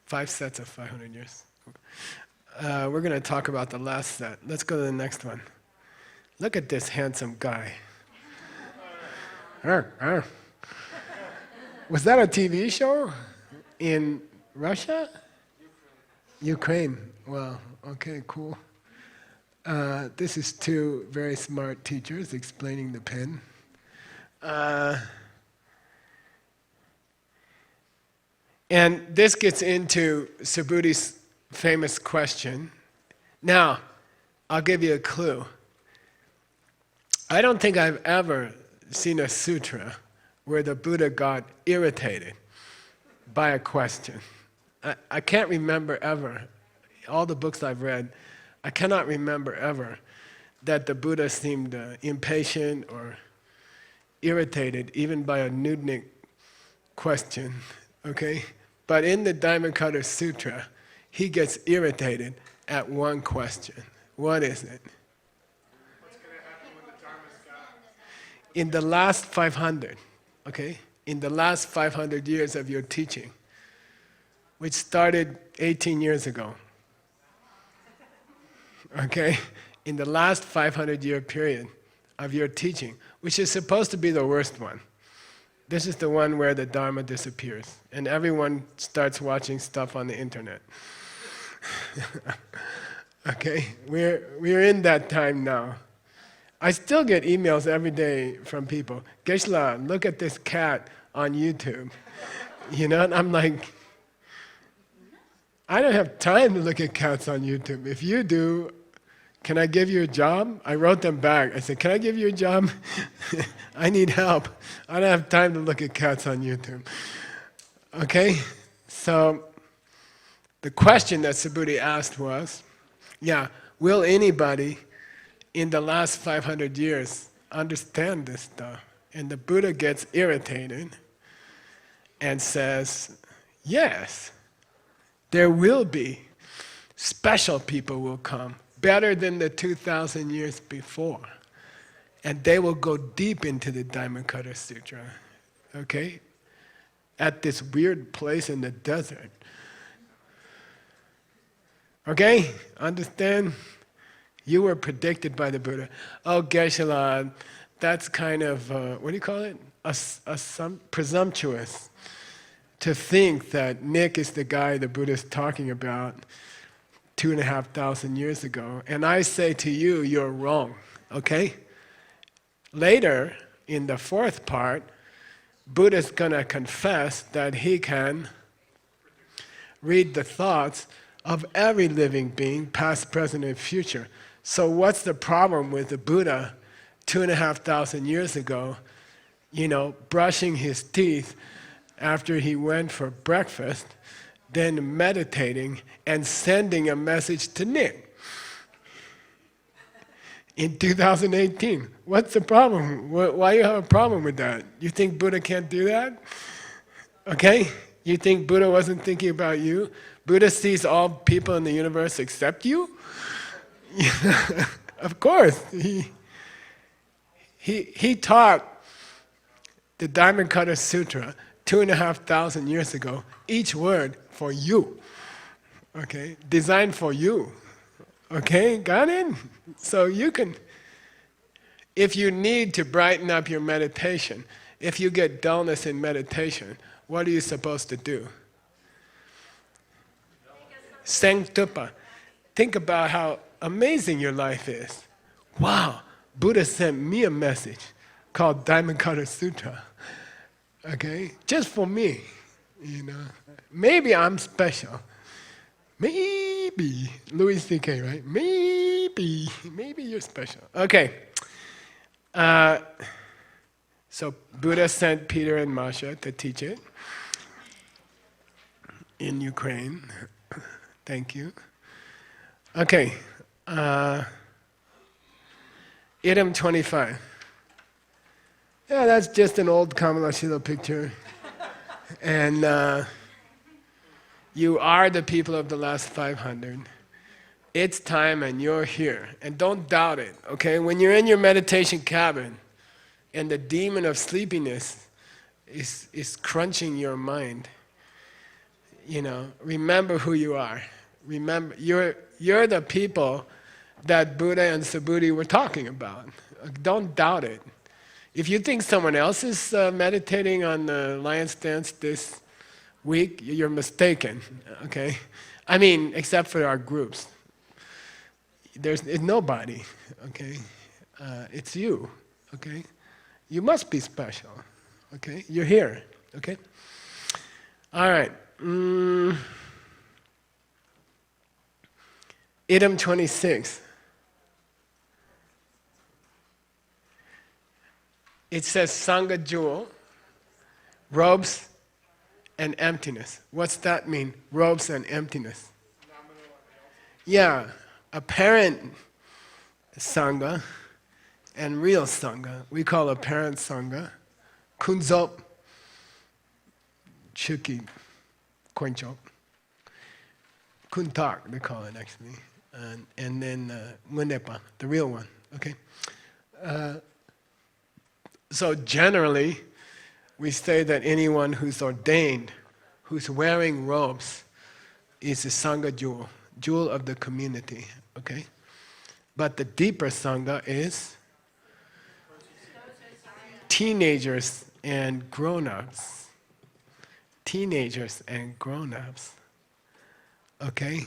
A: 5 sets of 500 years. We're going to talk about the last set. Let's go to the next one. Look at this handsome guy. Was that a TV show in Russia? Ukraine. Well, okay, cool. This is 2 very smart teachers explaining the pen. And this gets into Subhuti's famous question. Now, I'll give you a clue. I don't think I've ever seen a sutra where the Buddha got irritated by a question. I can't remember ever, all the books I've read, I cannot remember ever that the Buddha seemed impatient or irritated even by a nudnik question, okay? But in the Diamond Cutter Sutra, he gets irritated at one question. What is it?
C: What's going to happen when the Dharma's gone?
A: In the last 500, okay? In the last 500 years of your teaching, which started 18 years ago, okay? In the last 500-year period of your teaching, which is supposed to be the worst one. This is the one where the Dharma disappears, and everyone starts watching stuff on the internet. Okay, we're in that time now. I still get emails every day from people. Geshe-la, look at this cat on YouTube. You know, and I'm like, I don't have time to look at cats on YouTube. If you do, can I give you a job? I wrote them back. I said, can I give you a job? I need help. I don't have time to look at cats on YouTube. Okay? So, the question that Subhuti asked was, will anybody in the last 500 years understand this stuff? And the Buddha gets irritated and says, yes, there will be. Special people will come, better than the 2,000 years before. And they will go deep into the Diamond Cutter Sutra, okay? At this weird place in the desert. Okay? Understand? You were predicted by the Buddha. Oh, Geshe-la, that's kind of, what do you call it? Presumptuous. To think that Nick is the guy the Buddha's talking about 2,500 years ago. And I say to you, you're wrong, okay? Later, in the 4th part, Buddha's gonna confess that he can read the thoughts of every living being, past, present, and future. So what's the problem with the Buddha 2,500 years ago, you know, brushing his teeth after he went for breakfast, then meditating and sending a message to Nick in 2018? What's the problem? Why you have a problem with that? You think Buddha can't do that? Okay? You think Buddha wasn't thinking about you? Buddha sees all people in the universe except you? Of course. He taught the Diamond Cutter Sutra 2,500 years ago, each word for you. Okay? Designed for you. Okay? Got it? So you can, if you need to brighten up your meditation, if you get dullness in meditation, what are you supposed to do? Sanctupa. Think about how amazing your life is. Wow, Buddha sent me a message called Diamond Cutter Sutra. Okay? Just for me. You know. Maybe I'm special. Maybe. Louis C.K., right? Maybe you're special. Okay. So Buddha sent Peter and Masha to teach it. in Ukraine. Thank you. Okay. Item 25. Yeah, that's just an old Kamalashila picture. And you are the people of the last 500. It's time and you're here. And don't doubt it, okay? When you're in your meditation cabin and the demon of sleepiness is crunching your mind, remember who you are. Remember, you're the people that Buddha and Subhuti were talking about. Don't doubt it. If you think someone else is meditating on the lion's dance this week, you're mistaken, okay? I mean, except for our groups. It's nobody, okay? It's you, okay? You must be special, okay? You're here, okay? All right. Item 26. It says Sangha jewel, robes, and emptiness. What's that mean? Robes and emptiness. Yeah, apparent Sangha and real Sangha. We call apparent Sangha Kunzop, Chuki, Koinchop. Kuntak, they call it actually. And then Mundepa, the real one, okay? So generally, we say that anyone who's ordained, who's wearing robes, is a Sangha jewel, jewel of the community, okay? But the deeper Sangha is teenagers and grown-ups. Teenagers and grown-ups, okay?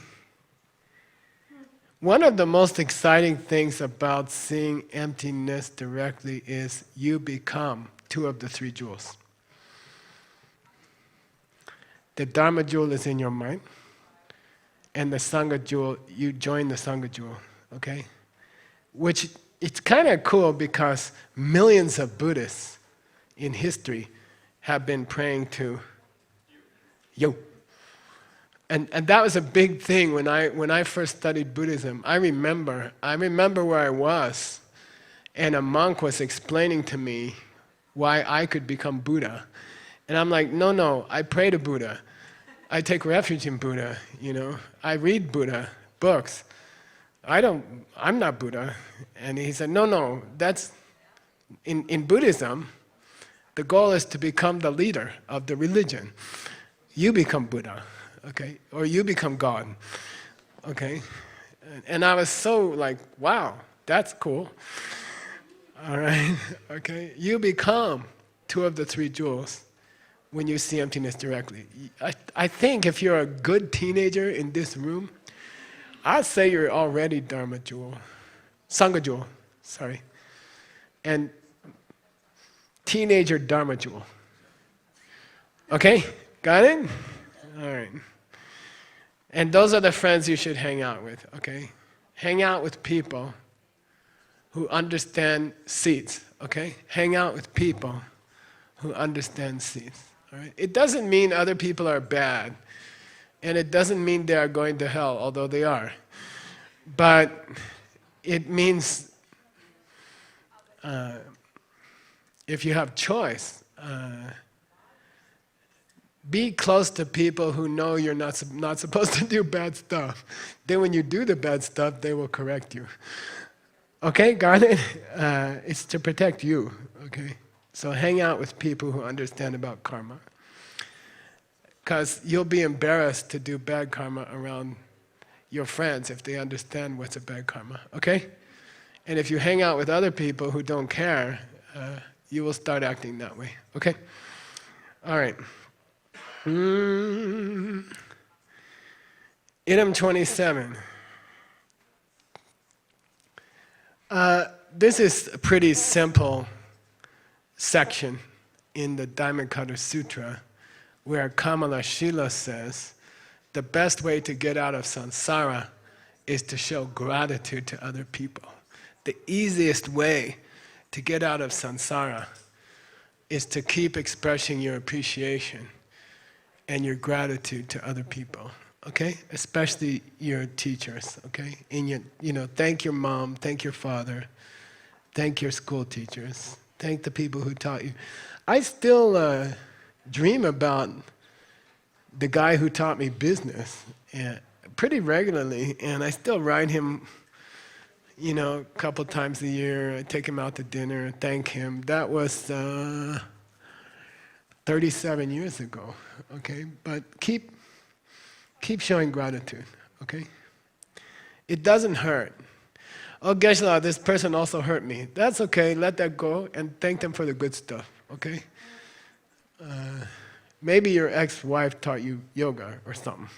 A: One of the most exciting things about seeing emptiness directly is you become two of the three jewels. The Dharma jewel is in your mind, and the Sangha jewel, you join the Sangha jewel, okay? Which, it's kind of cool because millions of Buddhists in history have been praying to you. And that was a big thing when I first studied Buddhism. I remember where I was, and a monk was explaining to me why I could become Buddha. And I'm like, no, I pray to Buddha. I take refuge in Buddha, I read Buddha books. I'm not Buddha. And he said, no, that's, in Buddhism, the goal is to become the leader of the religion. You become Buddha. Okay, or you become God, okay? And I was so like, wow, that's cool. All right, okay? You become two of the three jewels when you see emptiness directly. I think if you're a good teenager in this room, I'd say you're already Dharma jewel, Sangha jewel, sorry. And teenager Dharma jewel. Okay, got it? All right. And those are the friends you should hang out with, okay? Hang out with people who understand seeds, okay? Hang out with people who understand seeds, all right? It doesn't mean other people are bad, and it doesn't mean they are going to hell, although they are. But it means if you have choice, be close to people who know you're not supposed to do bad stuff. Then when you do the bad stuff, they will correct you. Okay, got it? It's to protect you, okay? So hang out with people who understand about karma. Because you'll be embarrassed to do bad karma around your friends if they understand what's a bad karma, okay? And if you hang out with other people who don't care, you will start acting that way, okay? All right. Item 27. This is a pretty simple section in the Diamond Cutter Sutra where Kamalashila says the best way to get out of samsara is to show gratitude to other people. The easiest way to get out of samsara is to keep expressing your appreciation and your gratitude to other people, okay? Especially your teachers, okay? Thank your mom, thank your father, thank your school teachers, thank the people who taught you. I still dream about the guy who taught me business pretty regularly, and I still write him, a couple times a year. I take him out to dinner, thank him. That was 37 years ago, okay? But keep showing gratitude, okay? It doesn't hurt. Oh, Geshe-la, this person also hurt me. That's okay, let that go and thank them for the good stuff, okay? Maybe your ex-wife taught you yoga or something.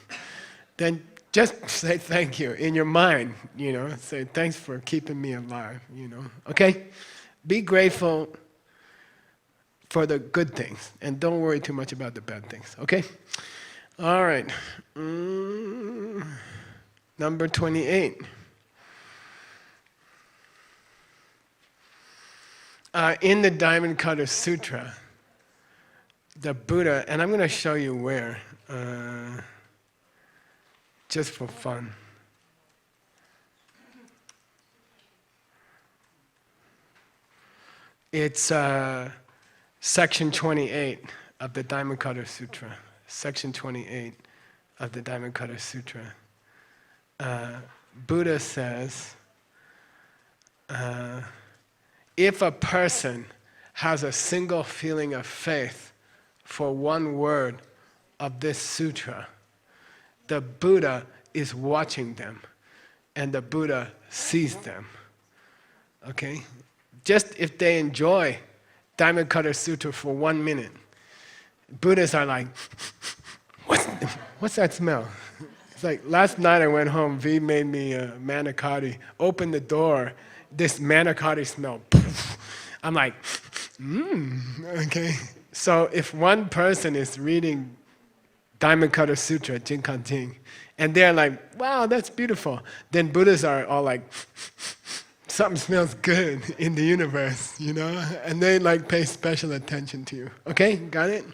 A: Then just say thank you in your mind, say thanks for keeping me alive, okay? Be grateful for the good things and don't worry too much about the bad things, okay? All right. Number 28. In the Diamond Cutter Sutra, the Buddha, and I'm going to show you where, just for fun. It's section 28 of the Diamond Cutter Sutra. Section 28 of the Diamond Cutter Sutra. Buddha says, if a person has a single feeling of faith for one word of this sutra, the Buddha is watching them, and the Buddha sees them. Okay? Just if they enjoy Diamond Cutter Sutra for 1 minute, Buddhists are like, what's that smell? It's like last night I went home, V made me a manicotti, opened the door, this manicotti smell, poof. I'm like, okay? So if one person is reading Diamond Cutter Sutra, Jin Kan Ting, and they're like, wow, that's beautiful, then Buddhists are all like, something smells good in the universe, and they pay special attention to you. Okay, got it?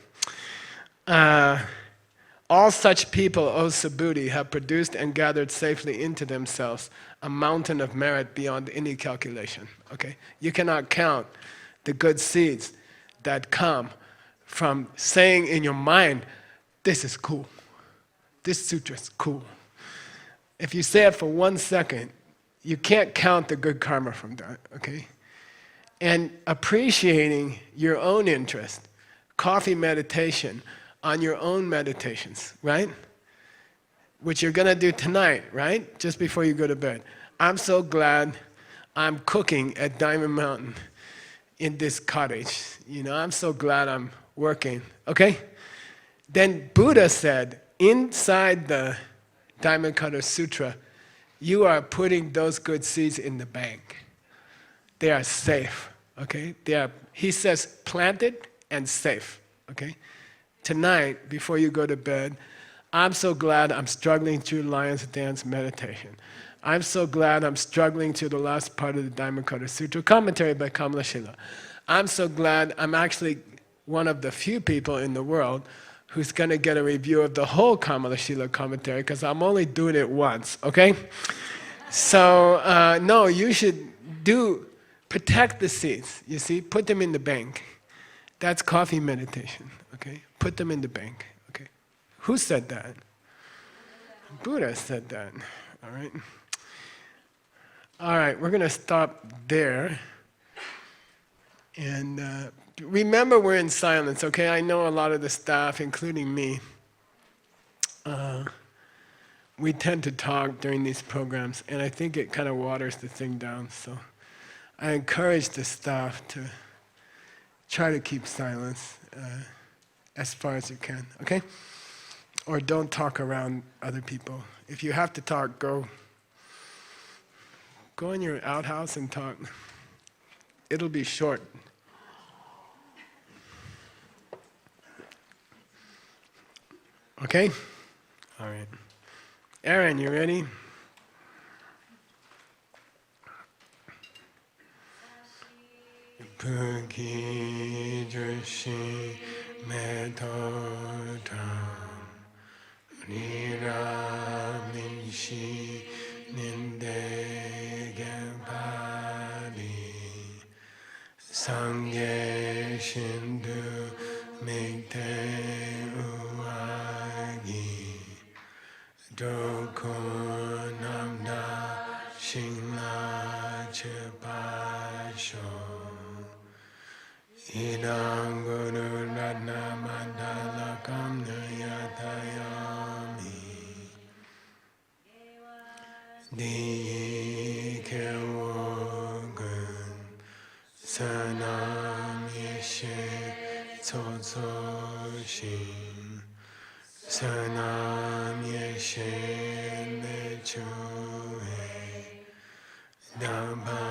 A: All such people, O Subhuti, have produced and gathered safely into themselves a mountain of merit beyond any calculation. Okay, you cannot count the good seeds that come from saying in your mind, this is cool. This sutra is cool. If you say it for 1 second, you can't count the good karma from that, okay? And appreciating your own interest, coffee meditation on your own meditations, right? Which you're gonna do tonight, right? Just before you go to bed. I'm so glad I'm cooking at Diamond Mountain in this cottage. I'm so glad I'm working, okay? Then Buddha said, inside the Diamond Cutter Sutra, you are putting those good seeds in the bank. They are safe, okay? He says, planted and safe, okay? Tonight, before you go to bed, I'm so glad I'm struggling through Lion's Dance meditation. I'm so glad I'm struggling through the last part of the Diamond Cutter Sutra, commentary by Kamalashila. I'm so glad I'm actually one of the few people in the world who's going to get a review of the whole Kamalashila commentary, because I'm only doing it once, okay? So, no, you should protect the seeds, you see? Put them in the bank. That's coffee meditation, okay? Put them in the bank, okay? Who said that? Buddha said that, all right? All right, we're going to stop there. And remember, we're in silence, okay? I know a lot of the staff, including me, we tend to talk during these programs, and I think it kind of waters the thing down. So I encourage the staff to try to keep silence as far as you can, okay? Or don't talk around other people. If you have to talk, go in your outhouse and talk. It'll be short. Okay? All right. Aaron, you ready? Puki Joshi Metoda Niraminshi Nindegapali Sangye Shindu Mikte Uwagi Dokunamda Shingla Chipasho Idam Guru Ratna Mandala Kamna Yatayami Diyi Kewogun Sanam Yeshe Tsotso Shin Sanam Yeshe Lechuhe Damba